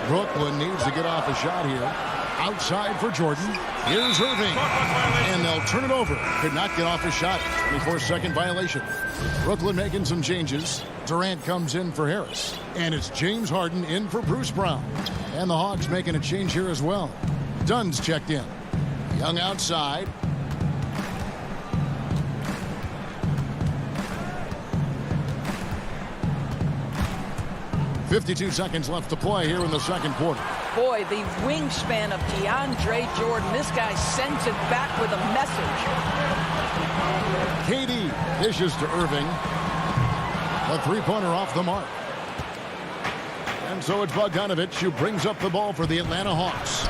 Brooklyn needs to get off a shot here. Outside for Jordan. Here's Irving. And they'll turn it over. Could not get off a shot. 24-second violation. Brooklyn making some changes. Durant comes in for Harris. And it's James Harden in for Bruce Brown. And the Hawks making a change here as well. Dunn's checked in. Young outside. .52 seconds left to play here in the second quarter. Boy, the wingspan of DeAndre Jordan. This guy sends it back with a message. KD dishes to Irving. A three-pointer off the mark. And so it's Bogdanovich who brings up the ball for the Atlanta Hawks.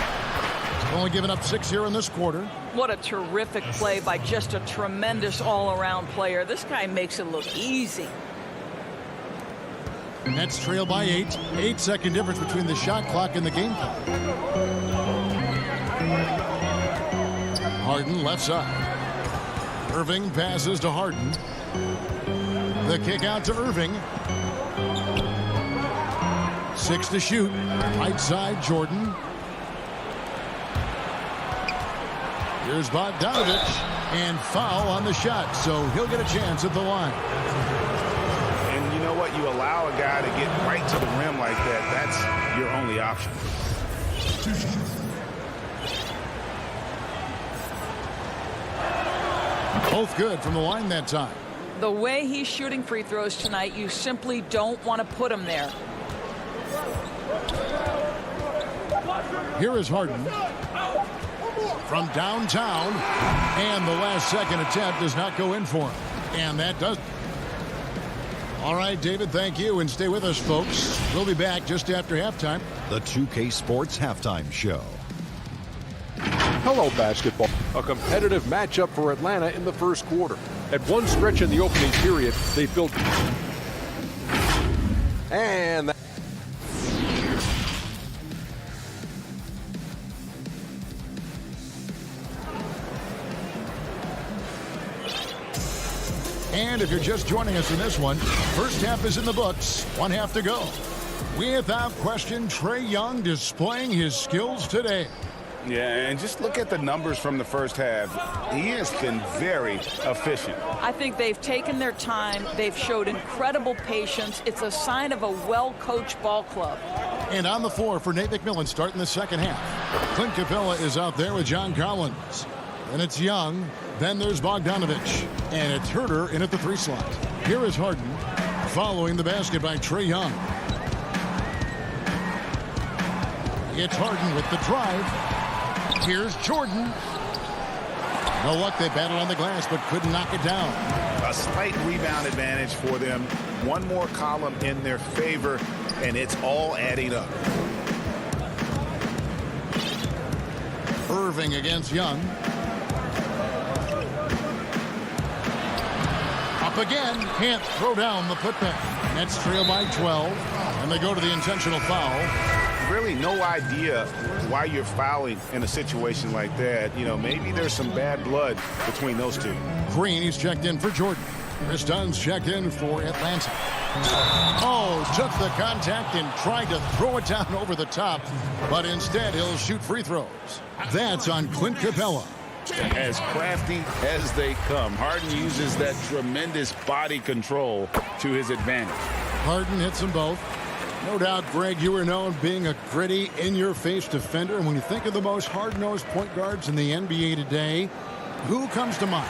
Only giving up 6 here in this quarter. What a terrific play by just a tremendous all-around player. This guy makes it look easy. Nets trail by 8. 8-second difference between the shot clock and the game clock. Harden left side. Irving passes to Harden. The kick out to Irving. 6 to shoot. Right side, Jordan. Here's Bogdanovich. And foul on the shot, so he'll get a chance at the line. And you know what? You allow a guy to get right to the rim like that. That's your only option. Both good from the line that time. The way he's shooting free throws tonight, you simply don't want to put him there. Here is Harden. From downtown. And the last second attempt does not go in for him. And that does. All right, David, thank you. And stay with us, folks. We'll be back just after halftime. The 2K Sports Halftime Show. Hello, basketball. A competitive matchup for Atlanta in the first quarter. At one stretch in the opening period, they built. And And if you're just joining us in this one, first half is in the books. 1 half to go. Without question, Trae Young displaying his skills today. Yeah, and just look at the numbers from the first half. He has been very efficient. I think they've taken their time. They've showed incredible patience. It's a sign of a well-coached ball club. And on the floor for Nate McMillan starting the second half. Clint Capella is out there with John Collins. Then it's Young. Then there's Bogdanovich. And it's Herter in at the 3 slot. Here is Harden following the basket by Trae Young. It's Harden with the drive. Here's Jordan. No luck. They battled on the glass but couldn't knock it down. A slight rebound advantage for them. One more column in their favor, and it's all adding up. Irving against Young. Up again. Can't throw down the putback. Nets trail by 12. And they go to the intentional foul. Really no idea why you're fouling in a situation like that. You know, maybe there's some bad blood between those two. Green, he's checked in for Jordan. Chris Dunn's checked in for Atlanta. Oh, took the contact and tried to throw it down over the top, but instead he'll shoot free throws. That's on Clint Capella. As crafty as they come, Harden uses that tremendous body control to his advantage. Harden hits them both. No doubt, Greg, you were known being a gritty, in-your-face defender. And when you think of the most hard-nosed point guards in the NBA today, who comes to mind?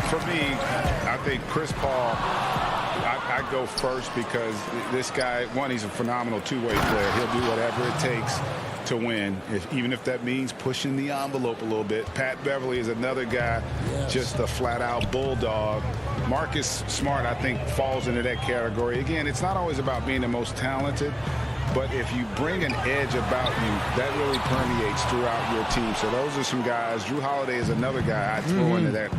For me, I think Chris Paul, I go first because this guy, one, he's a phenomenal two-way player. He'll do whatever it takes to win, even if that means pushing the envelope a little bit. Pat Beverly is another guy, just a flat-out bulldog. Marcus Smart, I think, falls into that category. Again, it's not always about being the most talented, but if you bring an edge about you, that really permeates throughout your team. So those are some guys. Drew Holiday is another guy I'd throw into that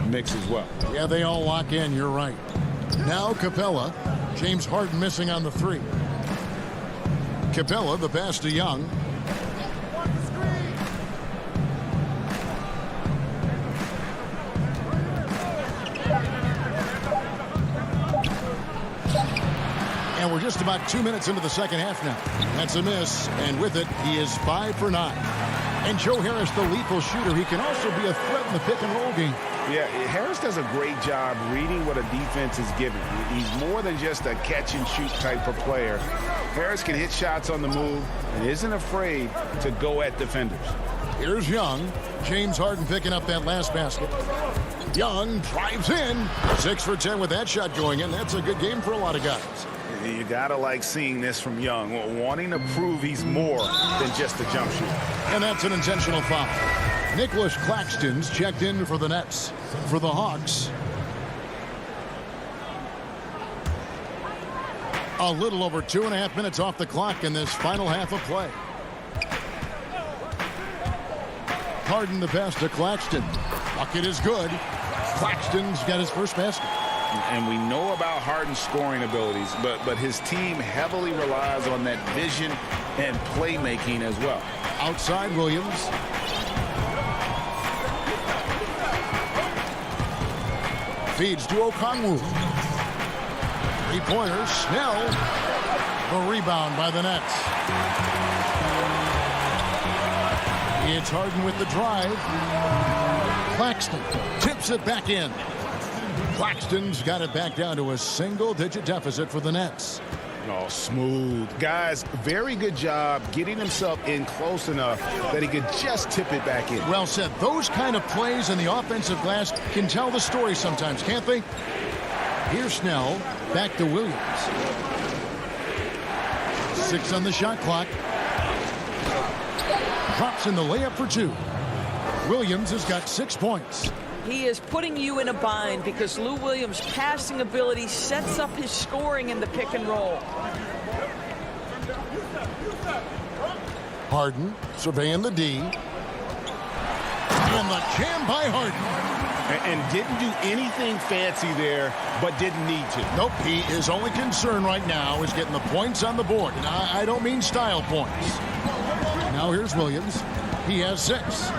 mix as well. Yeah, they all lock in. You're right. Now Capella. James Harden missing on the 3. Capella, the pass to Young. And we're just about 2 minutes into the second half now. That's a miss, and with it, he is 5 for 9. And Joe Harris, the lethal shooter, he can also be a threat in the pick-and-roll game. Yeah, Harris does a great job reading what a defense is giving. He's more than just a catch-and-shoot type of player. Harris can hit shots on the move and isn't afraid to go at defenders. Here's Young. James Harden picking up that last basket. Young drives in. 6 for 10 with that shot going in. That's a good game for a lot of guys. You gotta like seeing this from Young, wanting to prove he's more than just a jump shooter. And that's an intentional foul. Nicholas Claxton's checked in for the Nets. For the Hawks, a little over 2.5 minutes off the clock in this final half of play. Harden the pass to Claxton. Bucket is good. Claxton's got his first basket. And we know about Harden's scoring abilities, but his team heavily relies on that vision and playmaking as well. Outside Williams. Feeds to Okongwu. 3-pointer, Snell. The rebound by the Nets. It's Harden with the drive. Claxton tips it back in. Claxton's got it back down to a single-digit deficit for the Nets. Oh, smooth. Guys, very good job getting himself in close enough that he could just tip it back in. Well said. Those kind of plays in the offensive glass can tell the story sometimes, can't they? Here's Snell. Back to Williams. 6 on the shot clock. Drops in the layup for 2. Williams has got 6 points. He is putting you in a bind because Lou Williams' passing ability sets up his scoring in the pick and roll. Harden surveying the D. And the jam by Harden. And didn't do anything fancy there, but didn't need to. Nope, his only concern right now is getting the points on the board. And I don't mean style points. Now here's Williams. He has 6.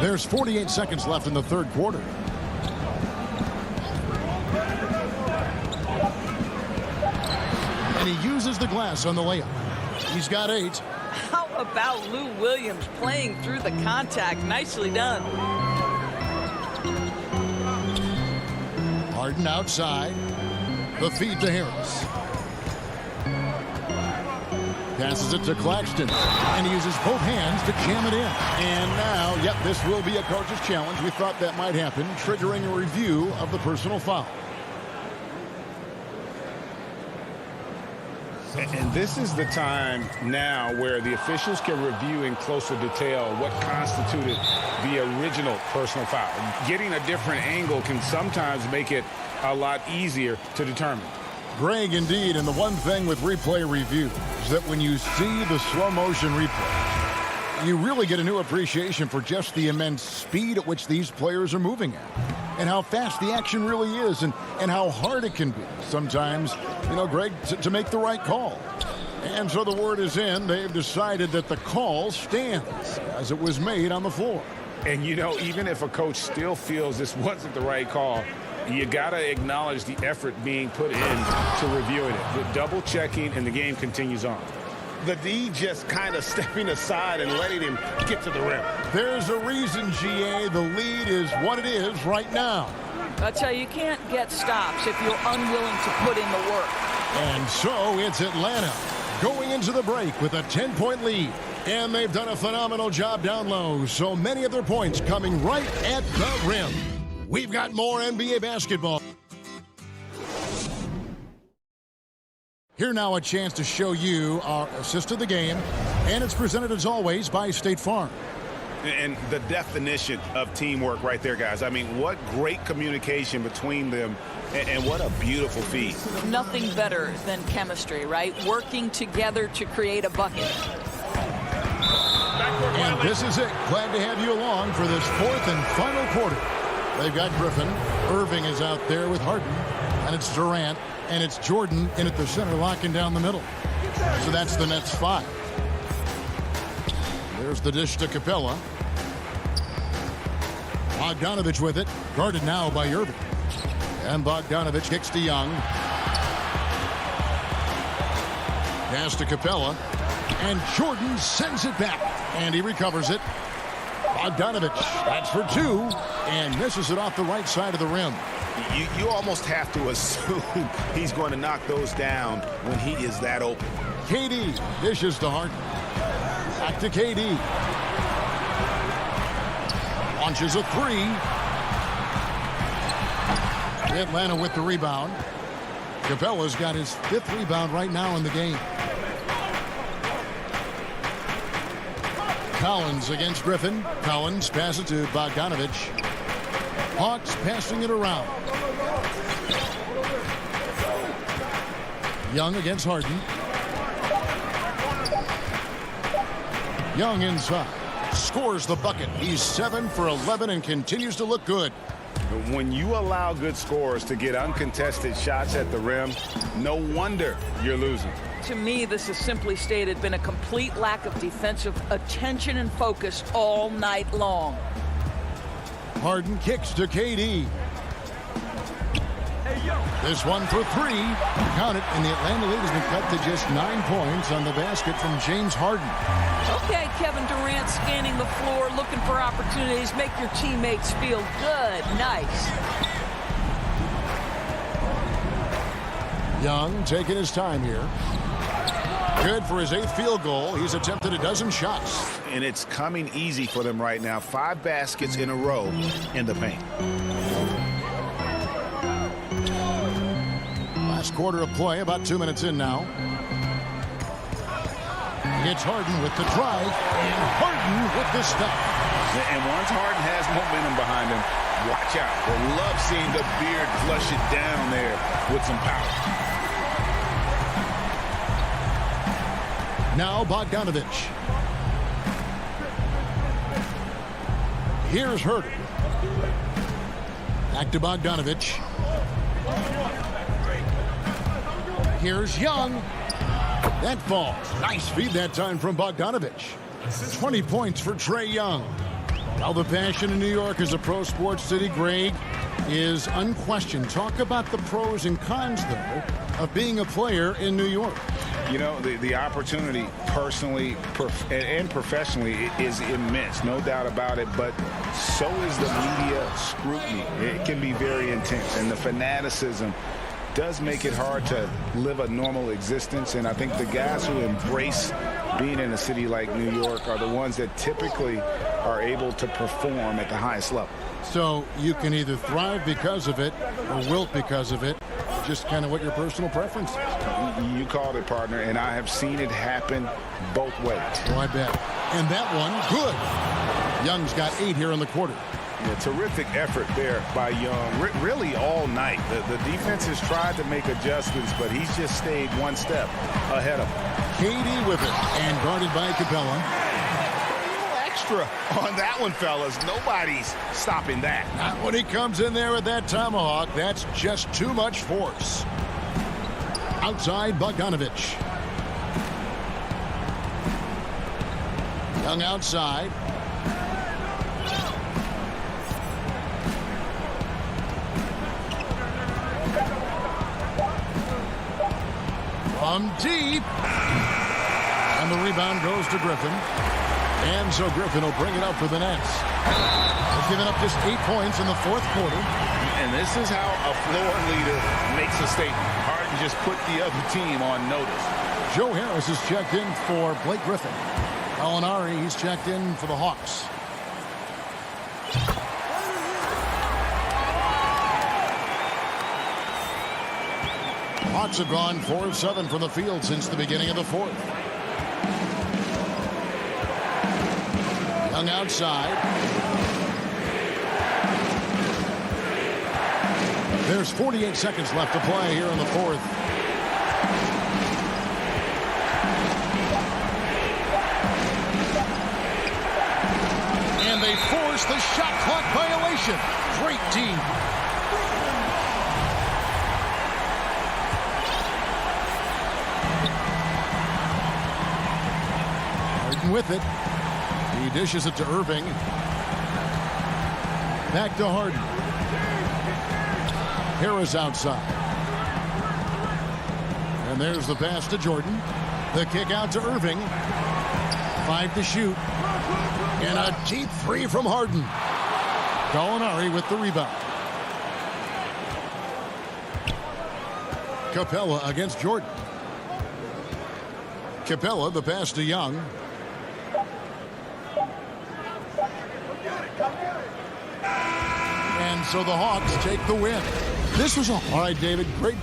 There's 48 seconds left in the third quarter. And he uses the glass on the layup. He's got 8. How about Lou Williams playing through the contact? Nicely done. Harden outside. The feed to Harris. Passes it to Claxton. And he uses both hands to jam it in. And now, yep, this will be a coach's challenge. We thought that might happen, triggering a review of the personal foul. And this is the time now where the officials can review in closer detail what constituted the original personal foul. Getting a different angle can sometimes make it a lot easier to determine. Greg, indeed, and the one thing with replay review is that when you see the slow motion replay, you really get a new appreciation for just the immense speed at which these players are moving at. And how fast the action really is, and how hard it can be sometimes, Greg, to make the right call. And so the word is in. They've decided that the call stands as it was made on the floor. And, even if a coach still feels this wasn't the right call, you got to acknowledge the effort being put in to reviewing it. The double checking, and the game continues on. The D just kind of stepping aside and letting him get to the rim. There's a reason, GA, the lead is what it is right now. I tell you can't get stops if you're unwilling to put in the work. And so it's Atlanta going into the break with a 10-point lead. And they've done a phenomenal job down low. So many of their points coming right at the rim. We've got more NBA basketball. Here now a chance to show you our assist of the game. And it's presented as always by State Farm. And the definition of teamwork right there, guys. I mean, what great communication between them, and what a beautiful feed. Nothing better than chemistry, right? Working together to create a bucket. And this is it. Glad to have you along for this fourth and final quarter. They've got Griffin. Irving is out there with Harden. And it's Durant. And it's Jordan in at the center, locking down the middle. So that's the Nets 5. There's the dish to Capella. Bogdanovich with it. Guarded now by Irving. And Bogdanovich kicks to Young. Pass to Capella. And Jordan sends it back. And he recovers it. Bogdanovich, that's for 2. And misses it off the right side of the rim. You almost have to assume he's going to knock those down when he is that open. KD dishes to Harden. Back to KD. Launches a 3. Atlanta with the rebound. Capella's got his 5th rebound right now in the game. Collins against Griffin. Collins passes to Bogdanovich. Hawks passing it around. Young against Harden. Young inside. Scores the bucket. He's 7 for 11 and continues to look good. When you allow good scorers to get uncontested shots at the rim, no wonder you're losing. To me, this is simply stated been a complete lack of defensive attention and focus all night long. Harden kicks to KD. This one for 3. Count it, and the Atlanta lead has been cut to just 9 points on the basket from James Harden. Okay, Kevin Durant scanning the floor, looking for opportunities. Make your teammates feel good. Nice. Young taking his time here. Good for his 8th field goal. He's attempted a dozen shots. And it's coming easy for them right now. 5 baskets in a row in the paint. Last quarter of play, about 2 minutes in now. It's Harden with the drive, and Harden with the stop. And once Harden has momentum behind him, watch out. We'll love seeing the beard flush it down there with some power. Now Bogdanovich. Here's Herder. Back to Bogdanovich. Here's Young. That falls. Nice feed that time from Bogdanovich. 20 points for Trae Young. Well, the passion in New York as a pro sports city, Greg, is unquestioned. Talk about the pros and cons, though, of being a player in New York. You know, the opportunity personally and professionally is immense, no doubt about it, but so is the media scrutiny. It can be very intense, and the fanaticism does make it hard to live a normal existence. And I think the guys who embrace being in a city like New York are the ones that typically are able to perform at the highest level. So you can either thrive because of it or wilt because of it. Just kind of what your personal preference is. You called it, partner, and I have seen it happen both ways. Oh, I bet. And that one, good. Young's got 8 here in the quarter. Yeah, terrific effort there by Young, really all night. The defense has tried to make adjustments, but he's just stayed one step ahead of him. Katie with it, and guarded by Capella. Extra on that one, fellas. Nobody's stopping that. Not when he comes in there with that tomahawk. That's just too much force. Outside, Bogdanovich. Young outside. From deep. And the rebound goes to Griffin. And so Griffin will bring it up for the Nets. They've given up just 8 points in the fourth quarter. And this is how a floor leader makes a statement. Harden just put the other team on notice. Joe Harris is checked in for Blake Griffin. Gallinari, he's checked in for the Hawks. Hawks have gone 4 of 7 from the field since the beginning of the fourth. Young outside. There's 48 seconds left to play here in the fourth. And they force the shot clock violation. Great team. Harden with it. He dishes it to Irving. Back to Harden. Harris outside. And there's the pass to Jordan. The kick out to Irving. 5 to shoot. And a deep 3 from Harden. Gallinari with the rebound. Capella against Jordan. Capella, the pass to Young. And so the Hawks take the win. This was all right, David. Great.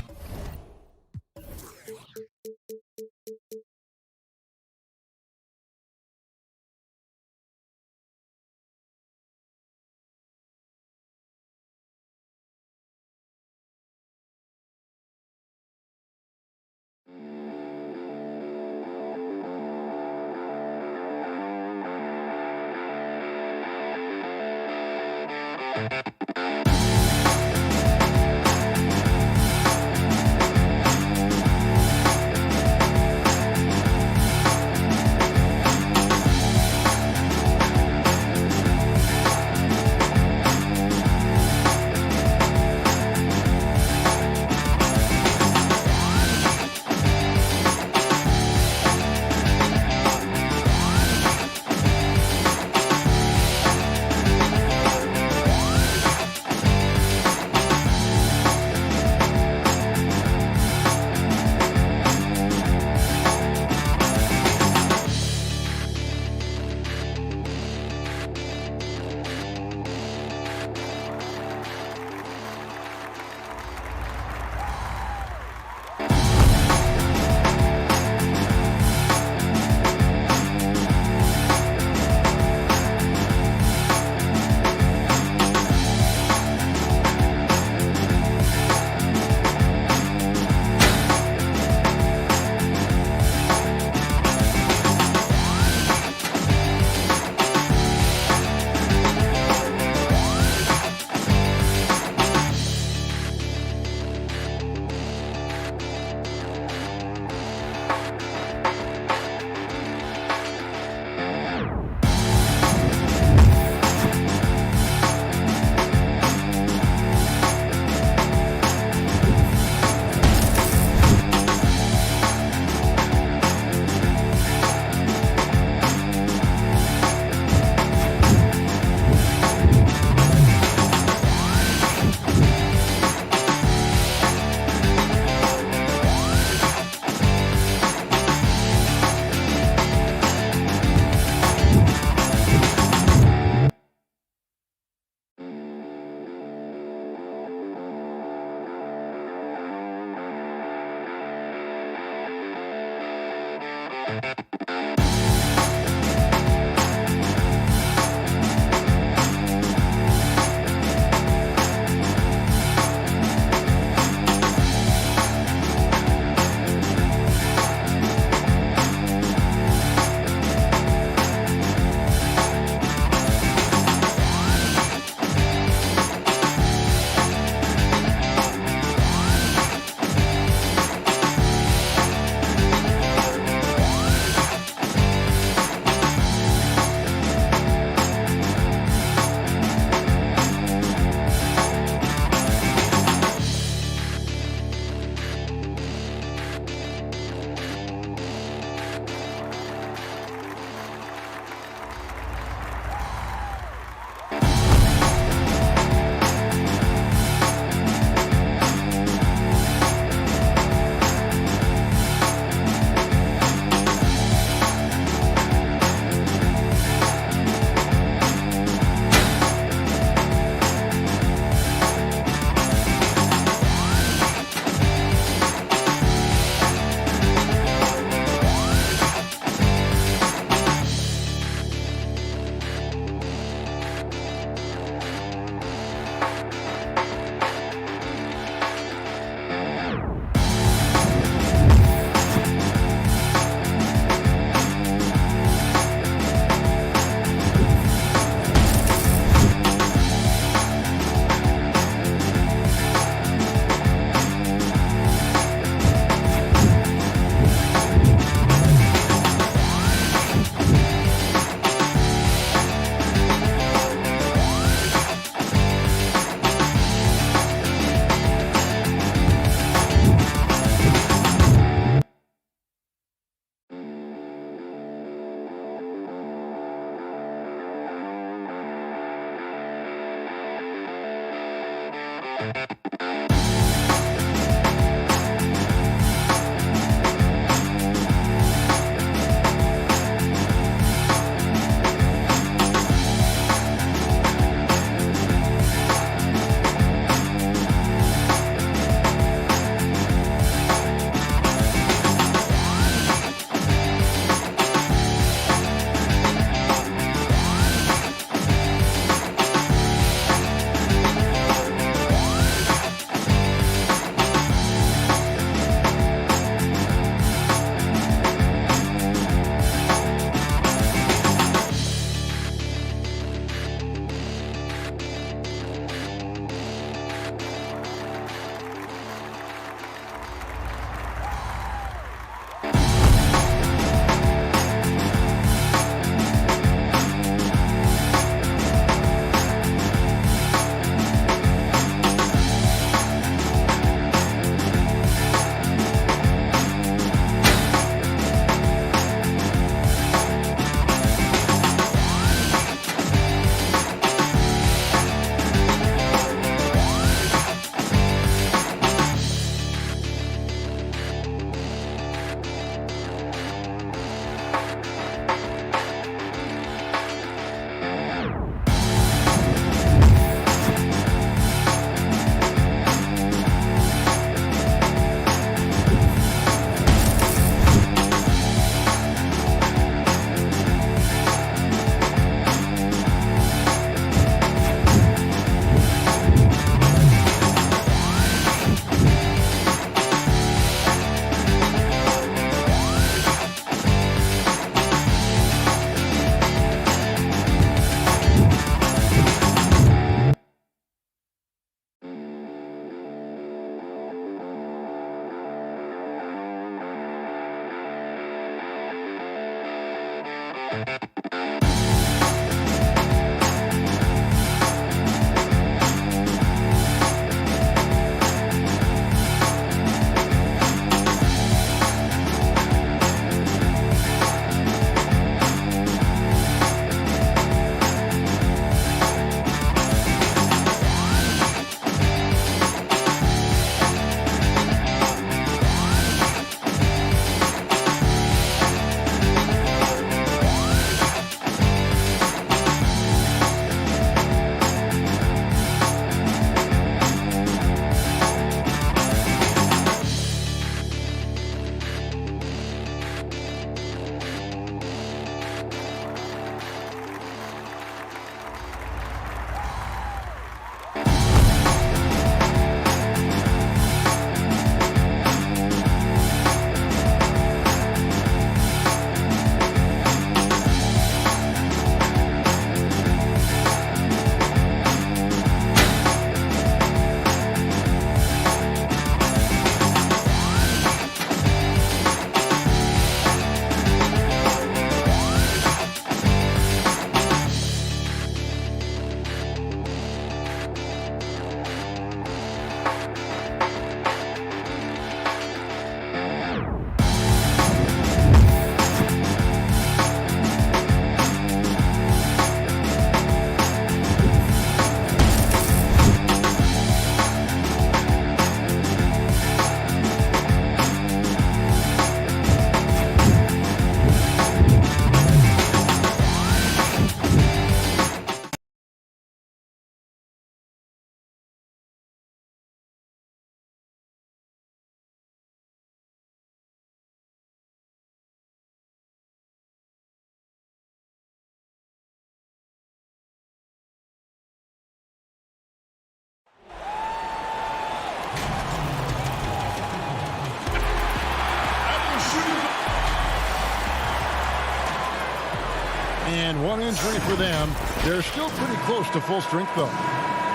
one injury for them. They're still pretty close to full strength, though.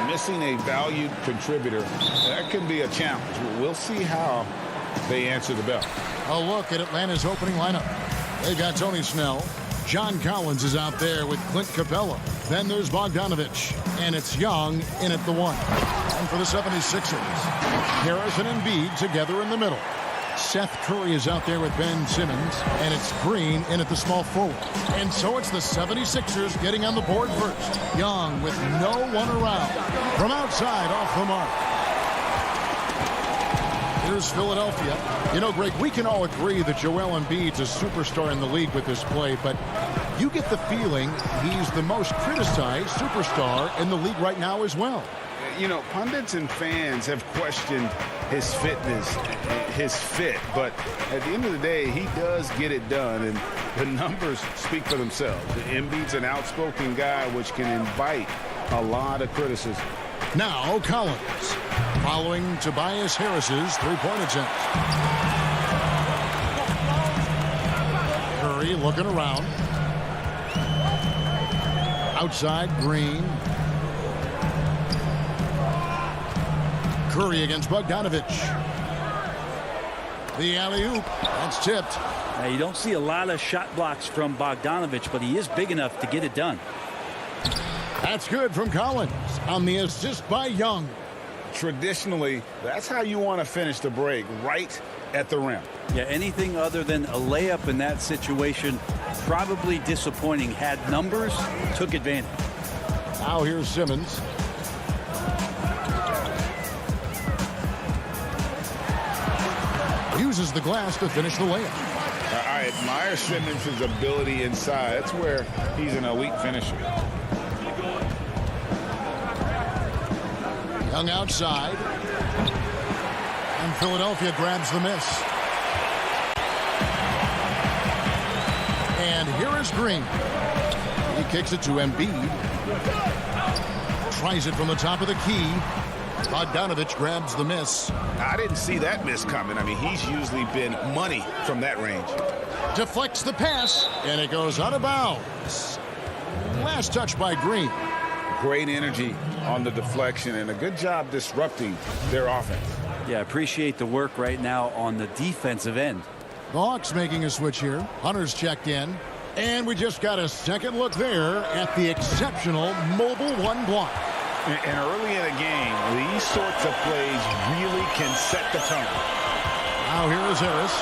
Missing a valued contributor, that can be a challenge. We'll see how they answer the bell. A look at Atlanta's opening lineup. They got Tony Snell. John Collins is out there with Clint Capella. Then there's Bogdanovich. And it's Young in at the 1. And for the 76ers, Harris and Embiid together in the middle. Seth Curry is out there with Ben Simmons. And it's Green in at the small forward. And so it's the 76ers getting on the board first. Young with no one around. From outside off the mark. Here's Philadelphia. You know, Greg, we can all agree that Joel Embiid's a superstar in the league with this play, but you get the feeling he's the most criticized superstar in the league right now as well. You know, pundits and fans have questioned his fitness, his fit, but at the end of the day, he does get it done, and the numbers speak for themselves. Embiid's an outspoken guy, which can invite a lot of criticism. Now Collins, following Tobias Harris's three-point attempt. Curry looking around. Outside, Green. Curry against Bogdanovich. The alley-oop. That's tipped. Now, you don't see a lot of shot blocks from Bogdanovich, but he is big enough to get it done. That's good from Collins on the assist by Young. Traditionally, that's how you want to finish the break, right at the rim. Yeah, anything other than a layup in that situation, probably disappointing. Had numbers, took advantage. Now here's Simmons. Uses the glass to finish the layup. I admire Simmons' ability inside. That's where he's an elite finisher. Young outside. And Philadelphia grabs the miss. And here is Green. He kicks it to Embiid. Tries it from the top of the key. Bogdanovich grabs the miss. I didn't see that miss coming. I mean, he's usually been money from that range. Deflects the pass, and it goes out of bounds. Last touch by Green. Great energy on the deflection and a good job disrupting their offense. Yeah, appreciate the work right now on the defensive end. The Hawks making a switch here. Hunter's checked in. And we just got a second look there at the exceptional mobile one block. And early in a game, these sorts of plays really can set the tone. Now here is Harris.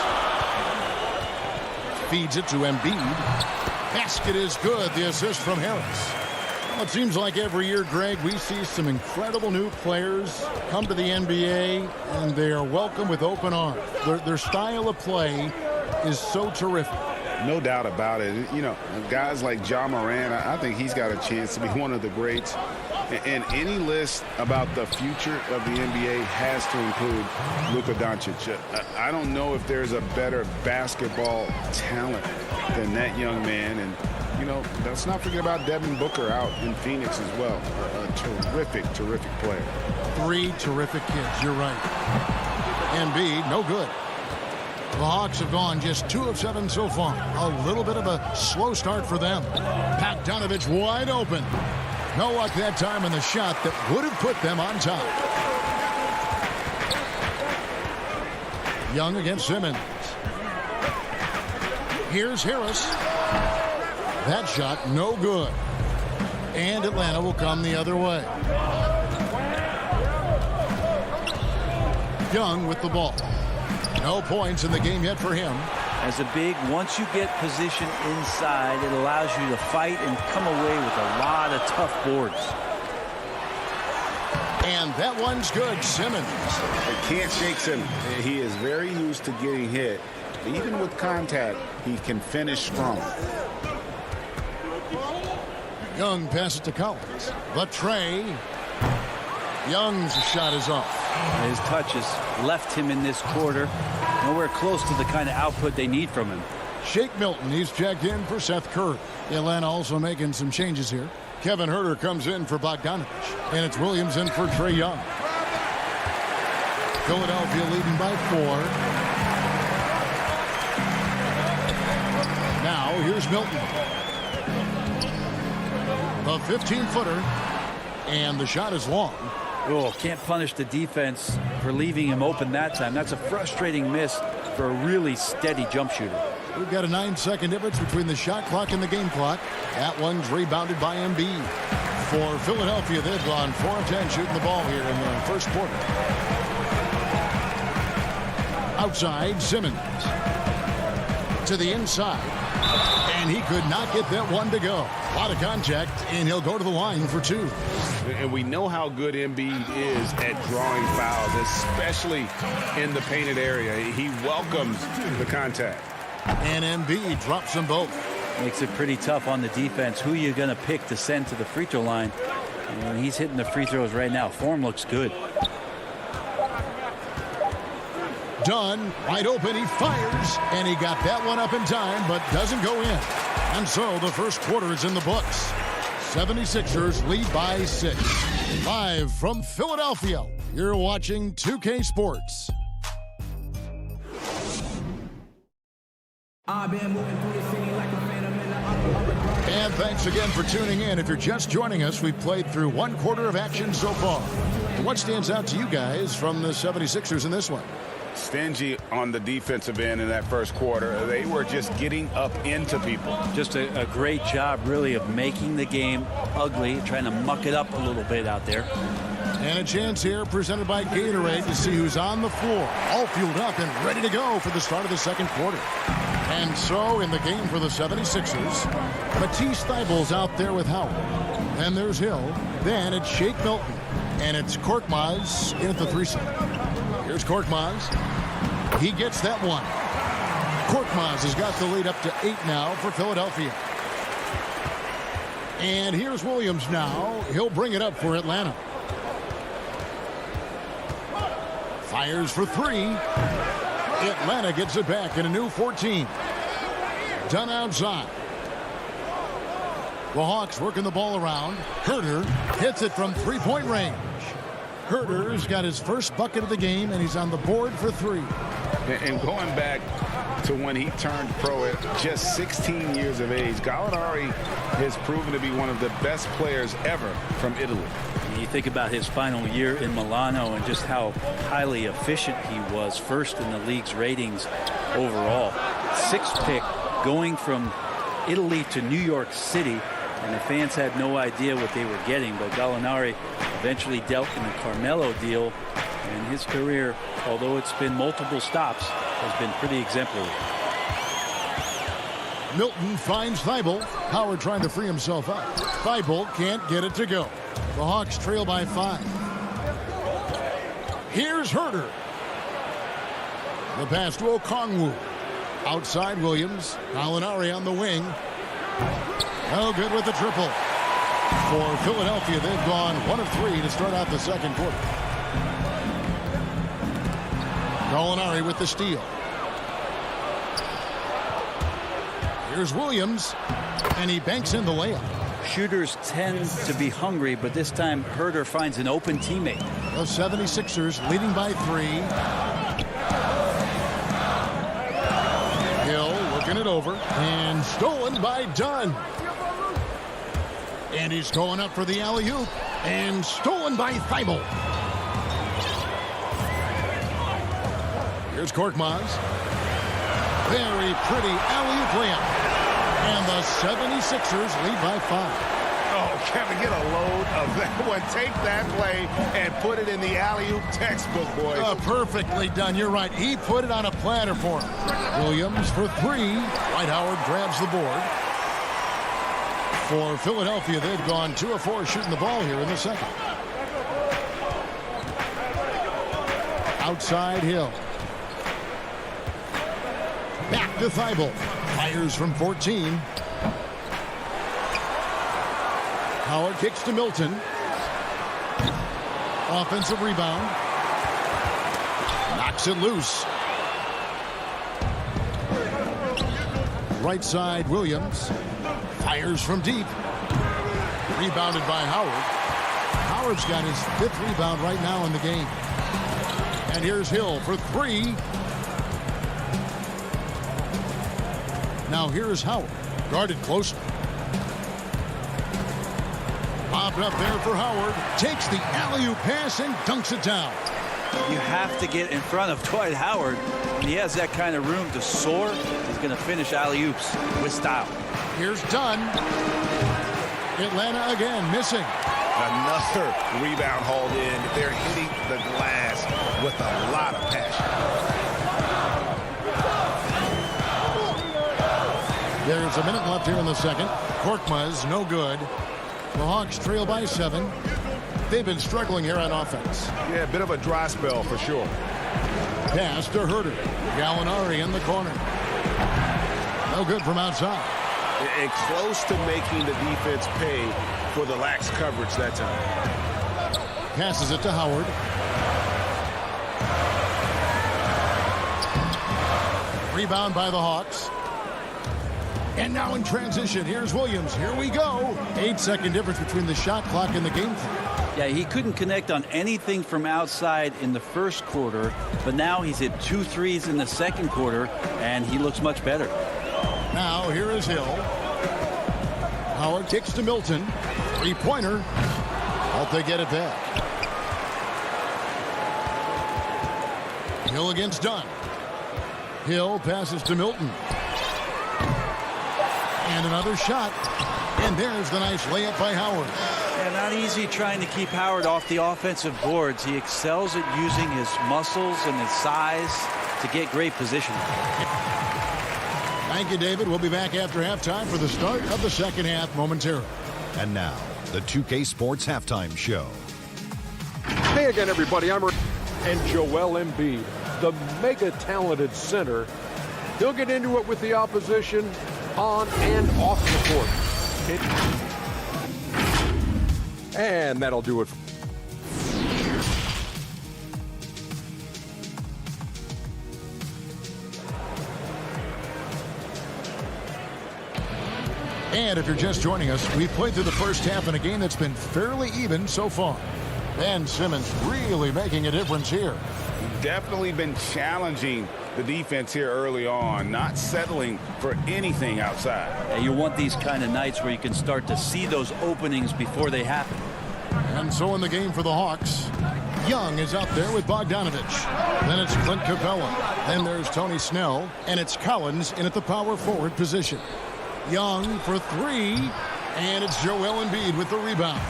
Feeds it to Embiid. Basket is good. The assist from Harris. Well, it seems like every year, Greg, we see some incredible new players come to the NBA, and they are welcome with open arms. Their style of play is so terrific. No doubt about it. You know, guys like Ja Morant, I think he's got a chance to be one of the greats. And any list about the future of the NBA has to include Luka Doncic. I don't know if there's a better basketball talent than that young man. And, you know, let's not forget about Devin Booker out in Phoenix as well. A terrific, terrific player. Three terrific kids. You're right. Embiid, no good. The Hawks have gone just 2 of 7 so far. A little bit of a slow start for them. Bogdanovich wide open. No luck that time in the shot that would have put them on top. Young against Simmons. Here's Harris. That shot no good. And Atlanta will come the other way. Young with the ball. No points in the game yet for him. As a big, once you get position inside, it allows you to fight and come away with a lot of tough boards. And that one's good. Simmons. Can't shake him. He is very used to getting hit. Even with contact, he can finish strong. Young passes to Collins. But Trey. Young's shot is off. His touches left him in this quarter. Nowhere close to the kind of output they need from him. Shake Milton, he's checked in for Seth Curry. Atlanta also making some changes here. Kevin Huerter comes in for Bogdanovich. And it's Williams in for Trae Young. Philadelphia leading by 4. Now here's Milton. The 15-footer. And the shot is long. Oh, can't punish the defense for leaving him open that time. That's a frustrating miss for a really steady jump shooter. We've got a 9-second difference between the shot clock and the game clock. That one's rebounded by Embiid. For Philadelphia, they've gone 4 of 10 shooting the ball here in the first quarter. Outside, Simmons. To the inside. And he could not get that one to go. A lot of contact, and he'll go to the line for 2. And we know how good Embiid is at drawing fouls, especially in the painted area. He welcomes the contact. And Embiid drops them both. Makes it pretty tough on the defense. Who are you going to pick to send to the free throw line? And he's hitting the free throws right now. Form looks good. Dunn, wide open, he fires, and he got that one up in time, but doesn't go in. And so the first quarter is in the books. 76ers lead by 6. Live from Philadelphia, you're watching 2K Sports. And thanks again for tuning in. If you're just joining us, we've played through 1 quarter of action so far. And what stands out to you guys from the 76ers in this one? Stingy on the defensive end in that first quarter. They were just getting up into people. Just a great job, really, of making the game ugly, trying to muck it up a little bit out there. And a chance here presented by Gatorade to see who's on the floor, all fueled up and ready to go for the start of the second quarter. And so in the game for the 76ers, Matisse Thybulle's out there with Howard. Then there's Hill. Then it's Shake Milton. And it's Korkmaz in at the 3 slot. Here's Korkmaz. He gets that one. Korkmaz has got the lead up to 8 now for Philadelphia. And here's Williams now. He'll bring it up for Atlanta. Fires for 3. Atlanta gets it back in a new 14. Dunn outside. The Hawks working the ball around. Herter hits it from 3-point range. Herter's got his first bucket of the game, and he's on the board for 3. And going back to when he turned pro at just 16 years of age, Gallinari has proven to be one of the best players ever from Italy. You think about his final year in Milano and just how highly efficient he was, first in the league's ratings overall. 6th pick going from Italy to New York City, and the fans had no idea what they were getting, but Gallinari eventually dealt in the Carmelo deal, and his career, although it's been multiple stops, has been pretty exemplary. Milton finds Thibault. Howard trying to free himself up. Thibault can't get it to go. The Hawks trail by 5. Here's Herter. The pass to Okongwu. Outside Williams. Gallinari on the wing. No good with the triple. For Philadelphia, they've gone 1 of 3 to start out the second quarter. Gallinari with the steal. Here's Williams, and he banks in the layup. Shooters tend to be hungry, but this time Herter finds an open teammate. The 76ers leading by 3. Hill working it over, and stolen by Dunn. And he's going up for the alley-oop, and stolen by Thibault. Here's Korkmaz. Very pretty alley-oop layup. And the 76ers lead by 5. Oh, Kevin, get a load of that one. Take that play and put it in the alley-oop textbook, boys. Perfectly done. You're right. He put it on a platter for him. Williams for 3. Dwight Howard grabs the board. For Philadelphia, they've gone 2 of 4 shooting the ball here in the second. Outside Hill. Back to Thibault. Fires from 14. Howard kicks to Milton. Offensive rebound. Knocks it loose. Right side, Williams. Fires from deep. Rebounded by Howard. Howard's got his 5th rebound right now in the game. And here's Hill for 3. Now here's Howard, guarded closely. Open up there for Howard. Takes the alley-oop pass and dunks it down. You have to get in front of Dwight Howard. When he has that kind of room to soar, he's going to finish alley-oops with style. Here's Dunn. Atlanta again missing. Another rebound hauled in. They're hitting the glass with a lot of passion. There's a minute left here in the second. Korkmaz no good. The Hawks trail by 7. They've been struggling here on offense. Yeah, a bit of a dry spell for sure. Pass to Herter. Gallinari in the corner. No good from outside. And close to making the defense pay for the lax coverage that time. Passes it to Howard. Rebound by the Hawks. And now in transition, here's Williams. Here we go. 8-second difference between the shot clock and the game clock. Yeah, he couldn't connect on anything from outside in the first quarter, but now he's hit 2 threes in the second quarter, and he looks much better. Now here is Hill. Howard kicks to Milton. 3-pointer. Hope they get it back. Hill against Dunn. Hill passes to Milton. And another shot. And there's the nice layup by Howard. Yeah, not easy trying to keep Howard off the offensive boards. He excels at using his muscles and his size to get great position. Thank you, David. We'll be back after halftime for the start of the second half momentarily. And now, the 2K Sports Halftime Show. Hey again, everybody. I'm and Joel Embiid, the mega-talented center. He'll get into it with the opposition on and off the court. And that'll do it. And if you're just joining us, we've played through the first half in a game that's been fairly even so far. Ben Simmons really making a difference here. Definitely been challenging the defense here early on, not settling for anything outside. Yeah, you want these kind of nights where you can start to see those openings before they happen. And so in the game for the Hawks, Young is out there with Bogdanovich. Then it's Clint Capella. Then there's Tony Snell. And it's Collins in at the power forward position. Young for 3. And it's Joel Embiid with the rebound.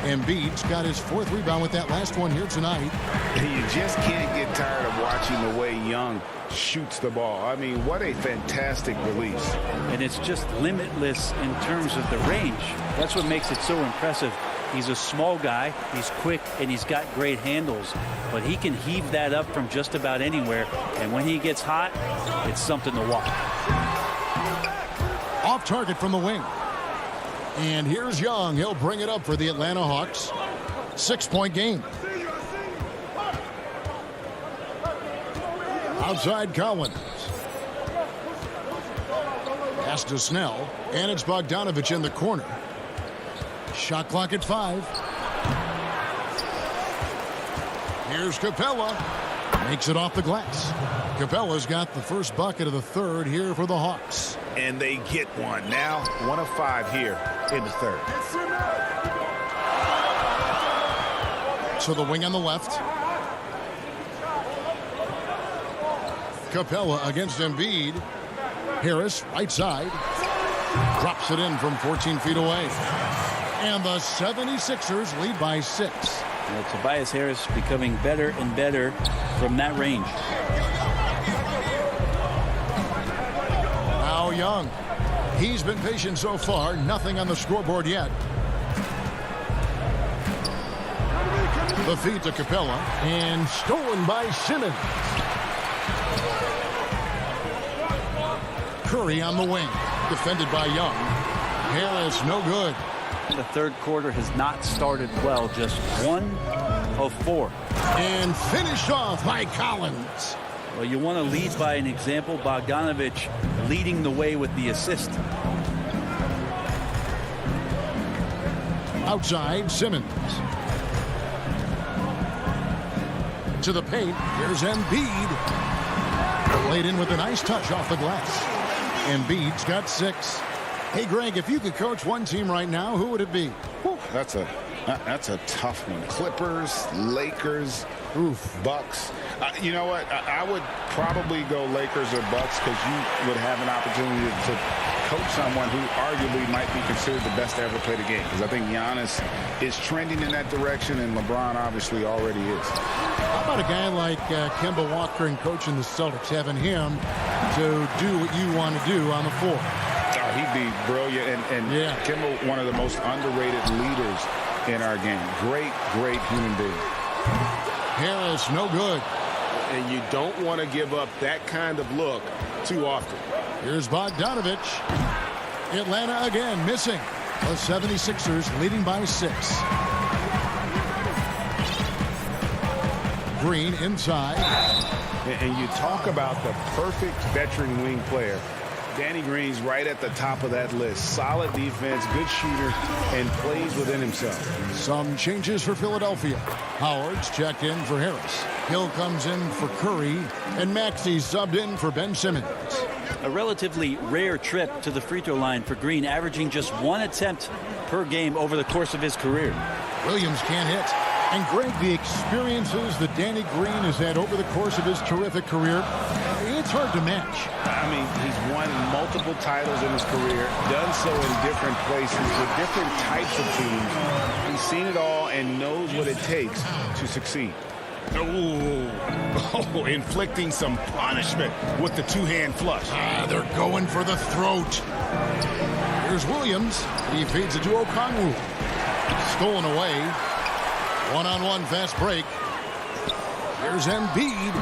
Embiid's got his 4th rebound with that last one here tonight. You just can't get tired of watching the way Young shoots the ball. I mean, what a fantastic release. And it's just limitless in terms of the range. That's what makes it so impressive. He's a small guy, he's quick, and he's got great handles. But he can heave that up from just about anywhere. And when he gets hot, it's something to watch. Off target from the wing. And here's Young. He'll bring it up for the Atlanta Hawks. 6-point game. Outside Collins. Pass to Snell. And it's Bogdanovich in the corner. Shot clock at 5. Here's Capella. Makes it off the glass. Capella's got the first bucket of the third here for the Hawks. And they get one. Now 1 of 5 here in the third. So the wing on the left. Capella against Embiid. Harris, right side. Drops it in from 14 feet away. And the 76ers lead by 6. Tobias Harris becoming better and better from that range. Now Young. He's been patient so far. Nothing on the scoreboard yet. The feed to Capella. And stolen by Simmons. Curry on the wing. Defended by Young. Harris, no good. The third quarter has not started well. Just 1 of 4. And finished off by Collins. Well, you want to lead by an example. Bogdanovich leading the way with the assist. Outside, Simmons. To the paint. Here's Embiid. Laid in with a nice touch off the glass. Embiid's got 6. Hey, Greg, if you could coach one team right now, who would it be? Whew, that's a tough one. Clippers, Lakers, Bucks. You know what? I would probably go Lakers or Bucks because you would have an opportunity to coach someone who arguably might be considered the best to ever play the game. Because I think Giannis is trending in that direction, and LeBron obviously already is. How about a guy like Kemba Walker and coaching the Celtics, having him to do what you want to do on the floor? Oh, he'd be brilliant. And Kemba, one of the most underrated leaders in our game. Great, great human being. Harris, no good. And you don't want to give up that kind of look too often. Here's Bogdanovich. Atlanta again missing. The 76ers leading by 6. Green inside. And you talk about the perfect veteran wing player. Danny Green's right at the top of that list. Solid defense, good shooter, and plays within himself. Some changes for Philadelphia. Howard's checked in for Harris. Hill comes in for Curry, and Maxey subbed in for Ben Simmons. A relatively rare trip to the free throw line for Green, averaging just 1 attempt per game over the course of his career. Williams can't hit. And Greg, the experiences that Danny Green has had over the course of his terrific career, it's hard to match. I mean, he's won multiple titles in his career, done so in different places with different types of teams. He's seen it all and knows what it takes to succeed. Oh, inflicting some punishment with the two-hand flush. They're going for the throat. Here's Williams. He feeds it to Okongwu. Stolen away. One-on-one fast break. Here's Embiid.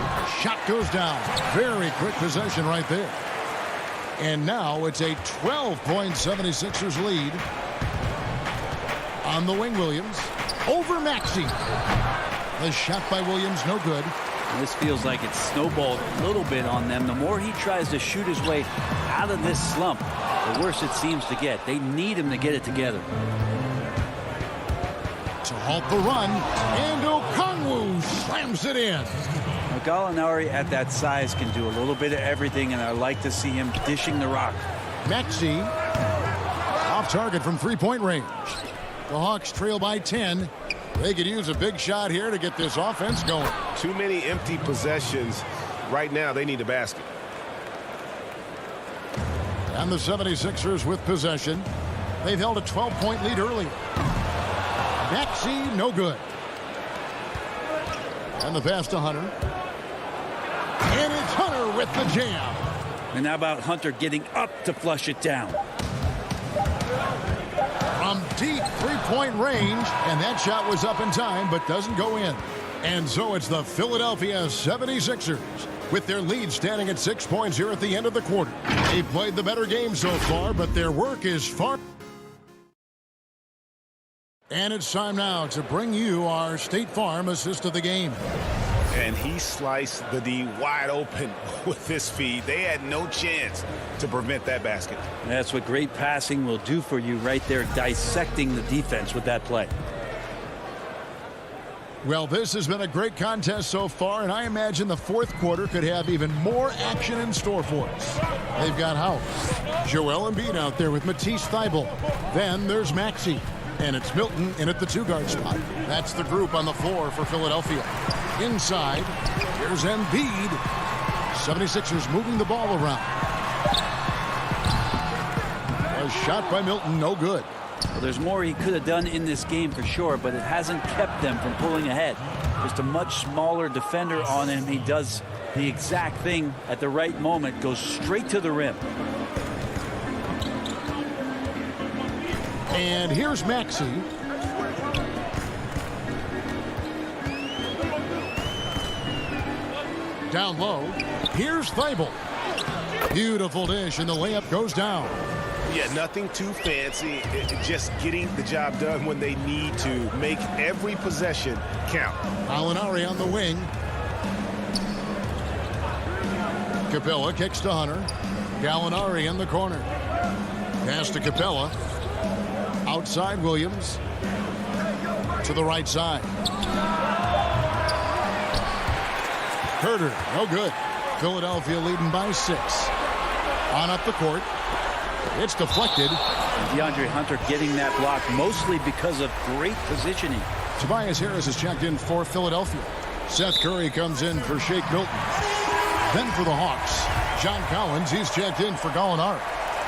Shot goes down. Very quick possession right there. And now it's a 12-point 76ers lead on the wing. Williams over Maxey. The shot by Williams, no good. This feels like it's snowballed a little bit on them. The more he tries to shoot his way out of this slump, the worse it seems to get. They need him to get it together. To halt the run, and Okongwu slams it in. Now, Gallinari at that size can do a little bit of everything, and I like to see him dishing the rock. Maxey off target from three-point range. The Hawks trail by 10. They could use a big shot here to get this offense going. Too many empty possessions. Right now, they need a basket. And the 76ers with possession. They've held a 12-point lead earlier. Maxey, no good. And the pass to Hunter. And it's Hunter with the jam. And how about Hunter getting up to flush it down? From deep three-point range, and that shot was up in time, but doesn't go in. And so it's the Philadelphia 76ers with their lead standing at 6 points here at the end of the quarter. They've played the better game so far, but their work is far. And it's time now to bring you our State Farm assist of the game. And he sliced the D wide open with his feed. They had no chance to prevent that basket. That's what great passing will do for you right there, dissecting the defense with that play. Well, this has been a great contest so far, and I imagine the fourth quarter could have even more action in store for us. They've got House, Joel Embiid out there with Matisse Thybulle. Then there's Maxey, and it's Milton in at the two-guard spot. That's the group on the floor for Philadelphia. Inside, here's Embiid. 76ers moving the ball around. A shot by Milton, no good. Well, there's more he could have done in this game for sure, but it hasn't kept them from pulling ahead. Just a much smaller defender on him. He does the exact thing at the right moment, goes straight to the rim. And here's Maxey. Down low. Here's Thybulle. Beautiful dish, and the layup goes down. Yeah, nothing too fancy. Just getting the job done when they need to. Make every possession count. Gallinari on the wing. Capella kicks to Hunter. Gallinari in the corner. Pass to Capella. Outside Williams. To the right side. Herter, no good. Philadelphia leading by 6. On up the court. It's deflected. DeAndre Hunter getting that block mostly because of great positioning. Tobias Harris is checked in for Philadelphia. Seth Curry comes in for Shake Milton. Then for the Hawks, John Collins, he's checked in for Gallinari.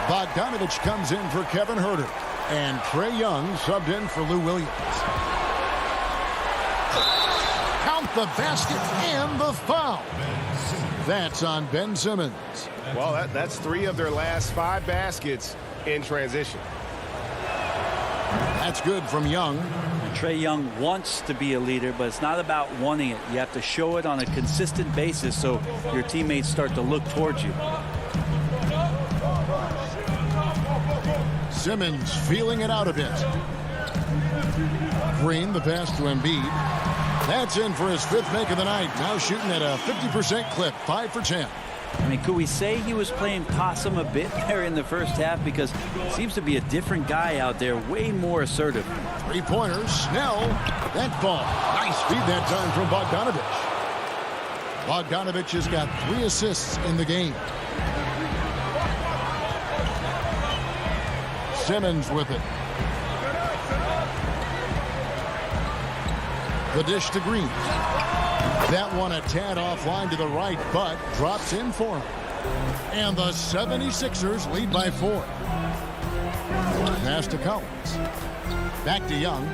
Bogdanovich comes in for Kevin Huerter. And Trae Young subbed in for Lou Williams. Count the basket and the foul. That's on Ben Simmons. Well, that's 3 of their last 5 baskets in transition. That's good from Young. Trae Young wants to be a leader, but it's not about wanting it. You have to show it on a consistent basis so your teammates start to look towards you. Simmons feeling it out a bit. Green, the pass to Embiid. That's in for his 5th make of the night. Now shooting at a 50% clip, 5 for 10. I mean, could we say he was playing possum a bit there in the first half? Because it seems to be a different guy out there, way more assertive. 3-pointers, Snell. That ball. Nice feed that time from Bogdanovich. Bogdanovich has got 3 assists in the game. Simmons with it. The dish to Green. That one a tad offline to the right, but drops in for him. And the 76ers lead by 4. Pass to Collins. Back to Young.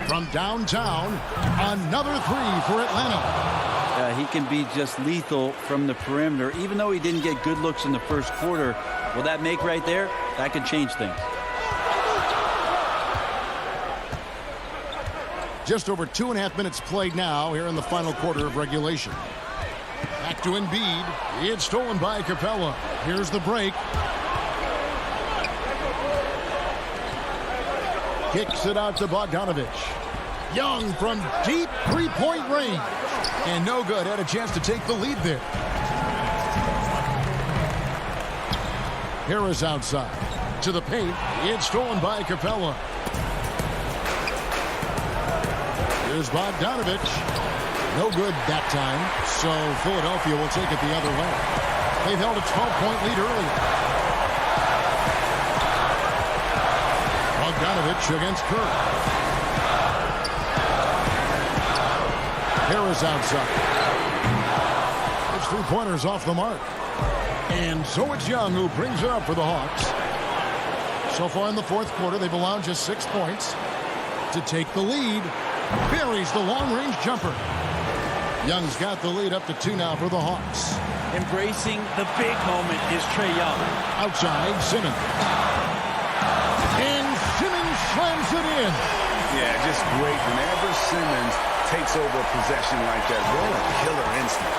From downtown, another 3 for Atlanta. He can be just lethal from the perimeter. Even though he didn't get good looks in the first quarter, will that make right there? That could change things. Just over 2.5 minutes played now here in the final quarter of regulation. Back to Embiid. It's stolen by Capella. Here's the break. Kicks it out to Bogdanovich. Young from deep 3-point range. And no good. Had a chance to take the lead there. Harris outside. To the paint. It's stolen by Capella. Here's Bogdanovich. No good that time. So Philadelphia will take it the other way. They've held a 12-point lead earlier. Bogdanovich against Curry. Harris outside. It's 3-pointers off the mark. And so it's Young who brings it up for the Hawks. So far in the fourth quarter, they've allowed just 6 points to take the lead. Buries the long-range jumper. Young's got the lead up to 2 now for the Hawks. Embracing the big moment is Trae Young. Outside, Simmons. And Simmons slams it in. Yeah, just great. Whenever Simmons takes over a possession like that, what a killer instinct.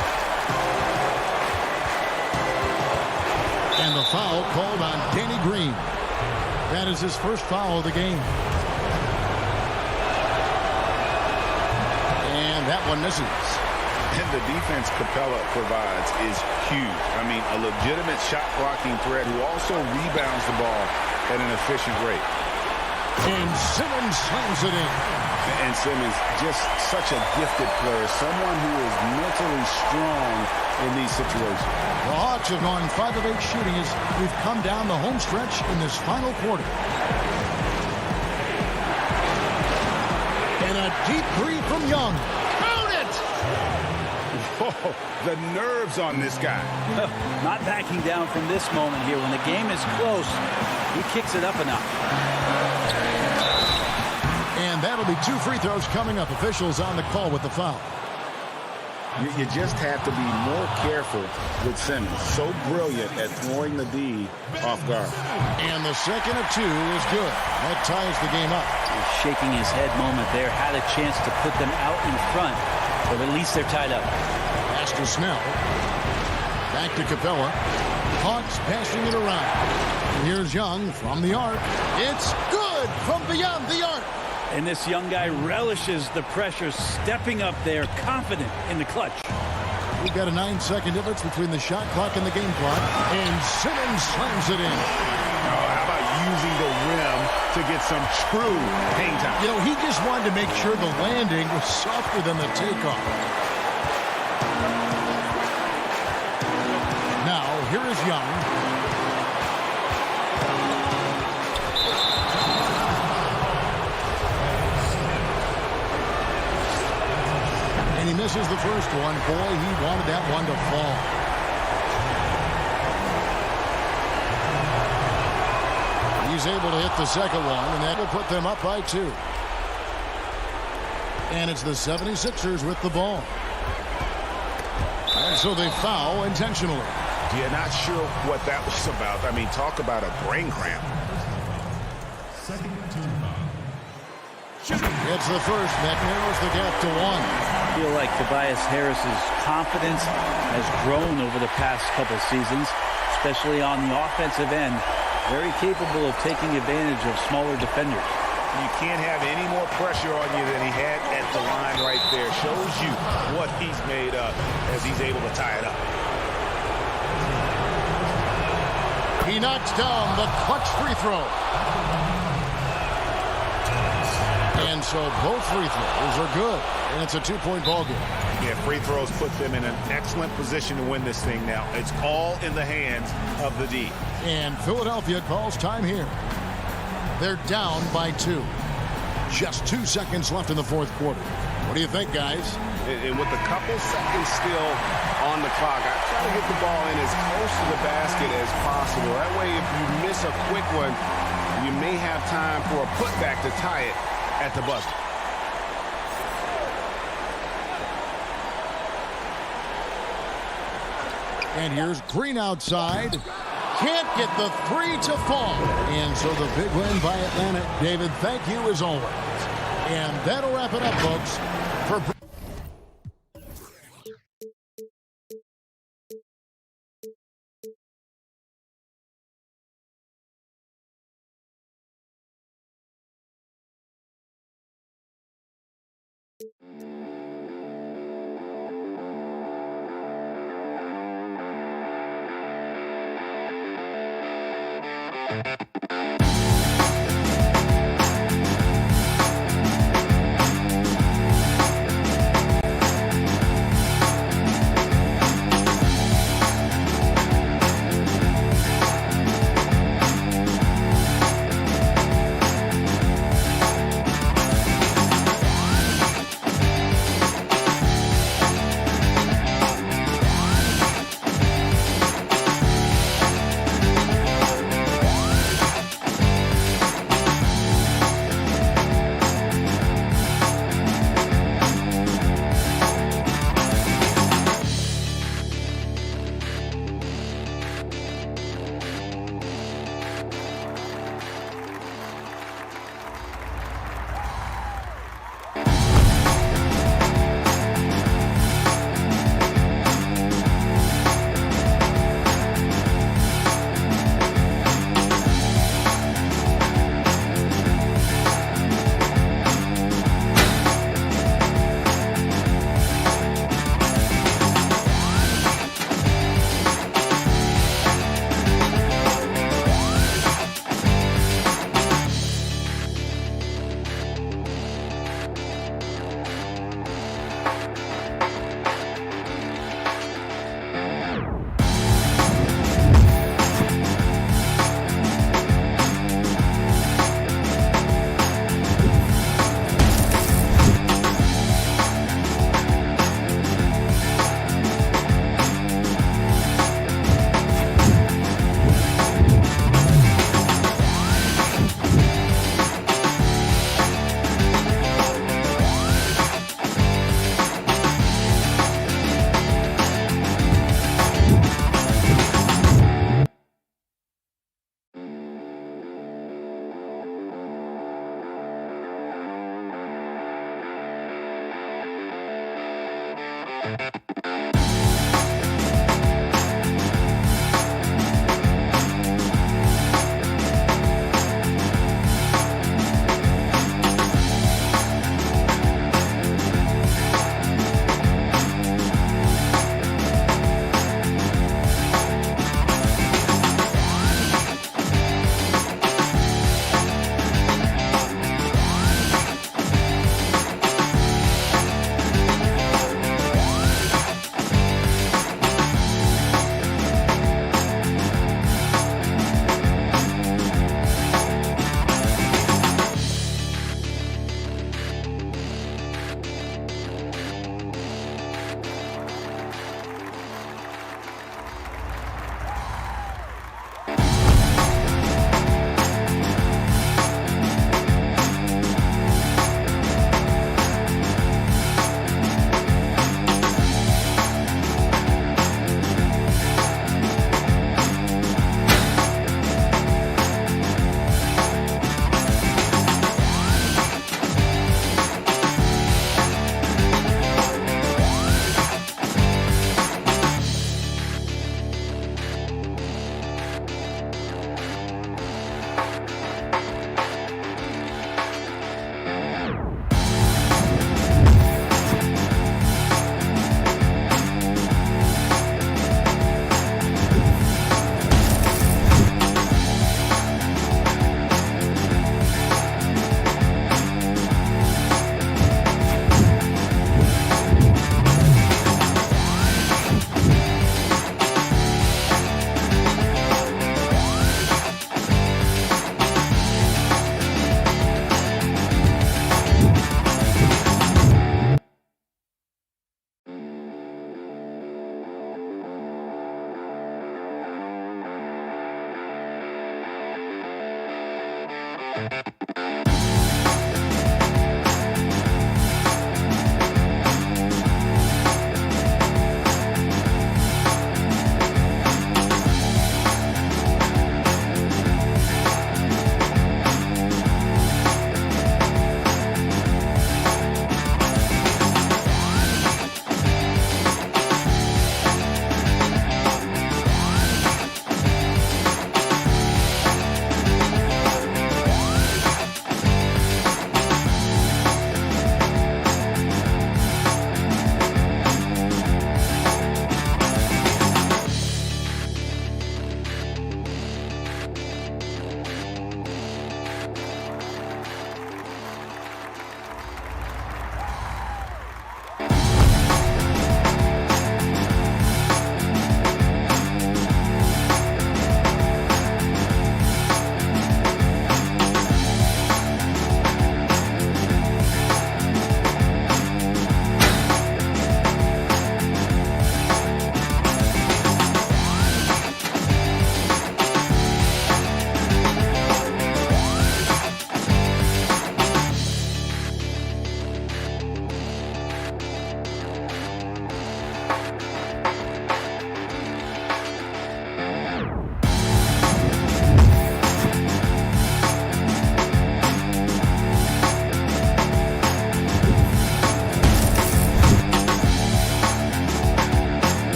And the foul called on Danny Green. That is his first foul of the game. And that one misses. And the defense Capella provides is huge. I mean, a legitimate shot blocking threat who also rebounds the ball at an efficient rate. And Simmons slams it in. And Simmons, just such a gifted player, someone who is mentally strong in these situations. The Hawks have gone 5 of 8 shooting as we've come down the home stretch in this final quarter. And a deep 3 from Young. Count it! Oh, the nerves on this guy. Not backing down from this moment here. When the game is close, he kicks it up a notch. And that'll be 2 free throws coming up. Officials on the call with the foul. You just have to be more careful with Simmons. So brilliant at throwing the D off guard. And the second of 2 is good. That ties the game up. Shaking his head moment there. Had a chance to put them out in front, but at least they're tied up. Pass to Snell. Back to Capella. Hawks passing it around. Here's Young from the arc. It's good from beyond the arc. And this young guy relishes the pressure, stepping up there, confident in the clutch. We've got a 9-second difference between the shot clock and the game clock. And Simmons slams it in. Oh, how about using the rim to get some true hang time? You know, he just wanted to make sure the landing was softer than the takeoff. Now, here is Young. he misses the first one. Boy, he wanted that one to fall. He's able to hit the second one, and that will put them up by 2. And it's the 76ers with the ball. And so they foul intentionally. Yeah, not sure what that was about. I mean, talk about a brain cramp. It's the first. That narrows the gap to 1. I feel like Tobias Harris's confidence has grown over the past couple seasons, especially on the offensive end. Very capable of taking advantage of smaller defenders. You can't have any more pressure on you than he had at the line right there. Shows you what he's made of as he's able to tie it up. He knocks down the clutch free throw. And so both free throws are good. And it's a 2-point ball game. Yeah, free throws put them in an excellent position to win this thing now. It's all in the hands of the D. And Philadelphia calls time here. They're down by 2. Just 2 seconds left in the fourth quarter. What do you think, guys? And with a couple seconds still on the clock, I try to get the ball in as close to the basket as possible. That way, if you miss a quick one, you may have time for a putback to tie it at the buzzer. And here's Green outside. Can't get the 3 to fall. And so the big win by Atlanta. David, thank you as always. And that'll wrap it up, folks. For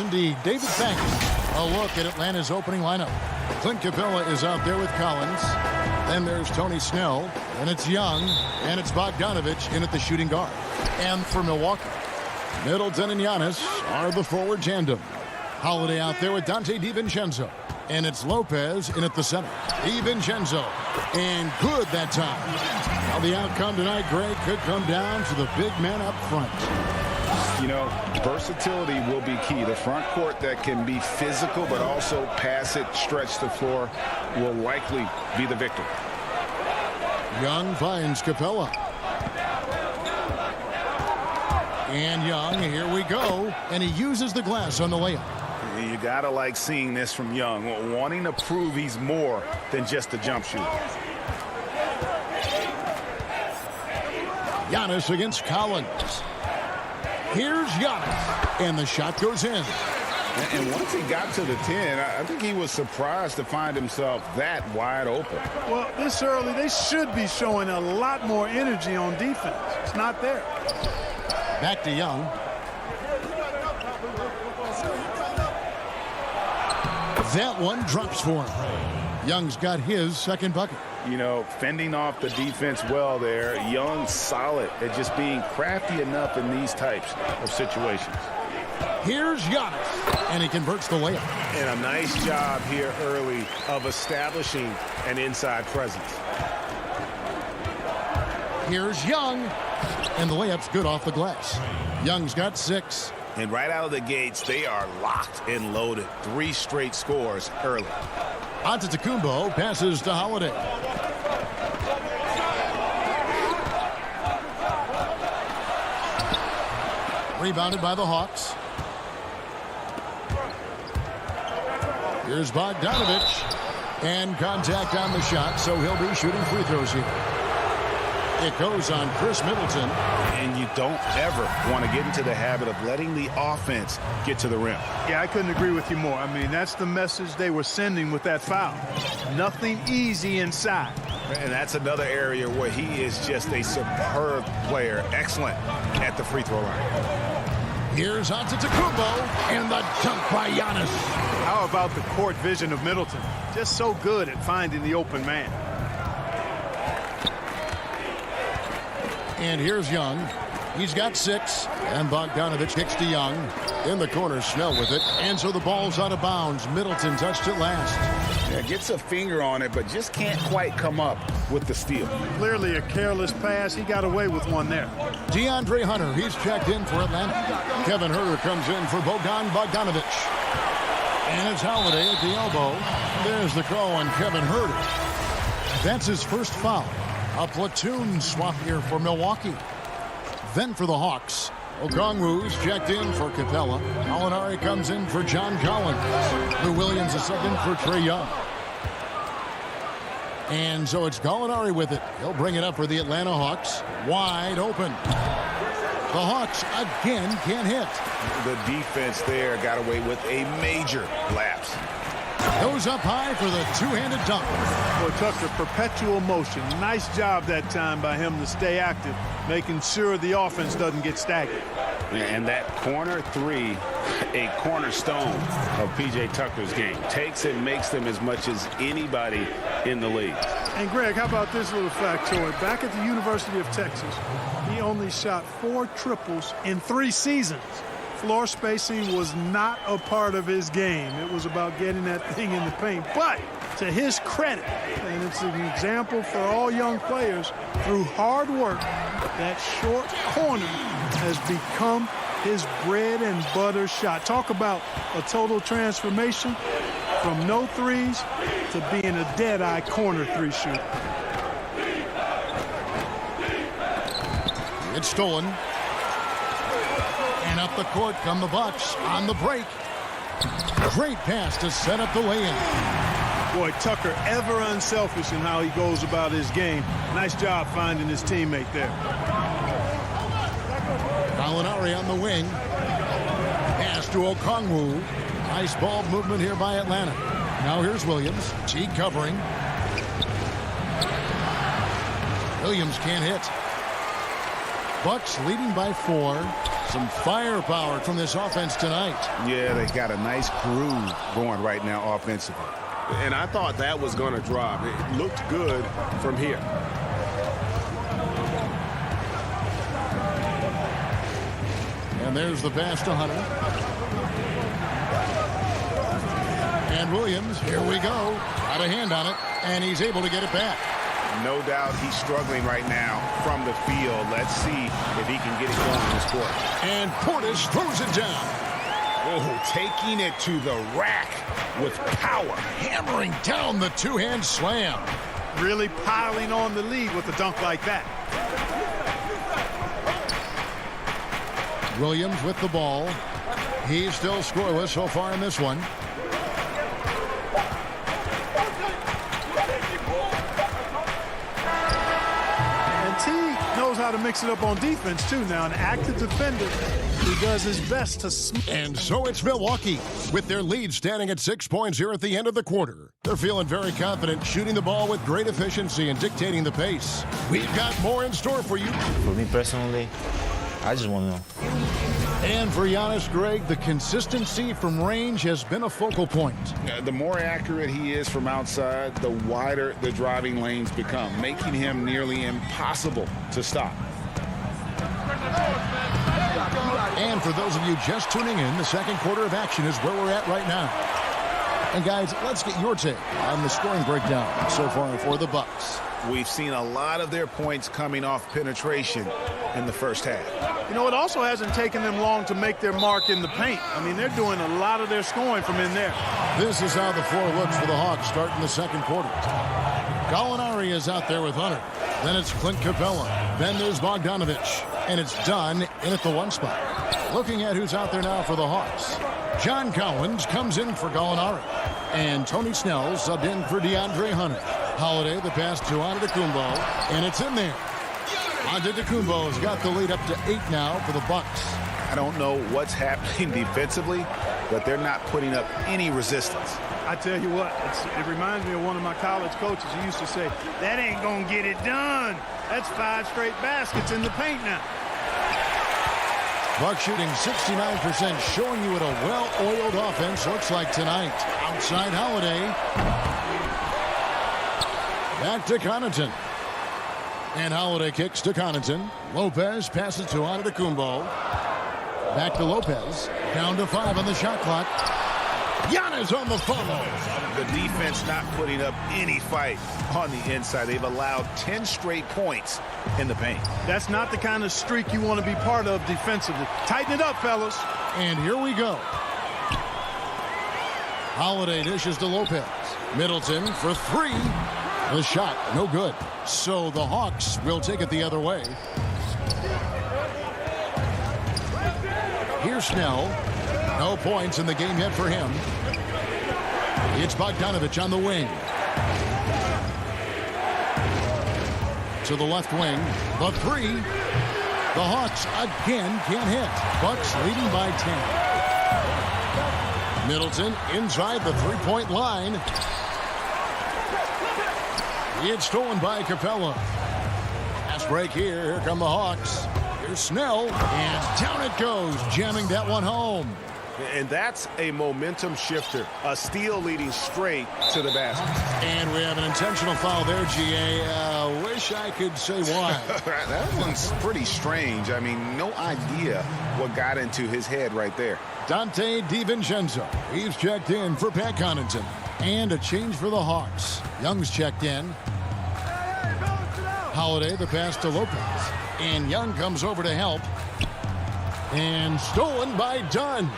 Indeed. David Banks. A look at Atlanta's opening lineup. Clint Capella is out there with Collins. Then there's Tony Snell. And it's Young. And it's Bogdanovich in at the shooting guard. And for Milwaukee, Middleton and Giannis are the forward tandem. Holiday out there with Dante DiVincenzo. And it's Lopez in at the center. DiVincenzo. And good that time. Now the outcome tonight, Greg, could come down to the big man up front. You know, versatility will be key. The front court that can be physical but also pass it, stretch the floor will likely be the victor. Young finds Capella. And Young, here we go. And he uses the glass on the layup. You gotta like seeing this from Young, wanting to prove he's more than just a jump shooter. Giannis against Collins. Here's Giannis, and the shot goes in. And once he got to the 10, I think he was surprised to find himself that wide open. Well, this early, they should be showing a lot more energy on defense. It's not there. Back to Young. That one drops for him. Young's got his second bucket. You know, fending off the defense well there. Young solid at just being crafty enough in these types of situations. Here's Giannis, and he converts the layup. And a nice job here early of establishing an inside presence. Here's Young, and the layup's good off the glass. Young's got 6. And right out of the gates, they are locked and loaded. 3 straight scores early. Antetokounmpo passes to Holiday. Rebounded by the Hawks. Here's Bogdanovich. And contact on the shot, so he'll be shooting free throws here. It goes on Chris Middleton. And you don't ever want to get into the habit of letting the offense get to the rim. Yeah, I couldn't agree with you more. I mean, that's the message they were sending with that foul. Nothing easy inside. And that's another area where he is just a superb player. Excellent at the free throw line. Here's Antetokounmpo, and the dunk by Giannis. How about the court vision of Middleton? Just so good at finding the open man. And here's Young. He's got 6. And Bogdanovich kicks to Young. In the corner, Snell with it. And so the ball's out of bounds. Middleton touched it last. Yeah, gets a finger on it, but just can't quite come up with the steal. Clearly a careless pass. He got away with one there. DeAndre Hunter, he's checked in for Atlanta. Kevin Huerter comes in for Bogdanovich. And it's Holiday at the elbow. There's the call on Kevin Huerter. That's his first foul. A platoon swap here for Milwaukee. Then for the Hawks, Okongwu's checked in for Capella. Gallinari comes in for John Collins. Lou Williams is subbed in for Trae Young. And so it's Gallinari with it. He'll bring it up for the Atlanta Hawks. Wide open. The Hawks again can't hit. The defense there got away with a major lapse. Goes up high for the two-handed dunk. Boy, Tucker, perpetual motion. Nice job that time by him to stay active, making sure the offense doesn't get stagnant. And that corner three, a cornerstone of P.J. Tucker's game. Takes and makes them as much as anybody in the league. And, Greg, how about this little factoid? Back at the University of Texas, he only shot 4 triples in 3 seasons. Floor spacing was not a part of his game. It was about getting that thing in the paint. But to his credit, and it's an example for all young players, through hard work, that short corner has become his bread and butter shot. Talk about a total transformation from no threes to being a dead-eye corner 3 shooter. It's stolen. And up the court come the Bucks on the break. Great pass to set up the lay-in. Boy, Tucker ever unselfish in how he goes about his game. Nice job finding his teammate there. Gallinari on the wing. Pass to Okongwu. Nice ball movement here by Atlanta. Now here's Williams. T covering. Williams can't hit. Bucks leading by 4. Some firepower from this offense tonight. Yeah, they got a nice groove going right now offensively. And I thought that was going to drop. It looked good from here. And there's the pass to Hunter. And Williams, here we go. Got a hand on it, and he's able to get it back. No doubt he's struggling right now from the field. Let's see if he can get it going in this quarter. And Portis throws it down. Oh, taking it to the rack with power. Hammering down the two-hand slam. Really piling on the lead with a dunk like that. Williams with the ball. He's still scoreless so far in this one. How to mix it up on defense too now. An active defender who does his best to and so it's Milwaukee with their lead standing at 6 points here at the end of the quarter. They're feeling very confident, shooting the ball with great efficiency and dictating the pace. We've got more in store for you. For me personally, I just want to know. And for Giannis, Greg, the consistency from range has been a focal point. The more accurate he is from outside, the wider the driving lanes become, making him nearly impossible to stop. And for those of you just tuning in, the second quarter of action is where we're at right now. And guys, let's get your take on the scoring breakdown so far for the Bucks. We've seen a lot of their points coming off penetration in the first half. You know, it also hasn't taken them long to make their mark in the paint. I mean, they're doing a lot of their scoring from in there. This is how the floor looks for the Hawks starting the second quarter. Gallinari is out there with Hunter. Then it's Clint Capella. Then there's Bogdanovich. And it's done in at the 1 spot. Looking at who's out there now for the Hawks. John Collins comes in for Gallinari. And Tony Snell subbed in for DeAndre Hunter. Holiday, the pass to Antetokounmpo, and it's in there. Antetokounmpo has got the lead up to 8 now for the Bucks. I don't know what's happening defensively, but they're not putting up any resistance. I tell you what, it reminds me of one of my college coaches. He used to say, that ain't going to get it done. That's 5 straight baskets in the paint now. Bucks shooting 69%, showing you what a well-oiled offense looks like tonight. Outside Holiday. Back to Connaughton. And Holiday kicks to Connaughton. Lopez passes to Antetokounmpo. Back to Lopez. Down to 5 on the shot clock. Giannis on the follow. The defense not putting up any fight on the inside. They've allowed 10 straight points in the paint. That's not the kind of streak you want to be part of defensively. Tighten it up, fellas. And here we go. Holiday dishes to Lopez. Middleton for 3. The shot, no good. So the Hawks will take it the other way. Here's Snell. No points in the game yet for him. It's Bogdanovich on the wing. To the left wing. The three. The Hawks again can't hit. Bucks leading by 10. Middleton inside the three-point line. It's stolen by Capella. Fast break here. Here come the Hawks. Here's Snell. And down it goes, jamming that one home. And that's a momentum shifter. A steal leading straight to the basket. And we have an intentional foul there, GA. Wish I could say why. That one's pretty strange. I mean, no idea what got into his head right there. Dante DiVincenzo. He's checked in for Pat Connaughton. And a change for the Hawks. Young's checked in. Holiday, the pass to Lopez. And Young comes over to help. And stolen by Dunn.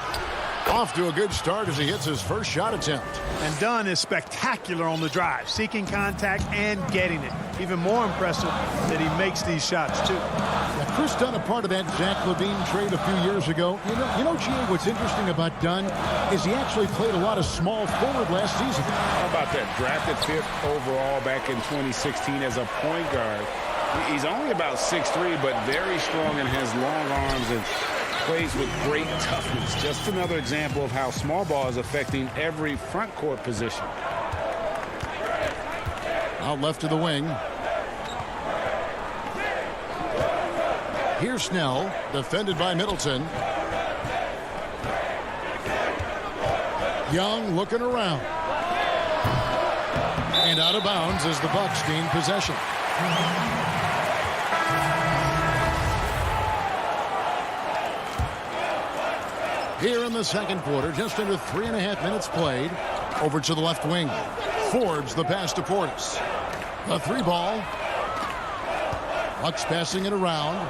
Off to a good start as he hits his first shot attempt. And Dunn is spectacular on the drive, seeking contact and getting it. Even more impressive that he makes these shots, too. Now, Chris Dunn, a part of that Zach LaVine trade a few years ago. You know, G.A., what's interesting about Dunn is he actually played a lot of small forward last season. How about that? Drafted 5th overall back in 2016 as a point guard. He's only about 6'3", but very strong and has long arms and plays with great toughness. Just another example of how small ball is affecting every front court position. Out left to the wing. Here's Snell, defended by Middleton. Young looking around. And out of bounds as the Bucks gain possession. Here in the second quarter, just under 3.5 minutes played. Over to the left wing. Forbes the pass to Portis. The three ball. Bucks passing it around.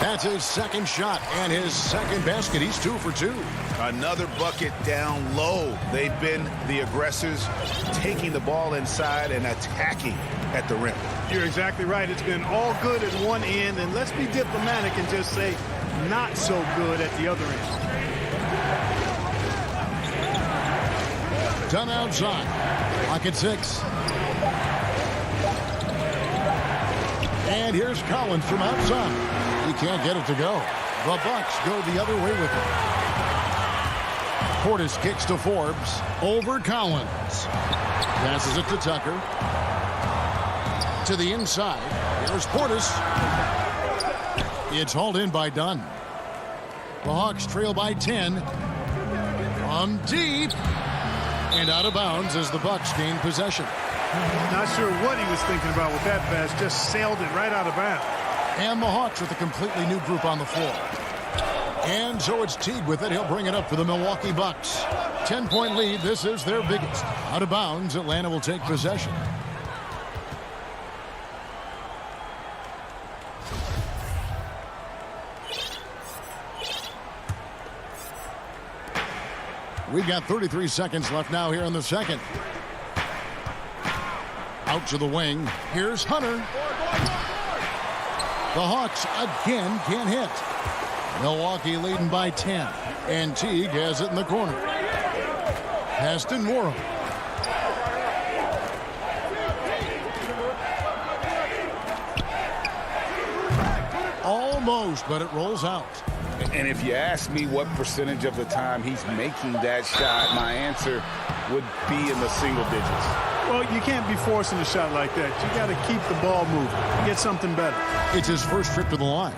That's his second shot and his second basket. He's 2 for 2. Another bucket down low. They've been the aggressors, taking the ball inside and attacking at the rim. You're exactly right. It's been all good at one end, and let's be diplomatic and just say not so good at the other end. Done outside. Lock at 6. And here's Collins from outside. He can't get it to go. The Bucks go the other way with it. Portis kicks to Forbes. Over Collins. Passes it to Tucker. To the inside. Here's Portis. It's hauled in by Dunn. The Hawks trail by 10. From deep. And out of bounds as the Bucks gain possession. Not sure what he was thinking about with that pass. Just sailed it right out of bounds. And the Hawks with a completely new group on the floor. And so it's Teague with it. He'll bring it up for the Milwaukee Bucks. 10-point lead. This is their biggest. Out of bounds, Atlanta will take possession. We've got 33 seconds left now here in the second. Out to the wing. Here's Hunter. The Hawks again can't hit. Milwaukee leading by 10. And Teague has it in the corner. Pass to Morrow. Almost, but it rolls out. And if you ask me what percentage of the time he's making that shot, my answer would be in the single digits. Well, you can't be forcing a shot like that. You got to keep the ball moving. Get something better. It's his first trip to the line.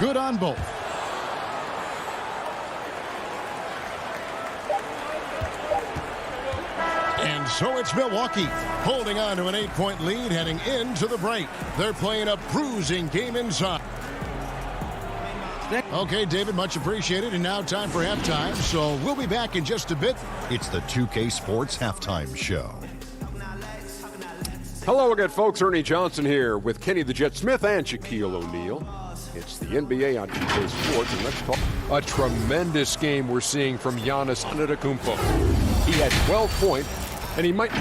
Good on both. And so it's Milwaukee holding on to an 8-point lead heading into the break. They're playing a bruising game inside. Okay, David, much appreciated. And now time for halftime. So we'll be back in just a bit. It's the 2K Sports Halftime Show. Hello again, folks. Ernie Johnson here with Kenny the Jet Smith and Shaquille O'Neal. It's the NBA on 2K Sports, and let's talk a tremendous game we're seeing from Giannis Antetokounmpo. He had 12 points, and he might...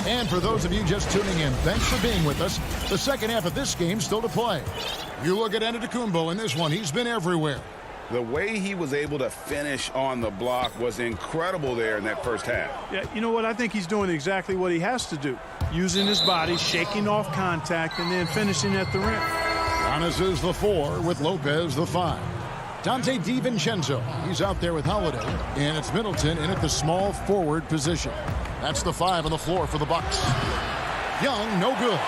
And for those of you just tuning in, thanks for being with us. The second half of this game still to play. You look at Antetokounmpo in this one. He's been everywhere. The way he was able to finish on the block was incredible there in that first half. Yeah, you know what? I think he's doing exactly what he has to do. Using his body, shaking off contact, and then finishing at the rim. Giannis is the 4 with Lopez the 5. Dante DiVincenzo, he's out there with Holiday, and it's Middleton in at the small forward position. That's the 5 on the floor for the Bucks. Young, no good.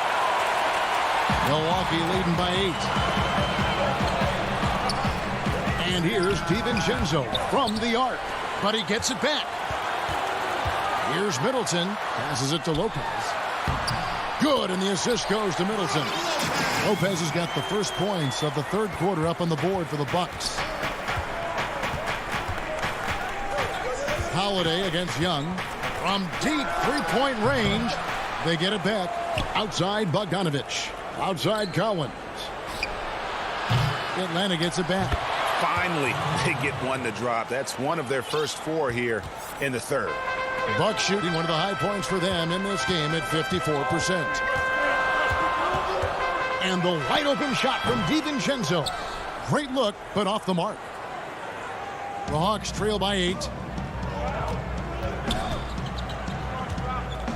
Milwaukee leading by 8. And here's DiVincenzo from the arc, but he gets it back. Here's Middleton, passes it to Lopez. Good, and the assist goes to Middleton. Lopez has got the first points of the third quarter up on the board for the Bucks. Holiday against Young. From deep three-point range, they get it back. Outside Bogdanovich. Outside Collins. Atlanta gets it back. Finally, they get one to drop. That's one of their first 4 here in the third. Bucks shooting one of the high points for them in this game at 54%. And the wide open shot from DiVincenzo. Great look, but off the mark. The Hawks trail by 8.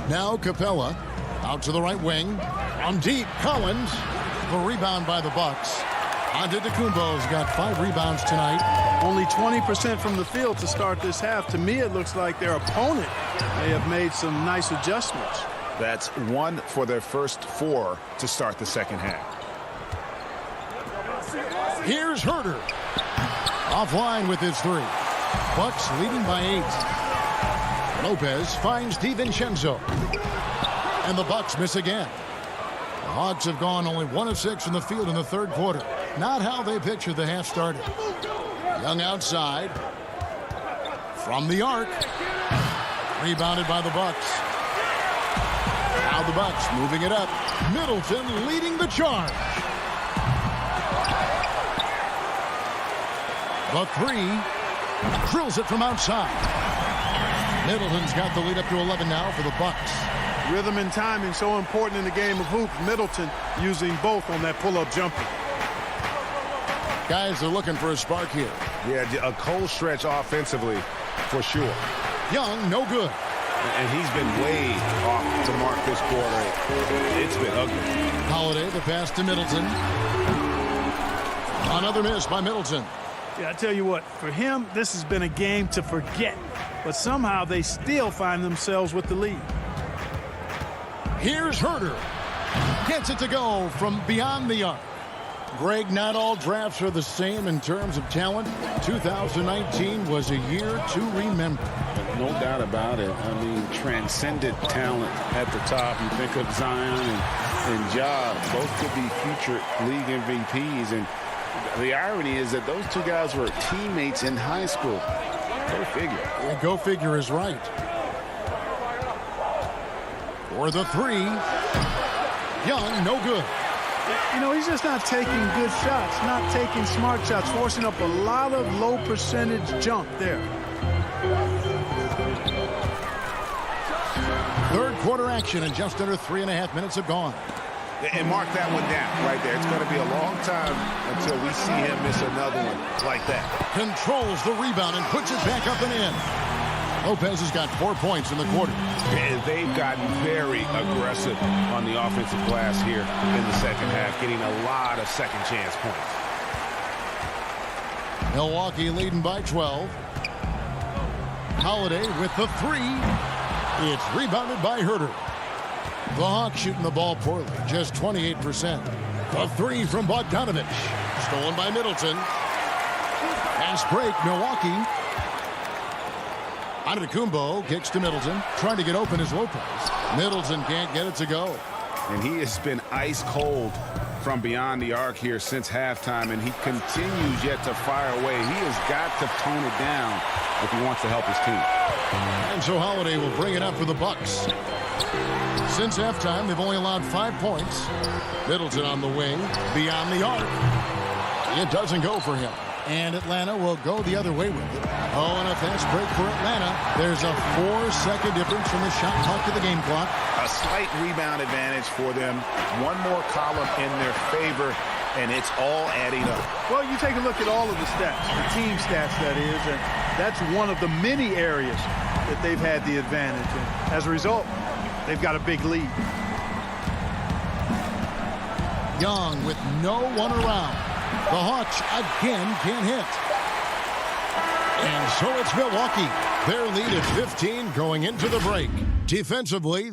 Now Capella out to the right wing. On deep, Collins. The rebound by the Bucks. Antetokounmpo's got 5 rebounds tonight. Only 20% from the field to start this half. To me, it looks like their opponent may have made some nice adjustments. That's 1 for their first 4 to start the second half. Here's Herter. Offline with his 3. Bucks leading by 8. Lopez finds DiVincenzo. And the Bucks miss again. The Hawks have gone only 1 of 6 from the field in the third quarter. Not how they pictured the half started. Young outside. From the arc. Rebounded by the Bucks. Now the Bucks moving it up. Middleton leading the charge. The 3. Drills it from outside. Middleton's got the lead up to 11 now for the Bucks. Rhythm and timing so important in the game of hoops. Middleton using both on that pull-up jumper. Guys are looking for a spark here. Yeah, a cold stretch offensively for sure. Young, no good. And he's been way off to mark this quarter. It's been ugly. Holiday, the pass to Middleton. Another miss by Middleton. Yeah, I tell you what, for him, this has been a game to forget. But somehow they still find themselves with the lead. Here's Herter. Gets it to go from beyond the arc. Greg, not all drafts are the same in terms of talent. 2019 was a year to remember. No doubt about it. I mean, transcendent talent at the top. You think of Zion and Ja. Both could be future league MVPs. And the irony is that those 2 guys were teammates in high school. Go figure. Yeah, go figure is right. For the 3. Young, no good. You know, he's just not taking good shots, not taking smart shots, forcing up a lot of low percentage jump there. Third quarter action, and just under 3.5 minutes have gone. And mark that one down right there. It's going to be a long time until we see him miss another one like that. Controls the rebound and puts it back up and in. Lopez has got 4 points in the quarter. And they've gotten very aggressive on the offensive glass here in the second half, getting a lot of second chance points. Milwaukee leading by 12. Holiday with the 3. It's rebounded by Herter. The Hawks shooting the ball poorly, just 28%. The 3 from Bogdanovich. Stolen by Middleton. Fast break, Milwaukee. Antetokounmpo kicks to Middleton. Trying to get open is Lopez. Middleton can't get it to go. And he has been ice cold from beyond the arc here since halftime, and he continues yet to fire away. He has got to tone it down if he wants to help his team. And so Holiday will bring it up for the Bucks. Since halftime, they've only allowed 5 points. Middleton on the wing, beyond the arc. It doesn't go for him. And Atlanta will go the other way with it. Oh, and a fast break for Atlanta. There's a 4-second difference from the shot clock to the game clock. A slight rebound advantage for them. One more column in their favor, and it's all adding up. Well, you take a look at all of the stats, the team stats, that is, and that's one of the many areas that they've had the advantage. And as a result, they've got a big lead. Young with no one around. The Hawks again can't hit. And so it's Milwaukee. Their lead is 15 going into the break. Defensively,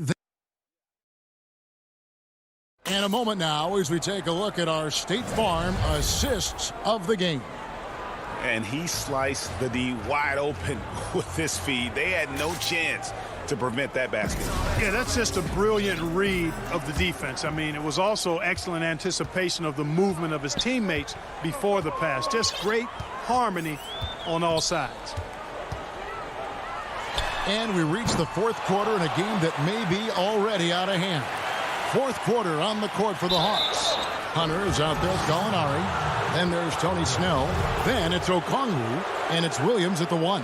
and a moment now as we take a look at our State Farm assists of the game. And he sliced the D wide open with this feed. They had no chance to prevent that basket. Yeah, that's just a brilliant read of the defense. I mean, it was also excellent anticipation of the movement of his teammates before the pass. Just great harmony on all sides. And we reach the fourth quarter in a game that may be already out of hand. Fourth quarter on the court for the Hawks. Hunter is out there, Gallinari. Then there's Tony Snell. Then it's Okongwu, and it's Williams at the 1.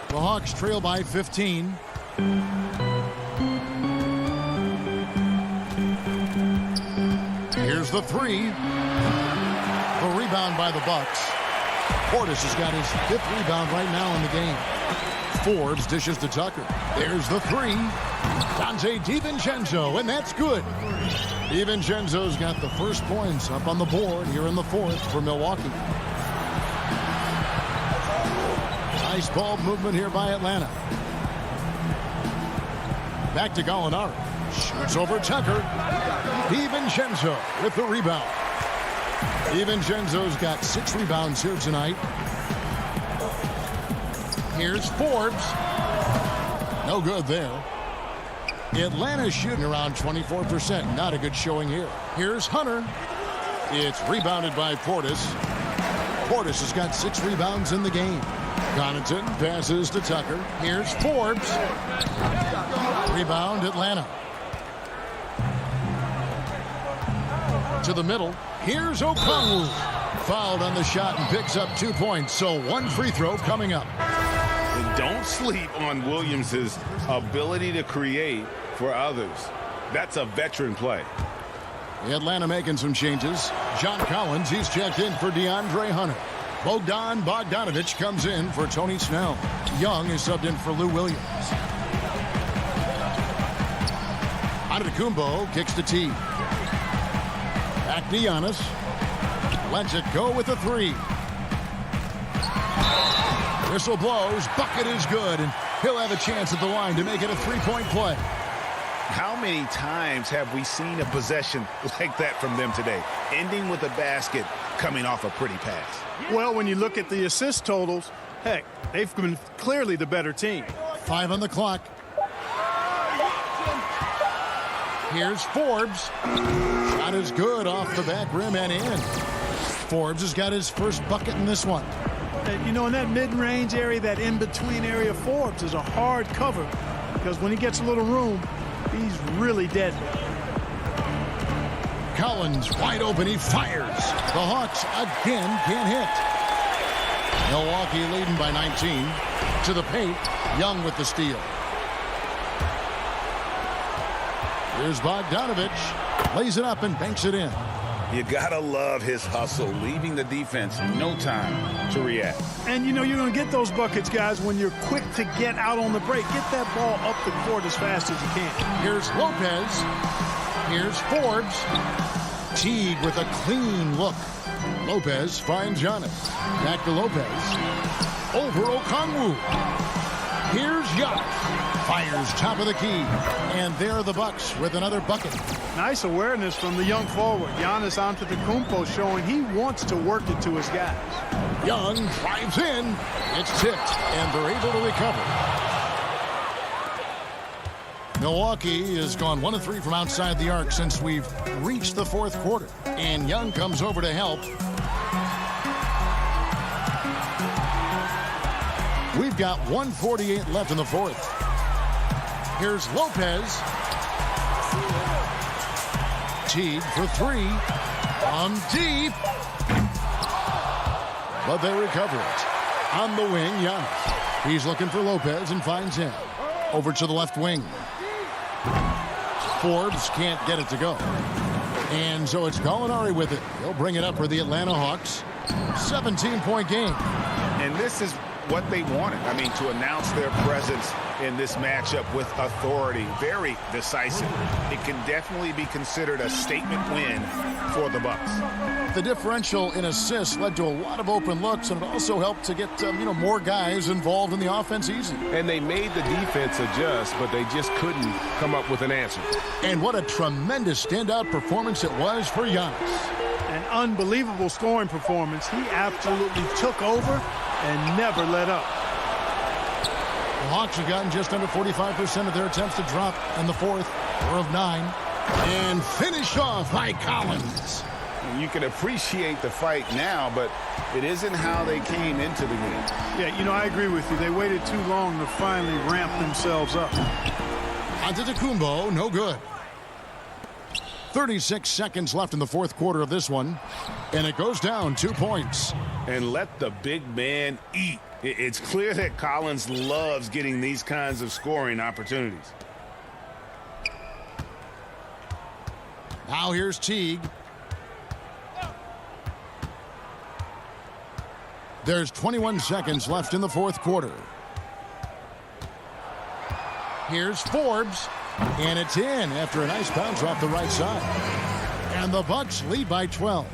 The Hawks trail by 15. Here's the 3. The rebound by the Bucks. Portis has got his 5th rebound right now in the game. Forbes dishes to Tucker. There's the 3. Dante DiVincenzo, and that's good. DiVincenzo's got the first points up on the board here in the fourth for Milwaukee. Nice ball movement here by Atlanta. Back to Gallinari. Shoots over Tucker. DiVincenzo with the rebound. DiVincenzo's got 6 rebounds here tonight. Here's Forbes. No good there. Atlanta's shooting around 24%. Not a good showing here. Here's Hunter. It's rebounded by Portis. Portis has got 6 rebounds in the game. Connaughton passes to Tucker. Here's Forbes. Rebound Atlanta. To the middle. Here's Okongwu. Fouled on the shot and picks up 2 points. So 1 free throw coming up. And don't sleep on Williams' ability to create for others. That's a veteran play. Atlanta making some changes. John Collins, he's checked in for DeAndre Hunter. Bogdan Bogdanovic comes in for Tony Snell. Young is subbed in for Lou Williams. Antetokounmpo kicks the tee. Back to Giannis. Lets it go with a 3. Whistle blows. Bucket is good, and he'll have a chance at the line to make it a 3-point play. How many times have we seen a possession like that from them today, ending with a basket coming off a pretty pass? Well, when you look at the assist totals, heck, they've been clearly the better team. 5 on the clock. Here's Forbes. Shot is good off the back rim and in. Forbes has got his first bucket in this one. And, you know, in that mid-range area, that in-between area, Forbes is a hard cover because when he gets a little room, he's really deadly. Collins wide open. He fires. The Hawks again can't hit. Milwaukee leading by 19. To the paint. Young with the steal. Here's Bogdanovic. Lays it up and banks it in. You gotta love his hustle, leaving the defense no time to react. And you know you're going to get those buckets, guys, when you're quick to get out on the break. Get that ball up the court as fast as you can. Here's Lopez. Here's Forbes. Teague with a clean look. Lopez finds Giannis. Back to Lopez. Over Okongwu. Here's Giannis. Fires top of the key. And there are the Bucks with another bucket. Nice awareness from the young forward. Giannis Antetokounmpo showing he wants to work it to his guys. Young drives in. It's tipped, and they're able to recover. Milwaukee has gone 1 of 3 from outside the arc since we've reached the fourth quarter. And Young comes over to help. We've got 1:48 left in the fourth. Here's Lopez. Teague for three. From deep. But they recover it. On the wing, Giannis. He's looking for Lopez and finds him. Over to the left wing. Forbes can't get it to go. And so it's Gallinari with it. He'll bring it up for the Atlanta Hawks. 17-point game. And this is what they wanted. I mean, to announce their presence in this matchup with authority. Very decisive. It can definitely be considered a statement win for the Bucks. The differential in assists led to a lot of open looks, and it also helped to get more guys involved in the offense easy. And they made the defense adjust, but they just couldn't come up with an answer. And what a tremendous standout performance it was for Giannis. An unbelievable scoring performance. He absolutely took over and never let up. The Hawks have gotten just under 45% of their attempts to drop in the fourth, 4 of 9. And finished off by Collins. You can appreciate the fight now, but it isn't how they came into the game. Yeah, I agree with you. They waited too long to finally ramp themselves up. Antetokounmpo, no good. 36 seconds left in the fourth quarter of this one, and it goes down 2 points. And let the big man eat. It's clear that Collins loves getting these kinds of scoring opportunities. Now here's Teague. There's 21 seconds left in the fourth quarter. Here's Forbes, and it's in after a nice bounce off the right side. And the Bucks lead by 12.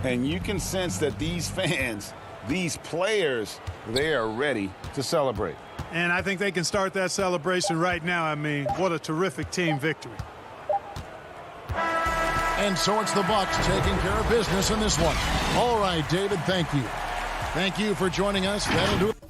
And you can sense that these fans, these players, they are ready to celebrate. And I think they can start that celebration right now. I mean, what a terrific team victory. And so it's the Bucks taking care of business in this one. All right, David, thank you. Thank you for joining us. That'll do it.